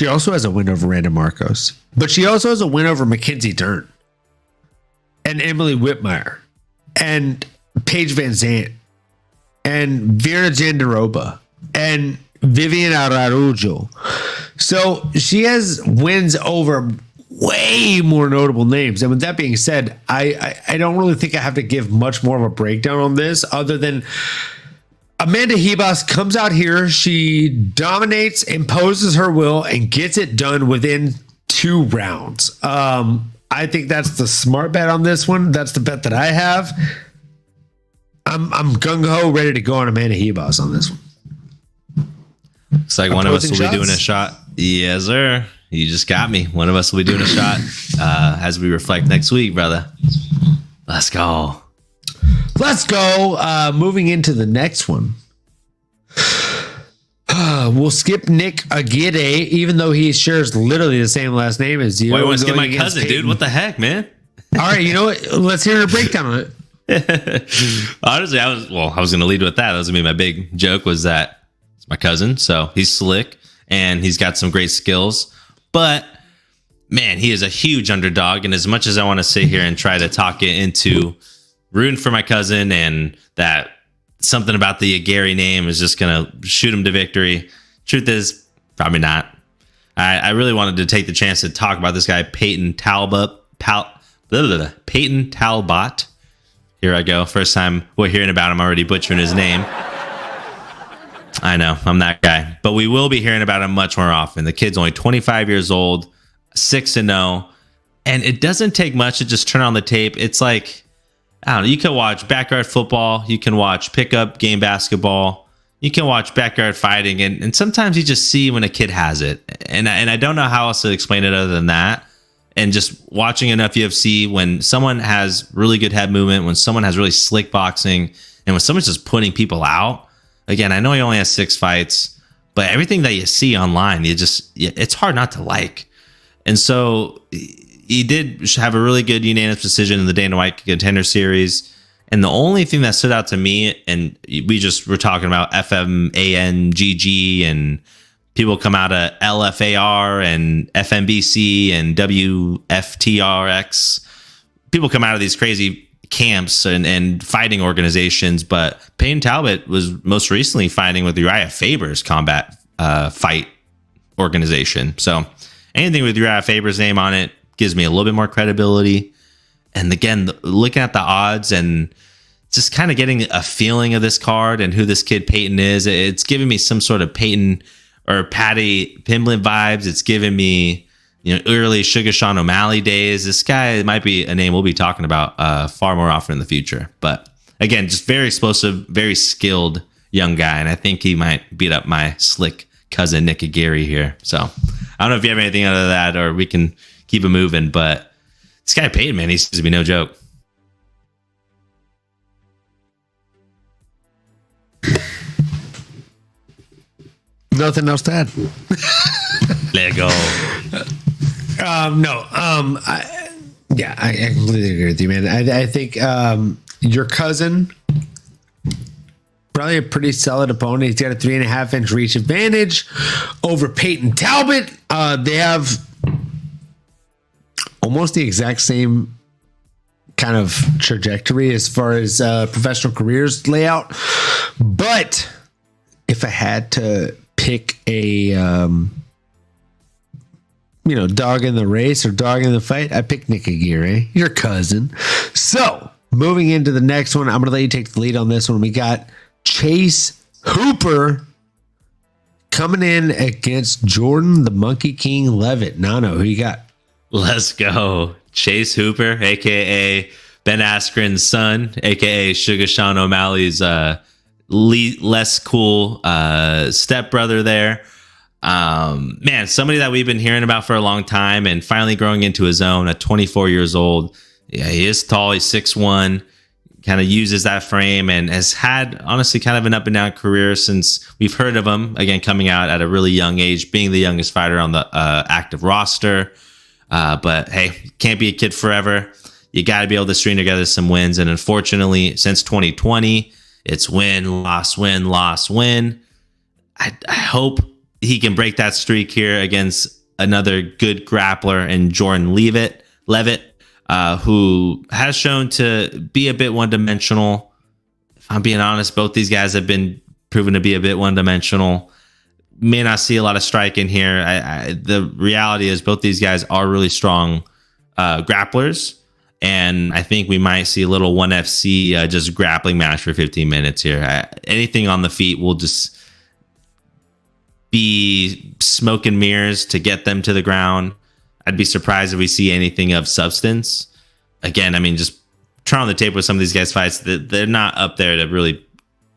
also has a win over Randa Marcos, but she also has a win over Mackenzie Dern and Emily Whitmire and Paige Van Zandt and Vera Jandiroba and Vivian Araujo. So she has wins over way more notable names. And with that being said, I don't really think I have to give much more of a breakdown on this, other than Amanda Hebus comes out here, she dominates, imposes her will, and gets it done within 2 rounds. I think that's the smart bet on this one. That's the bet that I have. I'm gung-ho, ready to go on Amanda Hebus on this one. It's like one of us will be doing a shot. Yes, sir. You just got me. One of us will be doing a shot as we reflect next week, brother. Let's go. Let's go. Moving into the next one. We'll skip Nick Aguirre, even though he shares literally the same last name as you. Why you want to skip my cousin, dude? What the heck, man? All right, you know what? Let's hear a breakdown on it. Honestly, I was going to lead with that. That was going to be my big joke, was that my cousin. So he's slick and he's got some great skills. But man, he is a huge underdog. And as much as I want to sit here and try to talk it into rooting for my cousin and that something about the Gary name is just going to shoot him to victory, truth is probably not. I really wanted to take the chance to talk about this guy, Peyton Talbot. Peyton Talbot. Here I go. First time we're hearing about him, already butchering his name. I know, I'm that guy. But we will be hearing about him much more often. The kid's only 25 years old, 6-0. And it doesn't take much to just turn on the tape. It's like, I don't know, you can watch backyard football. You can watch pickup game basketball. You can watch backyard fighting, and sometimes you just see when a kid has it. And I don't know how else to explain it other than that. And just watching enough UFC, when someone has really good head movement, when someone has really slick boxing, and when someone's just putting people out. Again, I know he only has 6 fights, but everything that you see online, it's hard not to like. And so he did have a really good unanimous decision in the Dana White Contender Series. And the only thing that stood out to me, and we just were talking about FMANGG and people come out of LFAR and FMBC and WFTRX. People come out of these crazy camps and fighting organizations, but Payne Talbot was most recently fighting with Uriah Faber's combat fight organization. So anything with Uriah Faber's name on it gives me a little bit more credibility. And again, looking at the odds and just kind of getting a feeling of this card and who this kid Peyton is, it's giving me some sort of Peyton or Patty Pimblett vibes. It's giving me, early Sugar Sean O'Malley days. This guy might be a name we'll be talking about far more often in the future. But again, just very explosive, very skilled young guy. And I think he might beat up my slick cousin, Nick Aguirre here. So I don't know if you have anything other than that, or we can keep it moving. But this guy Peyton, man, he seems to be no joke. Nothing else to add. Let go. No. I completely agree with you, man. I think your cousin, probably a pretty solid opponent. He's got a 3.5-inch reach advantage over Peyton Talbot. They have almost the exact same kind of trajectory as far as professional careers layout. But if I had to pick a dog in the race or dog in the fight, I pick Nick Aguirre, your cousin. So moving into the next one, I'm gonna let you take the lead on this one. We got Chase Hooper coming in against Jordan the Monkey King Levitt. Nano, who you got? Let's go. Chase Hooper, aka Ben Askren's son, aka Sugar Sean O'Malley's less cool stepbrother there. Man, somebody that we've been hearing about for a long time and finally growing into his own at 24 years old. Yeah, he is tall. He's 6'1", kind of uses that frame and has had, honestly, kind of an up and down career since we've heard of him, again, coming out at a really young age, being the youngest fighter on the active roster. But hey, can't be a kid forever. You got to be able to string together some wins. And unfortunately, since 2020, it's win, loss, win, loss, win. I hope he can break that streak here against another good grappler in Jordan Levitt, who has shown to be a bit one-dimensional. If I'm being honest, both these guys have been proven to be a bit one-dimensional. May not see a lot of striking here. The reality is both these guys are really strong grapplers. And I think we might see a little 1FC just grappling match for 15 minutes here. Anything on the feet will just be smoke and mirrors to get them to the ground. I'd be surprised if we see anything of substance. Again, I mean, just turn on the tape with some of these guys' fights. They're not up there to really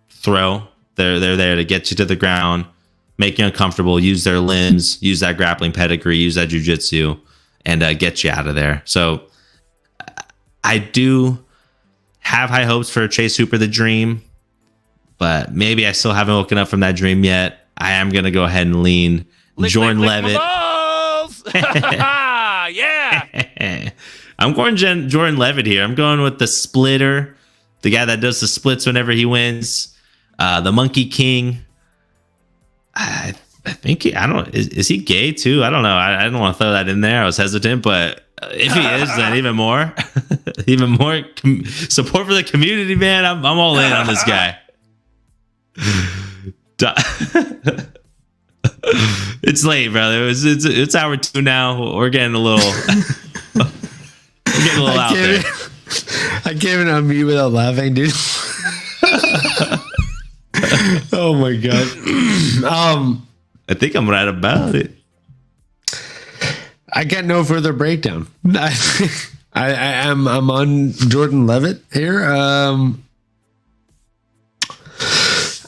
throw. They're there to get you to the ground, make you uncomfortable, use their limbs, use that grappling pedigree, use that jiu-jitsu, and get you out of there. So I do have high hopes for Chase Hooper, the Dream, but maybe I still haven't woken up from that dream yet. I am going to go ahead and lean Jordan Levitt. Yeah. I'm going Jordan Levitt here. I'm going with the splitter, the guy that does the splits whenever he wins, the Monkey King. I think I don't. Is he gay too? I don't know. I don't want to throw that in there. I was hesitant, but if he is, then even more, support for the community, man. I'm all in on this guy. It's late, brother. It's hour 2 now. We're getting a little out there. I can't even unmute without laughing, dude. Oh my god. I think I'm right about it. I got no further breakdown. I'm on Jordan Levitt here.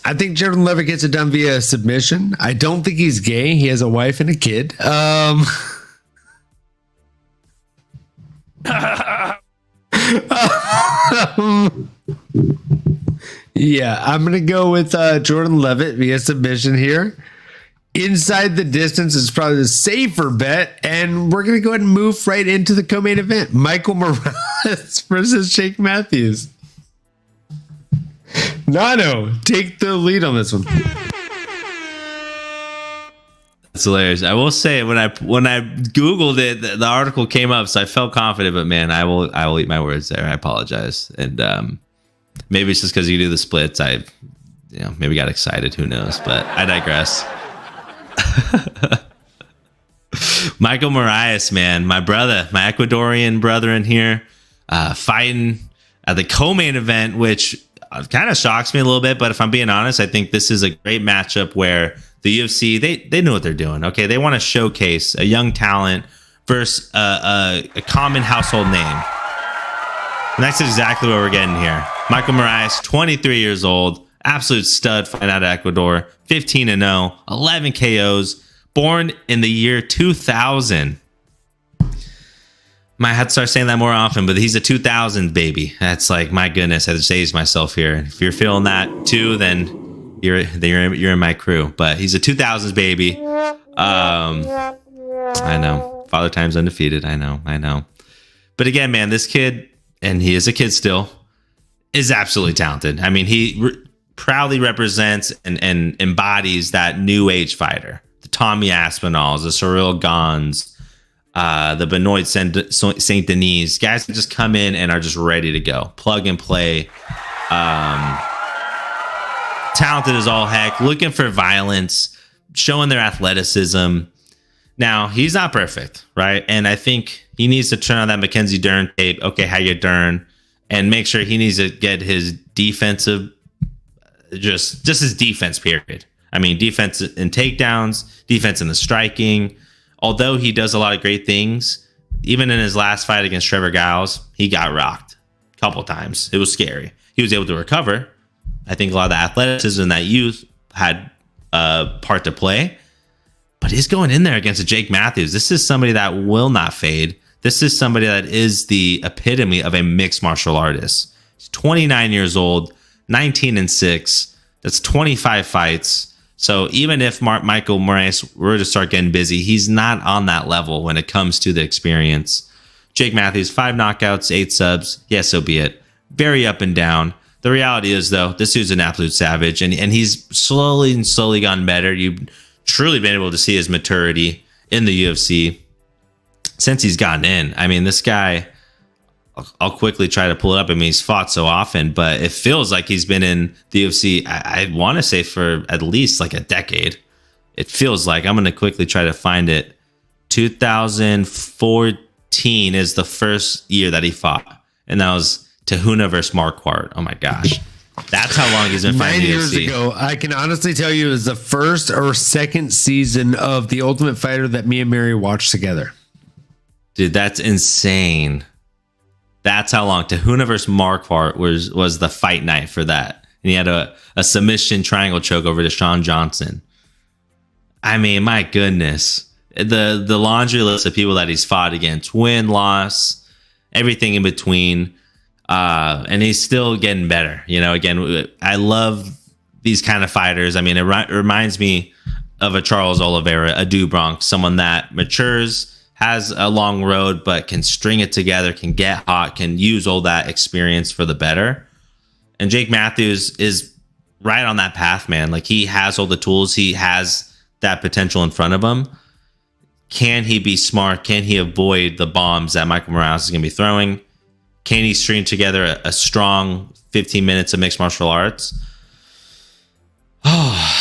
I think Jordan Levitt gets it done via submission. I don't think he's gay. He has a wife and a kid. Yeah, I'm gonna go with Jordan Levitt via submission here. Inside the distance is probably the safer bet, and we're gonna go ahead and move right into the co-main event: Michael Morales versus Jake Matthews. Nano, take the lead on this one. That's hilarious. I will say when I googled it, the article came up, so I felt confident. But man, I will eat my words there. I apologize, and maybe it's just because you do the splits. I maybe got excited. Who knows? But I digress. Michael Morales, man, my brother, my Ecuadorian brother in here, fighting at the co-main event, which kind of shocks me a little bit. But if I'm being honest, I think this is a great matchup where the UFC, they know what they're doing. Okay, they want to showcase a young talent versus a common household name. And that's exactly what we're getting here. Michael Morales, 23 years old, absolute stud fighting out of Ecuador, 15-0, 11 KOs, born in the year 2000. Might have to start saying that more often, but he's a 2000 baby. That's like, my goodness, I just aged myself here. If you're feeling that too, then you're in my crew. But he's a 2000s baby. I know. Father Time's undefeated. I know. But again, man, this kid, and he is a kid still, is absolutely talented. I mean, he proudly represents and embodies that new age fighter. The Tommy Aspinalls, the Cyril Gons, the Benoit Saint Denis, guys that just come in and are just ready to go. Plug and play. Talented as all heck, looking for violence, showing their athleticism. Now, he's not perfect, right? And I think he needs to turn on that Mackenzie Dern tape. Okay, how you Dern? And make sure he needs to get his defensive, just his defense, period. I mean, defense in takedowns, defense in the striking. Although he does a lot of great things, even in his last fight against Trevor Giles, he got rocked a couple times. It was scary. He was able to recover. I think a lot of the athleticism in that youth had a part to play. But he's going in there against a Jake Matthews. This is somebody that will not fade. This is somebody that is the epitome of a mixed martial artist. He's 29 years old, 19-6. That's 25 fights. So even if Michael Morales were to start getting busy, he's not on that level when it comes to the experience. Jake Matthews, 5 knockouts, 8 subs. Yes, so be it. Very up and down. The reality is, though, this dude's an absolute savage, and he's slowly gotten better. You've truly been able to see his maturity in the UFC since he's gotten in. I mean, this guy, I'll quickly try to pull it up. I mean, he's fought so often, but it feels like he's been in the UFC, I want to say, for at least like a decade. It feels like. I'm going to quickly try to find it. 2014 is the first year that he fought, and that was Tahuna versus Marquardt. Oh my gosh. That's how long he's been fighting 9 years UFC. ago, I can honestly tell you it was the first or second season of The Ultimate Fighter that me and Mary watched together. Dude, that's insane. That's how long. Tahuna versus Marquardt was the fight night for that. And he had a submission triangle choke over to Sean Johnson. I mean, my goodness. The laundry list of people that he's fought against, win, loss, everything in between. And he's still getting better. You know, again, I love these kind of fighters. I mean, it reminds me of a Charles Oliveira, a Dubronx, someone that matures, has a long road, but can string it together, can get hot, can use all that experience for the better. And Jake Matthews is right on that path, man. Like, he has all the tools. He has that potential in front of him. Can he be smart? Can he avoid the bombs that Michael Morales is going to be throwing? Can he string together a strong 15 minutes of mixed martial arts? Oh,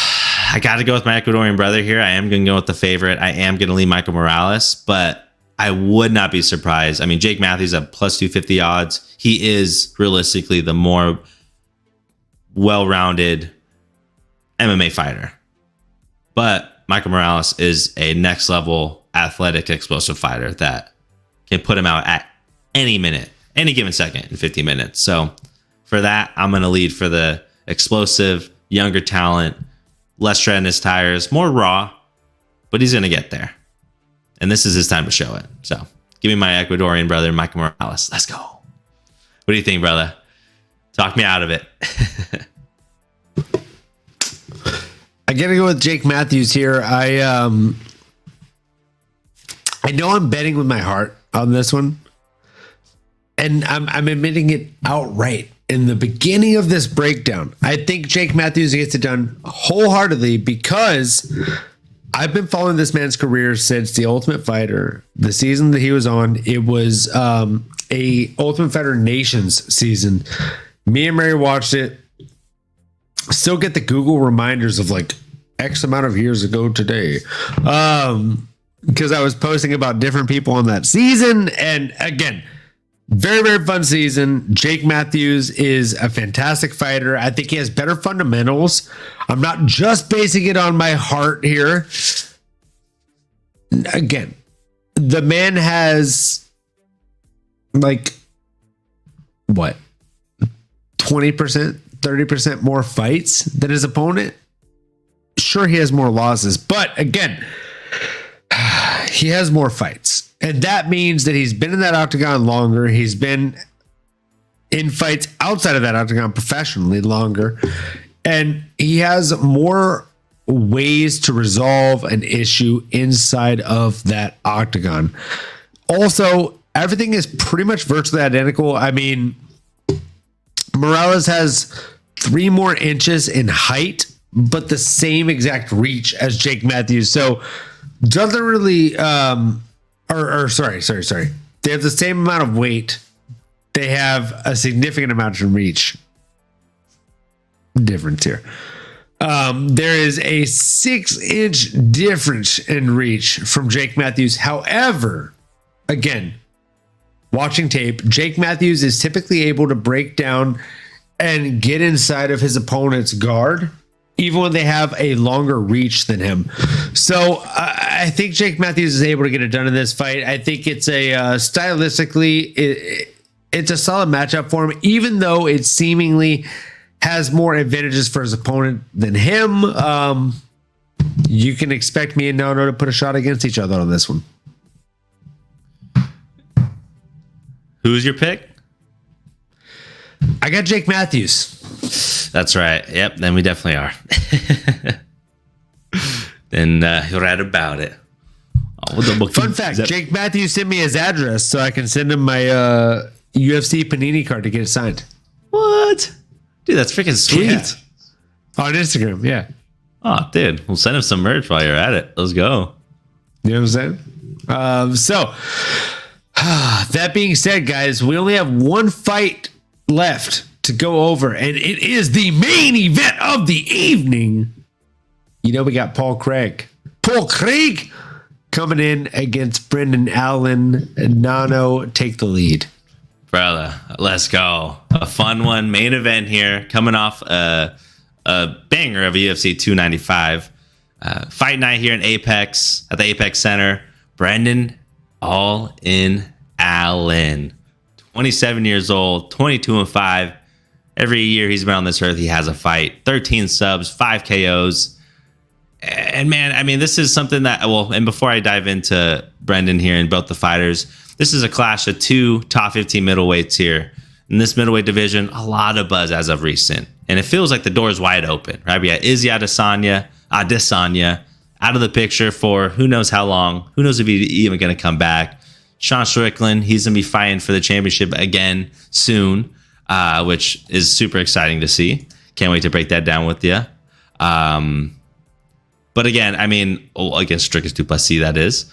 I got to go with my Ecuadorian brother here. I am going to go with the favorite. I am going to lean Michael Morales, but I would not be surprised. I mean, Jake Matthews at plus 250 odds. He is realistically the more well-rounded MMA fighter. But Michael Morales is a next level athletic, explosive fighter that can put him out at any minute, any given second in 50 minutes. So for that, I'm going to lead for the explosive, younger talent, less tread in his tires, more raw, but he's going to get there. And this is his time to show it. So give me my Ecuadorian brother, Michael Morales. Let's go. What do you think, brother? Talk me out of it. I gotta go with Jake Matthews here. I know I'm betting with my heart on this one, and I'm admitting it outright in the beginning of this breakdown. I think Jake Matthews gets it done wholeheartedly because I've been following this man's career since The Ultimate Fighter, the season that he was on. It was a Ultimate Fighter Nations season. Me and Mary watched it. Still get the Google reminders of like X amount of years ago today. Because I was posting about different people on that season. And again, very, very fun season. Jake Matthews is a fantastic fighter. I think he has better fundamentals. I'm not just basing it on my heart here. Again, the man has like what? 20%, 30% more fights than his opponent. Sure, he has more losses, but again, he has more fights. And that means that he's been in that octagon longer. He's been in fights outside of that octagon professionally longer. And he has more ways to resolve an issue inside of that octagon. Also, everything is pretty much virtually identical. I mean, Morales has 3 more inches in height, but the same exact reach as Jake Matthews. So doesn't really, sorry. They have the same amount of weight. They have a significant amount of reach difference here. There is a 6-inch difference in reach from Jake Matthews. However, again, watching tape, Jake Matthews is typically able to break down and get inside of his opponent's guard, even when they have a longer reach than him. So I think Jake Matthews is able to get it done in this fight. I think it's a stylistically, it's a solid matchup for him, even though it seemingly has more advantages for his opponent than him. You can expect me and Nano to put a shot against each other on this one. Who's your pick? I got Jake Matthews. That's right. Yep. Then we definitely are. Then you're right about it. Fun fact: Jake Matthews sent me his address so I can send him my UFC Panini card to get it signed. What? Dude, that's freaking sweet. Yeah. On Instagram, yeah. Oh, dude. We'll send him some merch while you're at it. Let's go. You know what I'm saying? So, that being said, guys, we only have one fight left to go over, and it is the main event of the evening. You know, we got Paul Craig coming in against Brendan Allen. Nano, take the lead. Brother, let's go. A fun one. Main event here. Coming off a banger of UFC 295. Fight night here in Apex, at the Apex Center. Brendan All In Allen. 27 years old, 22-5. Every year he's been on this earth, he has a fight. 13 subs, 5 KOs. And man, I mean, this is something that, well, and before I dive into Brendan here and both the fighters, this is a clash of 2 top 15 middleweights here. In this middleweight division, a lot of buzz as of recent. And it feels like the door is wide open, right? We got Izzy Adesanya out of the picture for who knows how long. Who knows if he's even going to come back. Sean Strickland, he's going to be fighting for the championship again soon, which is super exciting to see. Can't wait to break that down with you. But again, I mean, against Stricus Duplessis, that is.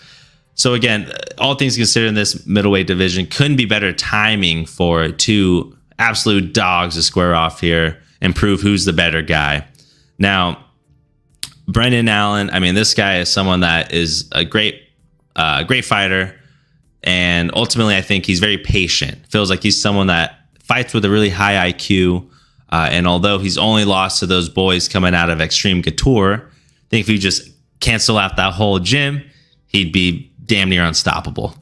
So again, all things considered in this middleweight division, couldn't be better timing for two absolute dogs to square off here and prove who's the better guy. Now, Brendan Allen, I mean, this guy is someone that is a great fighter. And ultimately, I think he's very patient. Feels like he's someone that fights with a really high IQ. And although he's only lost to those boys coming out of Extreme Couture, I think if you just cancel out that whole gym, he'd be damn near unstoppable.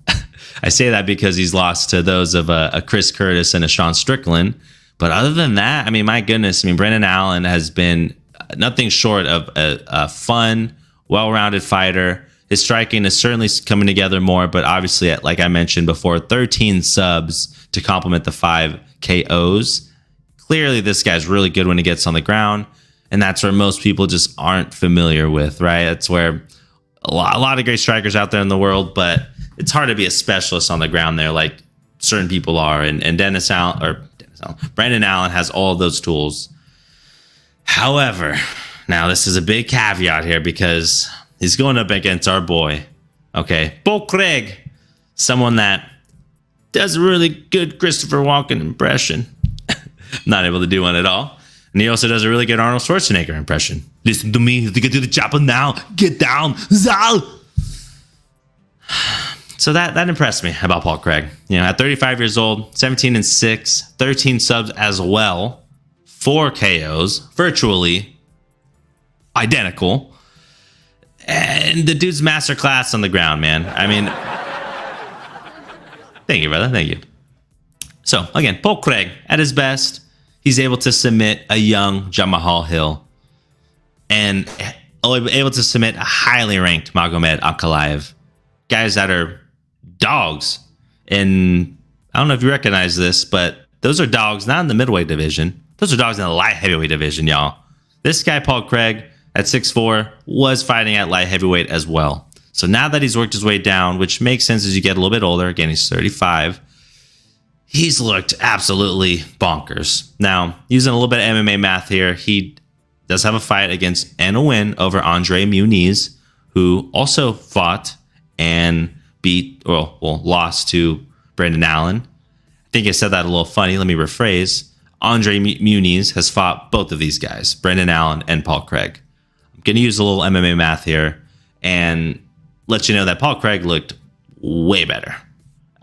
I say that because he's lost to those of a Chris Curtis and a Sean Strickland. But other than that, I mean, my goodness, I mean, Brendan Allen has been nothing short of a fun, well-rounded fighter. His striking is certainly coming together more, but obviously, like I mentioned before, 13 subs to complement the 5 KOs. Clearly, this guy's really good when he gets on the ground. And that's where most people just aren't familiar with, right? That's where a lot of great strikers out there in the world, but it's hard to be a specialist on the ground there like certain people are. And Brendan Allen has all of those tools. However, now this is a big caveat here because he's going up against our boy, okay, Paul Craig, someone that does a really good Christopher Walken impression. Not able to do one at all. And he also does a really good Arnold Schwarzenegger impression. Listen to me. Get to the chopper now. Get down. Zal. So that impressed me about Paul Craig. You know, at 35 years old, 17-6, 13 subs as well, 4 KOs, virtually identical. And the dude's masterclass on the ground, man. I mean, thank you, brother. Thank you. So, again, Paul Craig, at his best, he's able to submit a young Jamahal Hill and able to submit a highly ranked Magomed Ankalaev. Guys that are dogs. And I don't know if you recognize this, but those are dogs not in the middleweight division. Those are dogs in the light heavyweight division, y'all. This guy, Paul Craig, at 6'4", was fighting at light heavyweight as well. So now that he's worked his way down, which makes sense as you get a little bit older, again, he's 35, he's looked absolutely bonkers. Now, using a little bit of MMA math here, he does have a fight against and a win over Andre Muniz, who also fought and lost to Brendan Allen. I think I said that a little funny. Let me rephrase. Andre Muniz has fought both of these guys, Brendan Allen and Paul Craig. I'm going to use a little MMA math here and let you know that Paul Craig looked way better.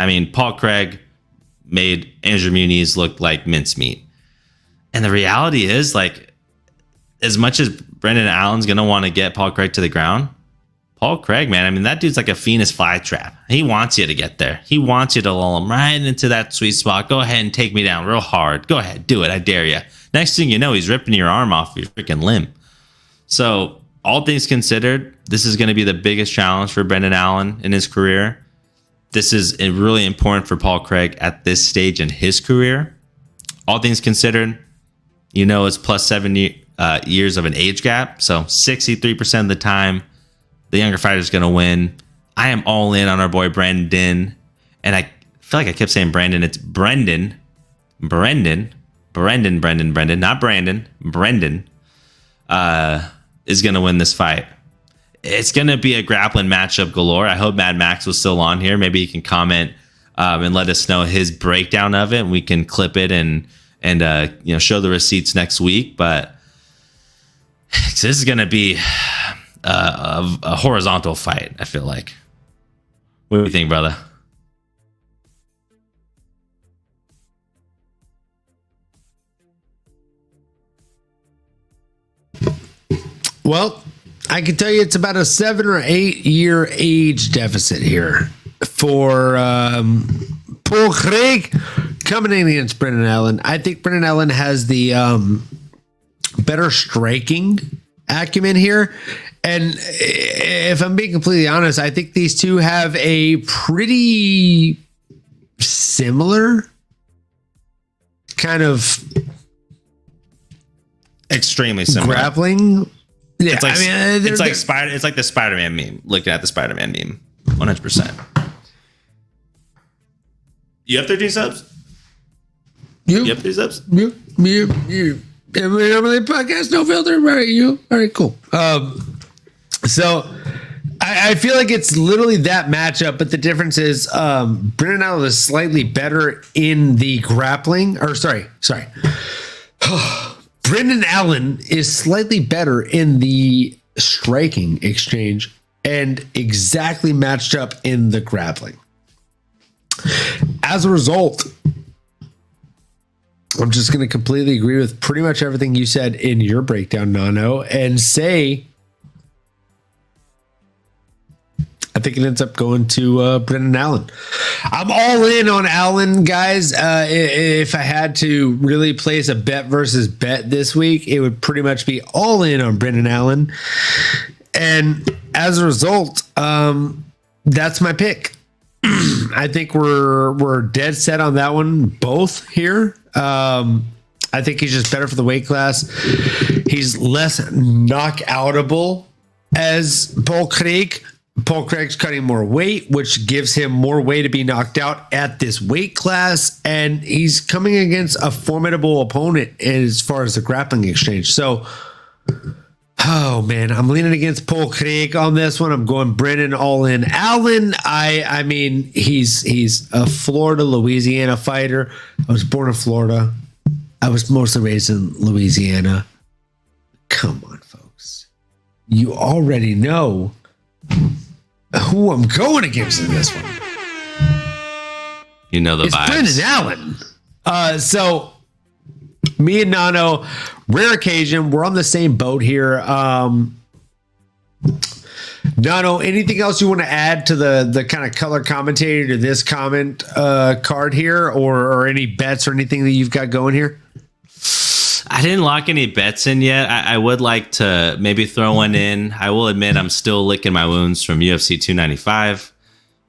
I mean, Paul Craig made Andrew Muniz look like mincemeat. And the reality is, like, as much as Brendan Allen's going to want to get Paul Craig to the ground, Paul Craig, man, I mean, that dude's like a Phoenix flytrap. He wants you to get there. He wants you to lull him right into that sweet spot. Go ahead and take me down real hard. Go ahead, do it. I dare you. Next thing you know, he's ripping your arm off your freaking limb. So, all things considered, this is going to be the biggest challenge for Brendan Allen in his career. This is really important for Paul Craig at this stage in his career. All things considered, you know, it's plus 7 years of an age gap. So 63% of the time, the younger fighter is going to win. I am all in on our boy Brendan. And I feel like I kept saying Brandon. It's Brendan. Not Brandon. Brendan is going to win this fight. It's going to be a grappling matchup galore. I hope Mad Max was still on here. Maybe he can comment and let us know his breakdown of it. And we can clip it and show the receipts next week. But this is going to be a horizontal fight, I feel like. What do you think, brother? Well, I can tell you it's about a 7 or 8 year age deficit here for Paul Craig coming in against Brendan Allen. I think Brendan Allen has the better striking acumen here. And if I'm being completely honest, I think these two have a pretty similar kind of extremely similar grappling. Yeah, it's like, I mean, it's like the Spider-Man meme. Looking at the Spider-Man meme, 100%. You have 13 subs? You have 3 subs? MMAnomaly podcast, no filter. Right, you? All right, cool. So I feel like it's literally that matchup, but the difference is Brendan Allen is slightly better in the grappling. Or sorry. Brendan Allen is slightly better in the striking exchange and exactly matched up in the grappling. As a result, I'm just going to completely agree with pretty much everything you said in your breakdown, Nano, and say I think it ends up going to Brendan Allen. I'm all in on Allen, guys. If I had to really place a bet versus bet this week, it would pretty much be all in on Brendan Allen. And as a result, that's my pick. I think we're dead set on that one, both here. I think he's just better for the weight class. He's less knockoutable as Paul Craig. Paul Craig's cutting more weight, which gives him more way to be knocked out at this weight class. And he's coming against a formidable opponent as far as the grappling exchange. So, oh man, I'm leaning against Paul Craig on this one. I'm going Brendan all in. Allen, I mean, he's a Florida, Louisiana fighter. I was born in Florida. I was mostly raised in Louisiana. Come on, folks. You already know who I'm going against in this one. You know the vibes. Brendan Allen. So me and Nano, rare occasion, we're on the same boat here. Nano, anything else you want to add to the kind of color commentary to this comment card here, or any bets or anything that you've got going here? I didn't lock any bets in yet. I would like to maybe throw one in. I will admit I'm still licking my wounds from UFC 295.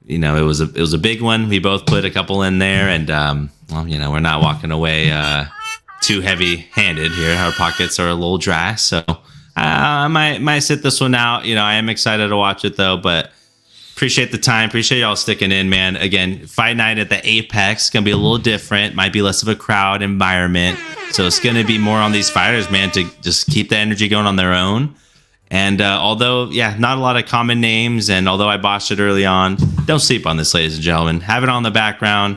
You know, it was a big one. We both put a couple in there, and well, you know, we're not walking away too heavy-handed here. Our pockets are a little dry, so I might sit this one out. You know, I am excited to watch it though, but appreciate the time. Appreciate y'all sticking in, man. Again, fight night at the Apex gonna be a little different. Might be less of a crowd environment, so it's gonna be more on these fighters, man, to just keep the energy going on their own. And although, yeah, not a lot of common names, and although I botched it early on, don't sleep on this, ladies and gentlemen. Have it on the background,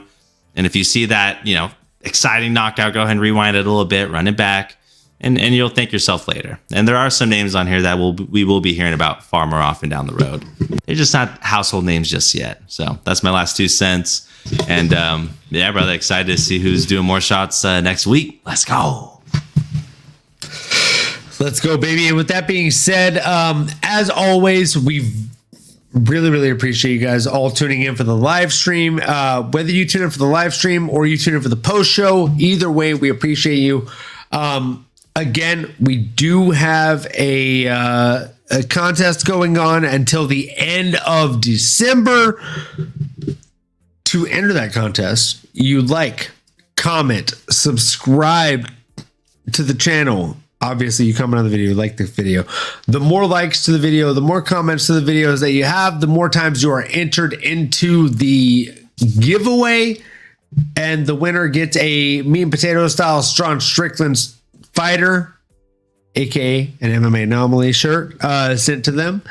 and if you see that, you know, exciting knockout, go ahead and rewind it a little bit, run it back, and you'll thank yourself later. And there are some names on here that we will be hearing about far more often down the road. They're just not household names just yet. So that's my last 2 cents. And yeah, brother, excited to see who's doing more shots next week. Let's go. Let's go, baby. And with that being said, as always, we really appreciate you guys all tuning in for the live stream. Whether you tune in for the live stream or you tune in for the post show, either way, we appreciate you. Again, we do have a contest going on until the end of December. To enter that contest, you like, comment, subscribe to the channel. Obviously, you comment on the video, like the video. The more likes to the video, the more comments to the videos that you have, the more times you are entered into the giveaway. And the winner gets a meat and potato style Strawn Strickland's fighter, aka an MMAnomaly shirt, sent to them.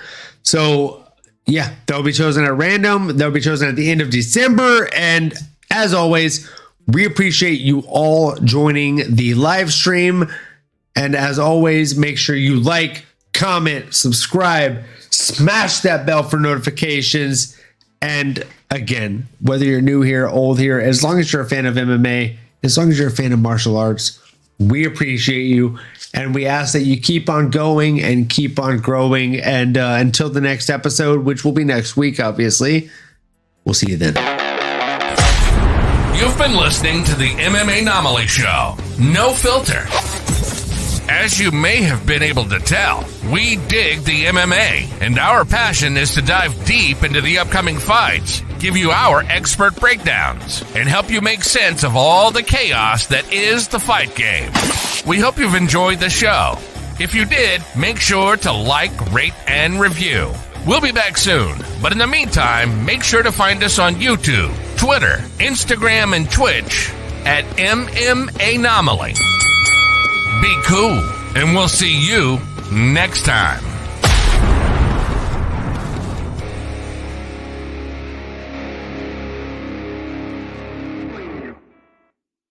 So yeah, they'll be chosen at random. They'll be chosen at the end of December. And as always, we appreciate you all joining the live stream. And as always, make sure you like, comment, subscribe, smash that bell for notifications. And again, whether you're new here, old here, as long as you're a fan of MMA, as long as you're a fan of martial arts, we appreciate you. And we ask that you keep on going and keep on growing. And until the next episode, which will be next week, obviously, we'll see you then. You've been listening to the MMAnomaly Show. No filter. As you may have been able to tell, we dig the MMA, and our passion is to dive deep into the upcoming fights, give you our expert breakdowns, and help you make sense of all the chaos that is the fight game. We hope you've enjoyed the show. If you did, make sure to like, rate, and review. We'll be back soon, but in the meantime, make sure to find us on YouTube, Twitter, Instagram, and Twitch at MMAnomaly. be cool, and we'll see you next time.